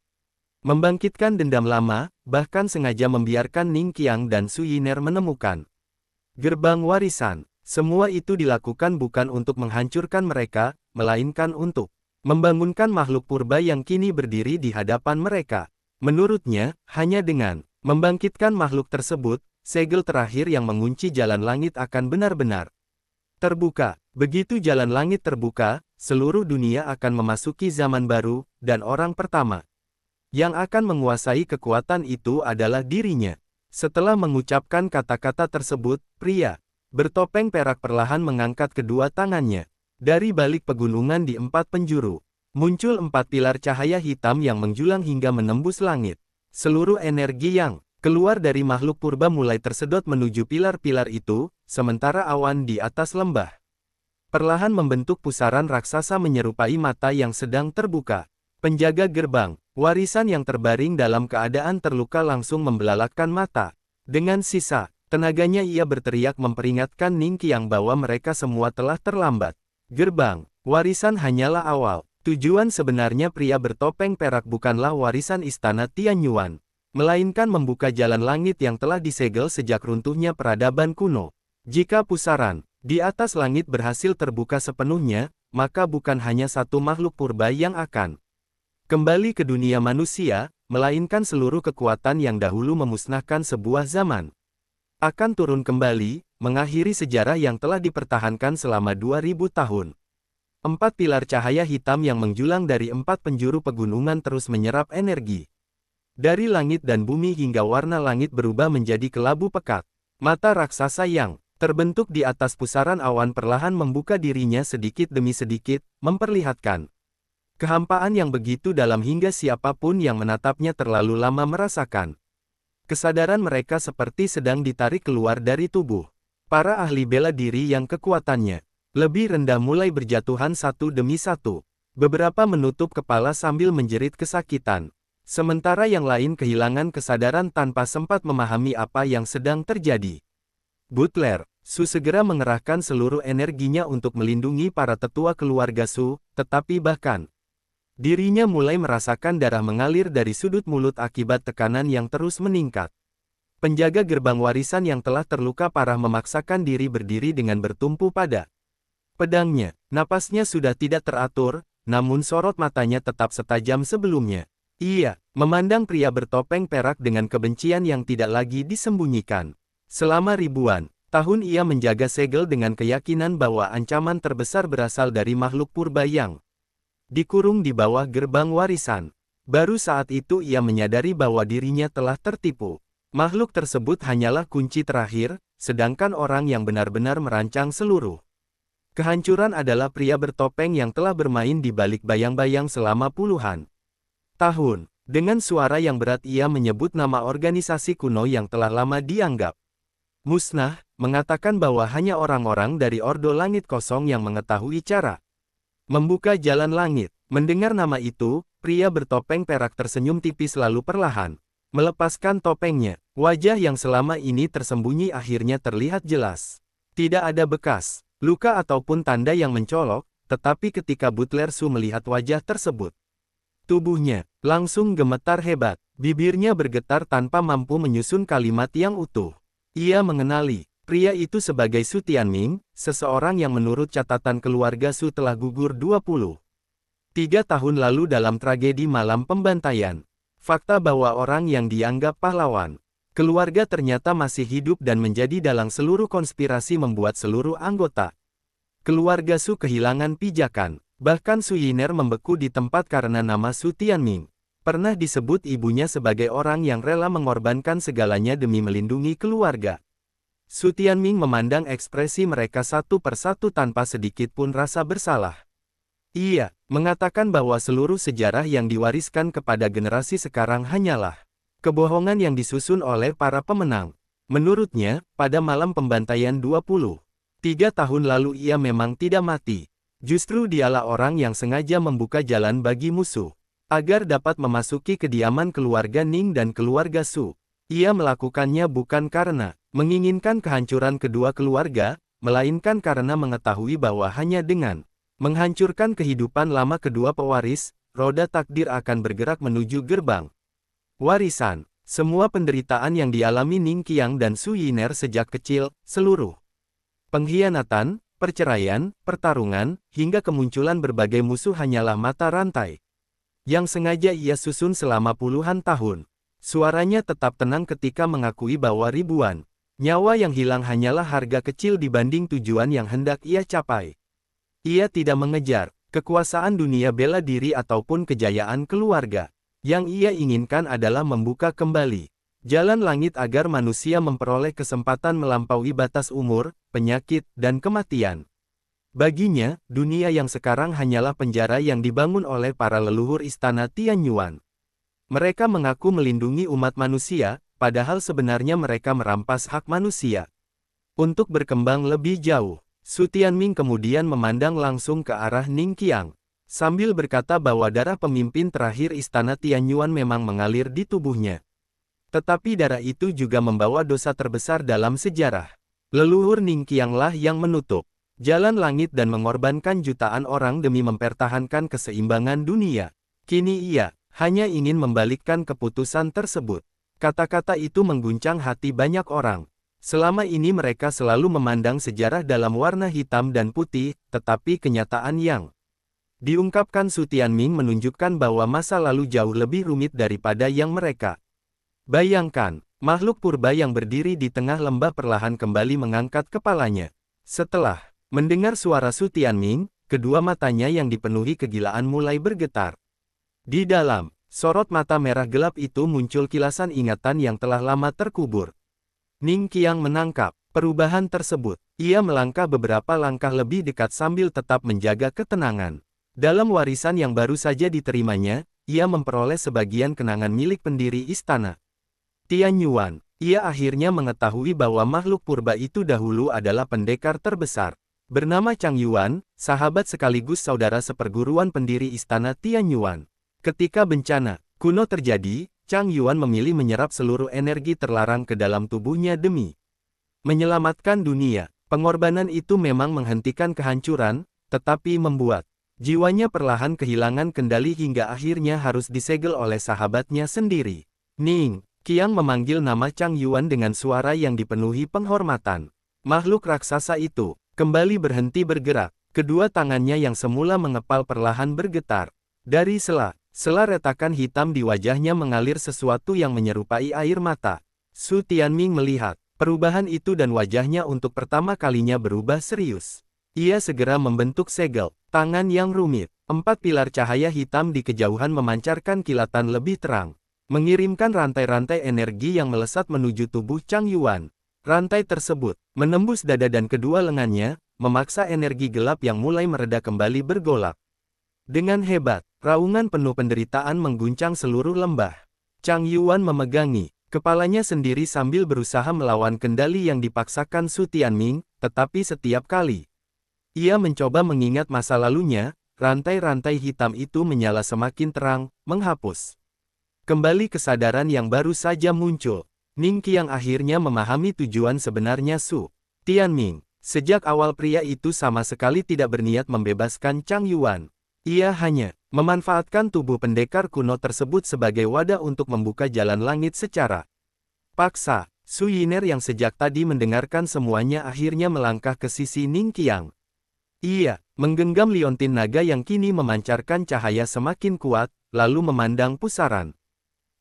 Speaker 1: membangkitkan dendam lama, bahkan sengaja membiarkan Ningqiang dan Su Yiner menemukan gerbang warisan. Semua itu dilakukan bukan untuk menghancurkan mereka, melainkan untuk membangunkan makhluk purba yang kini berdiri di hadapan mereka. Menurutnya, hanya dengan membangkitkan makhluk tersebut, segel terakhir yang mengunci jalan langit akan benar-benar terbuka. Begitu jalan langit terbuka, seluruh dunia akan memasuki zaman baru, dan orang pertama yang akan menguasai kekuatan itu adalah dirinya. Setelah mengucapkan kata-kata tersebut, pria bertopeng perak perlahan mengangkat kedua tangannya. Dari balik pegunungan di 4 penjuru, muncul 4 pilar cahaya hitam yang menjulang hingga menembus langit. Seluruh energi yang keluar dari makhluk purba mulai tersedot menuju pilar-pilar itu, sementara awan di atas lembah perlahan membentuk pusaran raksasa menyerupai mata yang sedang terbuka. Penjaga gerbang, warisan yang terbaring dalam keadaan terluka langsung membelalakkan mata. Dengan sisa tenaganya ia berteriak memperingatkan Ning Qiang bahwa mereka semua telah terlambat. Gerbang, warisan hanyalah awal. Tujuan sebenarnya pria bertopeng perak bukanlah warisan istana Tianyuan, melainkan membuka jalan langit yang telah disegel sejak runtuhnya peradaban kuno. Jika pusaran di atas langit berhasil terbuka sepenuhnya, maka bukan hanya satu makhluk purba yang akan kembali ke dunia manusia, melainkan seluruh kekuatan yang dahulu memusnahkan sebuah zaman akan turun kembali, mengakhiri sejarah yang telah dipertahankan selama 2000 tahun. 4 pilar cahaya hitam yang menjulang dari 4 penjuru pegunungan terus menyerap energi dari langit dan bumi hingga warna langit berubah menjadi kelabu pekat. Mata raksasa yang terbentuk di atas pusaran awan perlahan membuka dirinya sedikit demi sedikit, memperlihatkan kehampaan yang begitu dalam hingga siapapun yang menatapnya terlalu lama merasakan. Kesadaran mereka seperti sedang ditarik keluar dari tubuh. Para ahli bela diri yang kekuatannya lebih rendah mulai berjatuhan satu demi satu. Beberapa menutup kepala sambil menjerit kesakitan. Sementara yang lain kehilangan kesadaran tanpa sempat memahami apa yang sedang terjadi. Butler, Su segera mengerahkan seluruh energinya untuk melindungi para tetua keluarga Su, tetapi bahkan dirinya mulai merasakan darah mengalir dari sudut mulut akibat tekanan yang terus meningkat. Penjaga gerbang warisan yang telah terluka parah memaksakan diri berdiri dengan bertumpu pada pedangnya. Napasnya sudah tidak teratur, namun sorot matanya tetap setajam sebelumnya. Ia memandang pria bertopeng perak dengan kebencian yang tidak lagi disembunyikan. Selama ribuan tahun ia menjaga segel dengan keyakinan bahwa ancaman terbesar berasal dari makhluk purba yang dikurung di bawah gerbang warisan. Baru saat itu ia menyadari bahwa dirinya telah tertipu. Makhluk tersebut hanyalah kunci terakhir, sedangkan orang yang benar-benar merancang seluruh kehancuran adalah pria bertopeng yang telah bermain di balik bayang-bayang selama puluhan tahun. Dengan suara yang berat ia menyebut nama organisasi kuno yang telah lama dianggap musnah, mengatakan bahwa hanya orang-orang dari Ordo Langit Kosong yang mengetahui cara membuka jalan langit. Mendengar nama itu, pria bertopeng perak tersenyum tipis lalu perlahan melepaskan topengnya. Wajah yang selama ini tersembunyi akhirnya terlihat jelas. Tidak ada bekas luka ataupun tanda yang mencolok, tetapi ketika Butler Su melihat wajah tersebut, tubuhnya langsung gemetar hebat. Bibirnya bergetar tanpa mampu menyusun kalimat yang utuh. Ia mengenali pria itu sebagai Su Tianming, seseorang yang menurut catatan keluarga Su telah gugur 23 tahun lalu dalam tragedi malam pembantaian. Fakta bahwa orang yang dianggap pahlawan keluarga ternyata masih hidup dan menjadi dalang seluruh konspirasi membuat seluruh anggota keluarga Su kehilangan pijakan. Bahkan Su Yiner membeku di tempat karena nama Su Tianming pernah disebut ibunya sebagai orang yang rela mengorbankan segalanya demi melindungi keluarga. Su Tianming memandang ekspresi mereka satu persatu tanpa sedikit pun rasa bersalah. Ia mengatakan bahwa seluruh sejarah yang diwariskan kepada generasi sekarang hanyalah kebohongan yang disusun oleh para pemenang. Menurutnya, pada malam pembantaian 23 tahun lalu ia memang tidak mati. Justru dialah orang yang sengaja membuka jalan bagi musuh agar dapat memasuki kediaman keluarga Ning dan keluarga Su. Ia melakukannya bukan karena menginginkan kehancuran kedua keluarga, melainkan karena mengetahui bahwa hanya dengan menghancurkan kehidupan lama kedua pewaris, roda takdir akan bergerak menuju gerbang warisan. Semua penderitaan yang dialami Ning Qiang dan Su Yiner sejak kecil, seluruh pengkhianatan, perceraian, pertarungan, hingga kemunculan berbagai musuh hanyalah mata rantai yang sengaja ia susun selama puluhan tahun. Suaranya tetap tenang ketika mengakui bahwa ribuan Nyawa yang hilang hanyalah harga kecil dibanding tujuan yang hendak ia capai. Ia tidak mengejar kekuasaan dunia bela diri ataupun kejayaan keluarga. Yang ia inginkan adalah membuka kembali jalan langit agar manusia memperoleh kesempatan melampaui batas umur, penyakit, dan kematian. Baginya, dunia yang sekarang hanyalah penjara yang dibangun oleh para leluhur istana Tianyuan. Mereka mengaku melindungi umat manusia, padahal sebenarnya mereka merampas hak manusia. Untuk berkembang lebih jauh, Su Tianming kemudian memandang langsung ke arah Ning Qiang, sambil berkata bahwa darah pemimpin terakhir istana Tianyuan memang mengalir di tubuhnya. Tetapi darah itu juga membawa dosa terbesar dalam sejarah. Leluhur Ning Qianglah yang menutup jalan langit dan mengorbankan jutaan orang demi mempertahankan keseimbangan dunia. Kini ia hanya ingin membalikkan keputusan tersebut. Kata-kata itu mengguncang hati banyak orang. Selama ini mereka selalu memandang sejarah dalam warna hitam dan putih, tetapi kenyataan yang diungkapkan Su Tianming menunjukkan bahwa masa lalu jauh lebih rumit daripada yang mereka bayangkan. Makhluk purba yang berdiri di tengah lembah perlahan kembali mengangkat kepalanya. Setelah mendengar suara Su Tianming, kedua matanya yang dipenuhi kegilaan mulai bergetar. Di dalam sorot mata merah gelap itu muncul kilasan ingatan yang telah lama terkubur. Ning Qiang menangkap perubahan tersebut. Ia melangkah beberapa langkah lebih dekat sambil tetap menjaga ketenangan. Dalam warisan yang baru saja diterimanya, ia memperoleh sebagian kenangan milik pendiri istana Tianyuan. Ia akhirnya mengetahui bahwa makhluk purba itu dahulu adalah pendekar terbesar, bernama Chang Yuan, sahabat sekaligus saudara seperguruan pendiri istana Tianyuan. Ketika bencana kuno terjadi, Chang Yuan memilih menyerap seluruh energi terlarang ke dalam tubuhnya demi menyelamatkan dunia. Pengorbanan itu memang menghentikan kehancuran, tetapi membuat jiwanya perlahan kehilangan kendali hingga akhirnya harus disegel oleh sahabatnya sendiri. Ning Qiang memanggil nama Chang Yuan dengan suara yang dipenuhi penghormatan. Makhluk raksasa itu kembali berhenti bergerak. Kedua tangannya yang semula mengepal perlahan bergetar. Dari sela retakan hitam di wajahnya mengalir sesuatu yang menyerupai air mata. Su Tianming melihat perubahan itu dan wajahnya untuk pertama kalinya berubah serius. Ia segera membentuk segel tangan yang rumit. 4 pilar cahaya hitam di kejauhan memancarkan kilatan lebih terang, mengirimkan rantai-rantai energi yang melesat menuju tubuh Chang Yuan. Rantai tersebut menembus dada dan kedua lengannya, memaksa energi gelap yang mulai mereda kembali bergolak. Dengan hebat, raungan penuh penderitaan mengguncang seluruh lembah. Chang Yuan memegangi kepalanya sendiri sambil berusaha melawan kendali yang dipaksakan Su Tianming, tetapi setiap kali ia mencoba mengingat masa lalunya, rantai-rantai hitam itu menyala semakin terang, menghapus kembali kesadaran yang baru saja muncul. Ning Qiang akhirnya memahami tujuan sebenarnya Su Tianming. Sejak awal pria itu sama sekali tidak berniat membebaskan Chang Yuan. Ia hanya memanfaatkan tubuh pendekar kuno tersebut sebagai wadah untuk membuka jalan langit secara paksa. Su Yiner yang sejak tadi mendengarkan semuanya akhirnya melangkah ke sisi Ning Qiang. Ia menggenggam liontin naga yang kini memancarkan cahaya semakin kuat, lalu memandang pusaran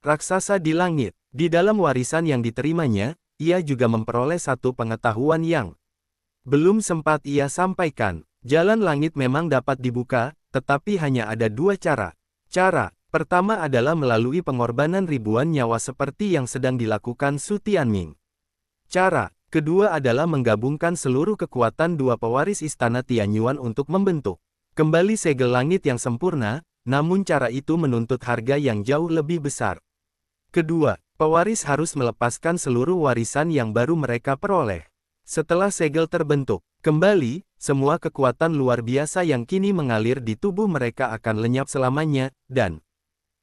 Speaker 1: raksasa di langit. Di dalam warisan yang diterimanya, ia juga memperoleh satu pengetahuan yang belum sempat ia sampaikan. Jalan langit memang dapat dibuka, tetapi hanya ada 2 cara. Cara pertama adalah melalui pengorbanan ribuan nyawa seperti yang sedang dilakukan Su Tianming. Cara kedua adalah menggabungkan seluruh kekuatan 2 pewaris istana Tianyuan untuk membentuk kembali segel langit yang sempurna, namun cara itu menuntut harga yang jauh lebih besar. Kedua, pewaris harus melepaskan seluruh warisan yang baru mereka peroleh. Setelah segel terbentuk kembali, semua kekuatan luar biasa yang kini mengalir di tubuh mereka akan lenyap selamanya, dan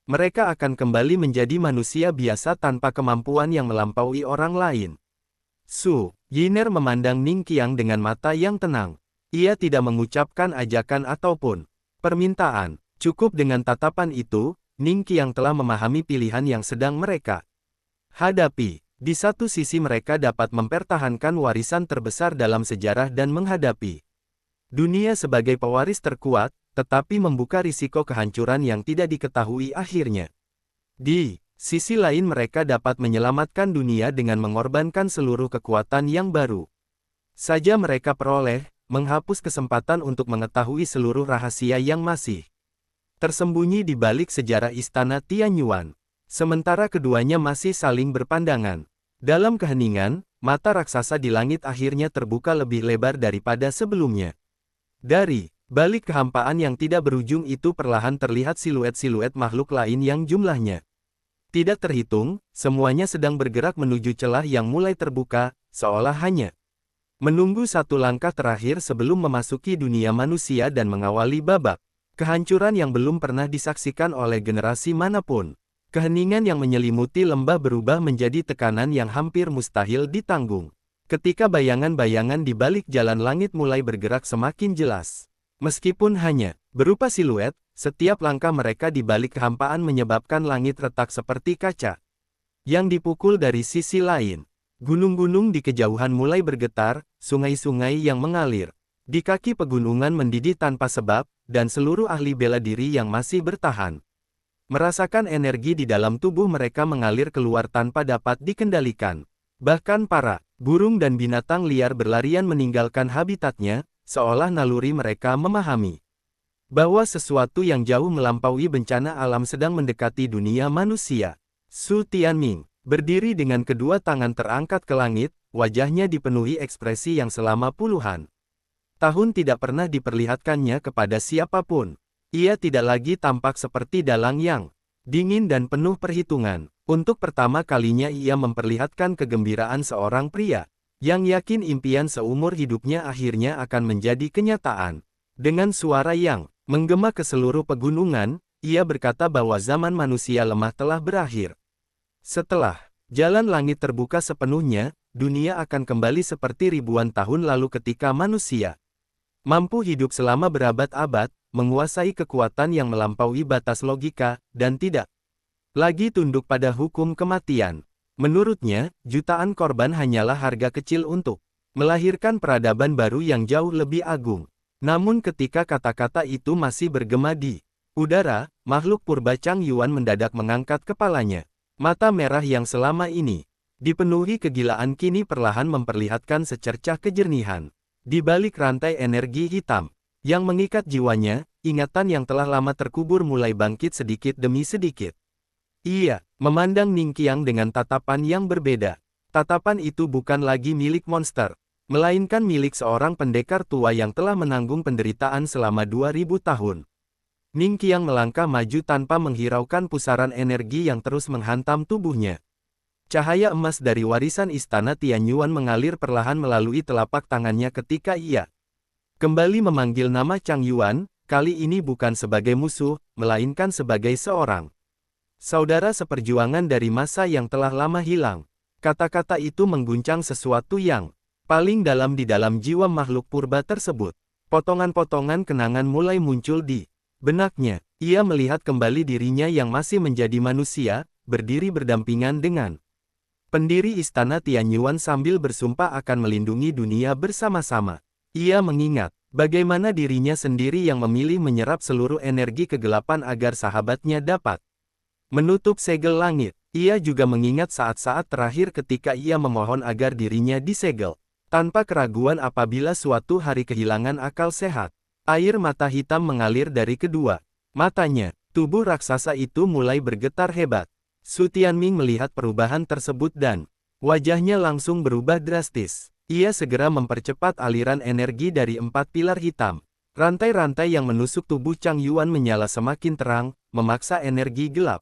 Speaker 1: mereka akan kembali menjadi manusia biasa tanpa kemampuan yang melampaui orang lain. Su Yiner memandang Ning Qiang dengan mata yang tenang. Ia tidak mengucapkan ajakan ataupun permintaan. Cukup dengan tatapan itu, Ning Qiang telah memahami pilihan yang sedang mereka hadapi. Di satu sisi mereka dapat mempertahankan warisan terbesar dalam sejarah dan menghadapi dunia sebagai pewaris terkuat, tetapi membuka risiko kehancuran yang tidak diketahui akhirnya. Di Sisi lain mereka dapat menyelamatkan dunia dengan mengorbankan seluruh kekuatan yang baru saja mereka peroleh, menghapus kesempatan untuk mengetahui seluruh rahasia yang masih tersembunyi di balik sejarah Istana Tianyuan. Sementara keduanya masih saling berpandangan. Dalam keheningan, mata raksasa di langit akhirnya terbuka lebih lebar daripada sebelumnya. Dari balik kehampaan yang tidak berujung itu perlahan terlihat siluet-siluet makhluk lain yang jumlahnya tidak terhitung, semuanya sedang bergerak menuju celah yang mulai terbuka, seolah hanya menunggu satu langkah terakhir sebelum memasuki dunia manusia dan mengawali babak kehancuran yang belum pernah disaksikan oleh generasi manapun. Keheningan yang menyelimuti lembah berubah menjadi tekanan yang hampir mustahil ditanggung. Ketika bayangan-bayangan di balik jalan langit mulai bergerak semakin jelas. Meskipun hanya berupa siluet, setiap langkah mereka di balik kehampaan menyebabkan langit retak seperti kaca yang dipukul dari sisi lain. Gunung-gunung di kejauhan mulai bergetar, sungai-sungai yang mengalir di kaki pegunungan mendidih tanpa sebab, dan seluruh ahli bela diri yang masih bertahan merasakan energi di dalam tubuh mereka mengalir keluar tanpa dapat dikendalikan. Bahkan para burung dan binatang liar berlarian meninggalkan habitatnya, seolah naluri mereka memahami bahwa sesuatu yang jauh melampaui bencana alam sedang mendekati dunia manusia. Su Tianming berdiri dengan kedua tangan terangkat ke langit, wajahnya dipenuhi ekspresi yang selama puluhan tahun tidak pernah diperlihatkannya kepada siapapun. Ia tidak lagi tampak seperti dalang yang dingin dan penuh perhitungan. Untuk pertama kalinya ia memperlihatkan kegembiraan seorang pria yang yakin impian seumur hidupnya akhirnya akan menjadi kenyataan. Dengan suara yang menggema ke seluruh pegunungan, ia berkata bahwa zaman manusia lemah telah berakhir. Setelah jalan langit terbuka sepenuhnya, dunia akan kembali seperti ribuan tahun lalu ketika manusia mampu hidup selama berabad-abad, menguasai kekuatan yang melampaui batas logika, dan tidak lagi tunduk pada hukum kematian. Menurutnya, jutaan korban hanyalah harga kecil untuk melahirkan peradaban baru yang jauh lebih agung. Namun ketika kata-kata itu masih bergema di udara, makhluk purba Chang Yuan mendadak mengangkat kepalanya. Mata merah yang selama ini dipenuhi kegilaan kini perlahan memperlihatkan secercah kejernihan. Di balik rantai energi hitam yang mengikat jiwanya, ingatan yang telah lama terkubur mulai bangkit sedikit demi sedikit. Ia memandang Ningqiang dengan tatapan yang berbeda. Tatapan itu bukan lagi milik monster, melainkan milik seorang pendekar tua yang telah menanggung penderitaan selama 2000 tahun. Ningqiang melangkah maju tanpa menghiraukan pusaran energi yang terus menghantam tubuhnya. Cahaya emas dari warisan istana Tianyuan mengalir perlahan melalui telapak tangannya ketika ia kembali memanggil nama Chang Yuan, kali ini bukan sebagai musuh, melainkan sebagai seorang saudara seperjuangan dari masa yang telah lama hilang. Kata-kata itu mengguncang sesuatu yang paling dalam di dalam jiwa makhluk purba tersebut. Potongan-potongan kenangan mulai muncul di benaknya. Ia melihat kembali dirinya yang masih menjadi manusia, berdiri berdampingan dengan pendiri istana Tianyuan sambil bersumpah akan melindungi dunia bersama-sama. Ia mengingat bagaimana dirinya sendiri yang memilih menyerap seluruh energi kegelapan agar sahabatnya dapat menutup segel langit. Ia juga mengingat saat-saat terakhir ketika ia memohon agar dirinya disegel. Tanpa keraguan apabila suatu hari kehilangan akal sehat. Air mata hitam mengalir dari kedua matanya. Tubuh raksasa itu mulai bergetar hebat. Su Tianming melihat perubahan tersebut dan wajahnya langsung berubah drastis. Ia segera mempercepat aliran energi dari 4 pilar hitam. Rantai-rantai yang menusuk tubuh Chang Yuan menyala semakin terang, memaksa energi gelap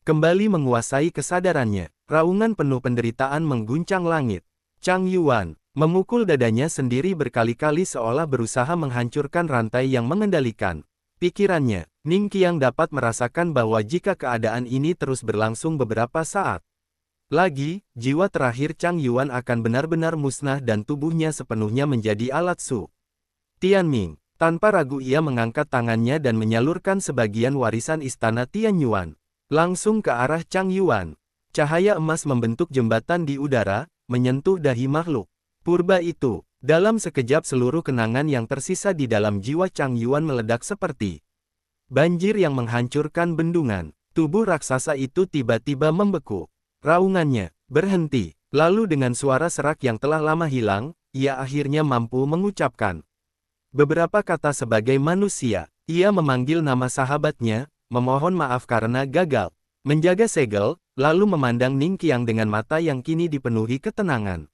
Speaker 1: kembali menguasai kesadarannya. Raungan penuh penderitaan mengguncang langit. Chang Yuan memukul dadanya sendiri berkali-kali seolah berusaha menghancurkan rantai yang mengendalikan pikirannya. Ningqiang dapat merasakan bahwa jika keadaan ini terus berlangsung beberapa saat lagi, jiwa terakhir Chang Yuan akan benar-benar musnah dan tubuhnya sepenuhnya menjadi alat Su Tianming. Tanpa ragu ia mengangkat tangannya dan menyalurkan sebagian warisan istana Tianyuan langsung ke arah Chang Yuan. Cahaya emas membentuk jembatan di udara, menyentuh dahi makhluk purba itu. Dalam sekejap seluruh kenangan yang tersisa di dalam jiwa Chang Yuan meledak seperti banjir yang menghancurkan bendungan. Tubuh raksasa itu tiba-tiba membeku. Raungannya berhenti. Lalu dengan suara serak yang telah lama hilang, ia akhirnya mampu mengucapkan beberapa kata sebagai manusia. Ia memanggil nama sahabatnya, memohon maaf karena gagal menjaga segel, lalu memandang Ning Qiang dengan mata yang kini dipenuhi ketenangan.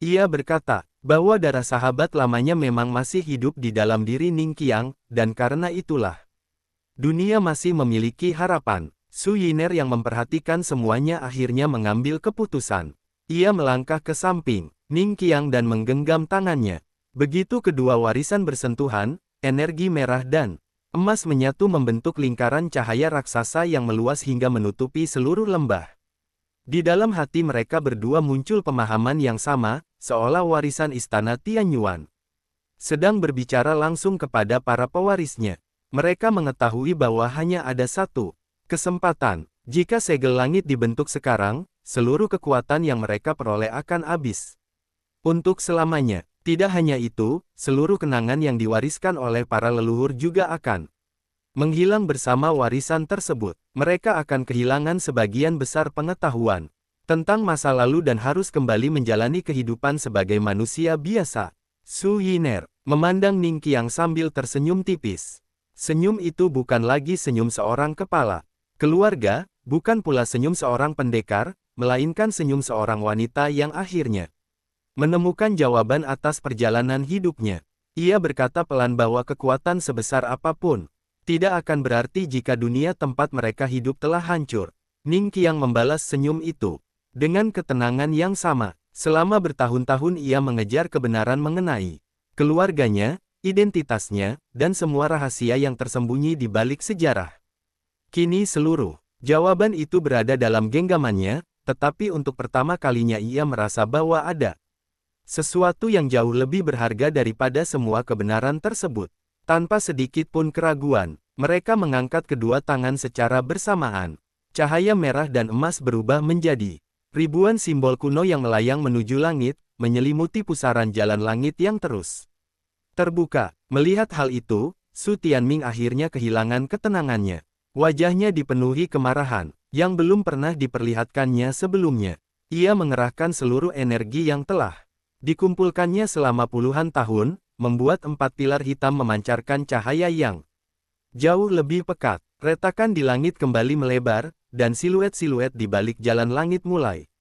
Speaker 1: Ia berkata bahwa darah sahabat lamanya memang masih hidup di dalam diri Ning Qiang, dan karena itulah dunia masih memiliki harapan. Su Yiner yang memperhatikan semuanya akhirnya mengambil keputusan. Ia melangkah ke samping Ning Qiang dan menggenggam tangannya. Begitu kedua warisan bersentuhan, energi merah dan emas menyatu membentuk lingkaran cahaya raksasa yang meluas hingga menutupi seluruh lembah. Di dalam hati mereka berdua muncul pemahaman yang sama, seolah warisan istana Tianyuan sedang berbicara langsung kepada para pewarisnya. Mereka mengetahui bahwa hanya ada satu kesempatan. Jika segel langit dibentuk sekarang, seluruh kekuatan yang mereka peroleh akan habis untuk selamanya. Tidak hanya itu, seluruh kenangan yang diwariskan oleh para leluhur juga akan menghilang bersama warisan tersebut. Mereka akan kehilangan sebagian besar pengetahuan tentang masa lalu dan harus kembali menjalani kehidupan sebagai manusia biasa. Su Yiner memandang Ning Qiang sambil tersenyum tipis. Senyum itu bukan lagi senyum seorang kepala keluarga, bukan pula senyum seorang pendekar, melainkan senyum seorang wanita yang akhirnya menemukan jawaban atas perjalanan hidupnya. Ia berkata pelan bahwa kekuatan sebesar apapun tidak akan berarti jika dunia tempat mereka hidup telah hancur. Ning Qiang membalas senyum itu dengan ketenangan yang sama. Selama bertahun-tahun ia mengejar kebenaran mengenai keluarganya, identitasnya, dan semua rahasia yang tersembunyi di balik sejarah. Kini seluruh jawaban itu berada dalam genggamannya, tetapi untuk pertama kalinya ia merasa bahwa ada sesuatu yang jauh lebih berharga daripada semua kebenaran tersebut. Tanpa sedikit pun keraguan, mereka mengangkat kedua tangan secara bersamaan. Cahaya merah dan emas berubah menjadi ribuan simbol kuno yang melayang menuju langit, menyelimuti pusaran jalan langit yang terus terbuka. Melihat hal itu, Su Tianming akhirnya kehilangan ketenangannya. Wajahnya dipenuhi kemarahan, yang belum pernah diperlihatkannya sebelumnya. Ia mengerahkan seluruh energi yang telah dikumpulkannya selama puluhan tahun, membuat 4 pilar hitam memancarkan cahaya yang jauh lebih pekat. Retakan di langit kembali melebar, dan siluet-siluet di balik jalan langit mulai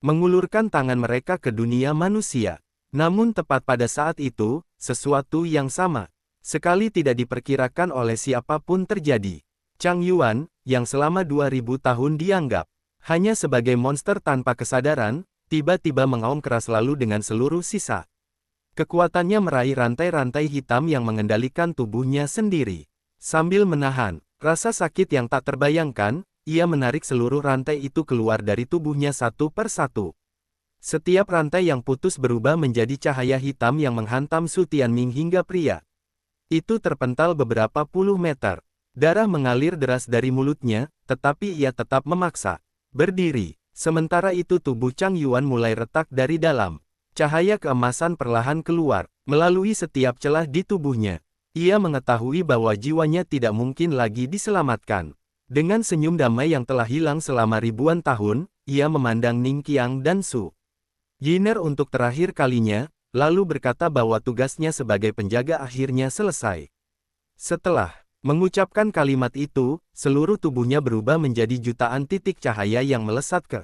Speaker 1: mengulurkan tangan mereka ke dunia manusia. Namun tepat pada saat itu, sesuatu yang sama sekali tidak diperkirakan oleh siapapun terjadi. Chang Yuan, yang selama 2000 tahun dianggap hanya sebagai monster tanpa kesadaran, tiba-tiba mengaum keras lalu dengan seluruh sisa kekuatannya meraih rantai-rantai hitam yang mengendalikan tubuhnya sendiri. Sambil menahan rasa sakit yang tak terbayangkan, ia menarik seluruh rantai itu keluar dari tubuhnya satu per satu. Setiap rantai yang putus berubah menjadi cahaya hitam yang menghantam Su Tianming hingga pria itu terpental beberapa puluh meter. Darah mengalir deras dari mulutnya, tetapi ia tetap memaksa berdiri. Sementara itu tubuh Chang Yuan mulai retak dari dalam. Cahaya keemasan perlahan keluar, melalui setiap celah di tubuhnya. Ia mengetahui bahwa jiwanya tidak mungkin lagi diselamatkan. Dengan senyum damai yang telah hilang selama ribuan tahun, ia memandang Ning Qiang dan Su Yiner untuk terakhir kalinya, lalu berkata bahwa tugasnya sebagai penjaga akhirnya selesai. Setelah mengucapkan kalimat itu, seluruh tubuhnya berubah menjadi jutaan titik cahaya yang melesat ke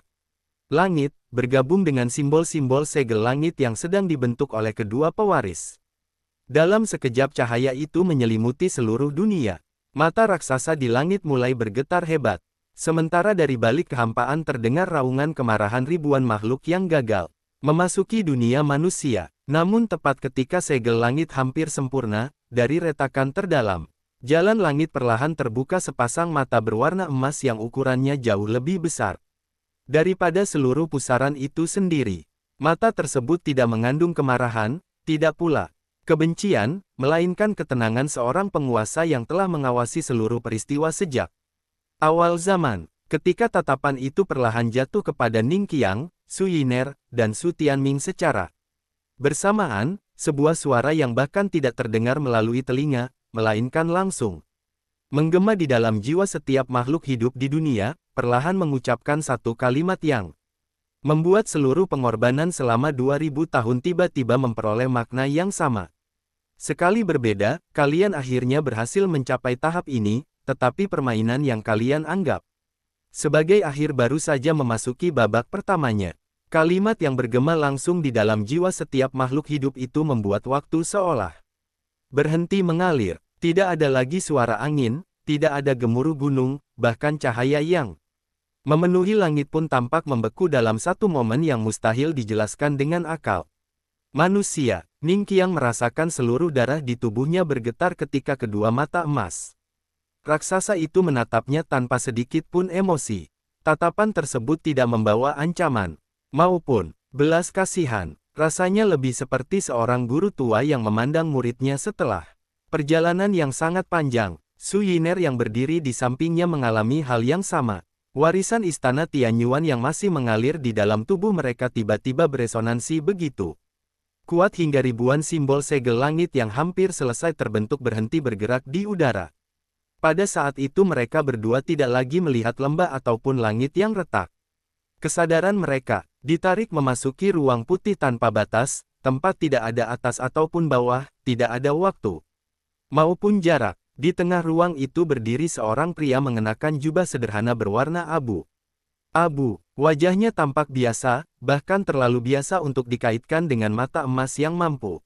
Speaker 1: langit, bergabung dengan simbol-simbol segel langit yang sedang dibentuk oleh kedua pewaris. Dalam sekejap cahaya itu menyelimuti seluruh dunia. Mata raksasa di langit mulai bergetar hebat. Sementara dari balik kehampaan terdengar raungan kemarahan ribuan makhluk yang gagal memasuki dunia manusia. Namun tepat ketika segel langit hampir sempurna, dari retakan terdalam, jalan langit perlahan terbuka sepasang mata berwarna emas yang ukurannya jauh lebih besar daripada seluruh pusaran itu sendiri. Mata tersebut tidak mengandung kemarahan, tidak pula kebencian, melainkan ketenangan seorang penguasa yang telah mengawasi seluruh peristiwa sejak awal zaman. Ketika tatapan itu perlahan jatuh kepada Ning Qiang, Su Yiner, dan Su Tianming secara bersamaan, sebuah suara yang bahkan tidak terdengar melalui telinga, melainkan langsung Menggema di dalam jiwa setiap makhluk hidup di dunia, perlahan mengucapkan satu kalimat yang membuat seluruh pengorbanan selama 2000 tahun tiba-tiba memperoleh makna yang sama. Sekali berbeda, kalian akhirnya berhasil mencapai tahap ini, tetapi permainan yang kalian anggap sebagai akhir baru saja memasuki babak pertamanya. Kalimat yang bergema langsung di dalam jiwa setiap makhluk hidup itu membuat waktu seolah berhenti mengalir. Tidak ada lagi suara angin, tidak ada gemuruh gunung, bahkan cahaya yang memenuhi langit pun tampak membeku dalam satu momen yang mustahil dijelaskan dengan akal. Manusia, Ning Qiang merasakan seluruh darah di tubuhnya bergetar ketika kedua mata emas raksasa itu menatapnya tanpa sedikit pun emosi. Tatapan tersebut tidak membawa ancaman maupun belas kasihan. Rasanya lebih seperti seorang guru tua yang memandang muridnya setelah perjalanan yang sangat panjang. Su Yiner yang berdiri di sampingnya mengalami hal yang sama. Warisan istana Tianyuan yang masih mengalir di dalam tubuh mereka tiba-tiba beresonansi begitu kuat hingga ribuan simbol segel langit yang hampir selesai terbentuk berhenti bergerak di udara. Pada saat itu mereka berdua tidak lagi melihat lembah ataupun langit yang retak. Kesadaran mereka ditarik memasuki ruang putih tanpa batas, tempat tidak ada atas ataupun bawah, tidak ada waktu maupun jarak. Di tengah ruang itu berdiri seorang pria mengenakan jubah sederhana berwarna abu. Wajahnya tampak biasa, bahkan terlalu biasa untuk dikaitkan dengan mata emas yang mampu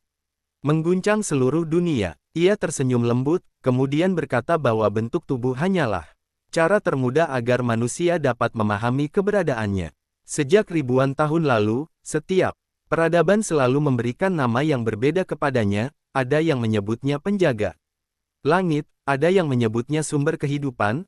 Speaker 1: mengguncang seluruh dunia. Ia tersenyum lembut, kemudian berkata bahwa bentuk tubuh hanyalah cara termudah agar manusia dapat memahami keberadaannya. Sejak ribuan tahun lalu, setiap peradaban selalu memberikan nama yang berbeda kepadanya. Ada yang menyebutnya penjaga langit, ada yang menyebutnya sumber kehidupan,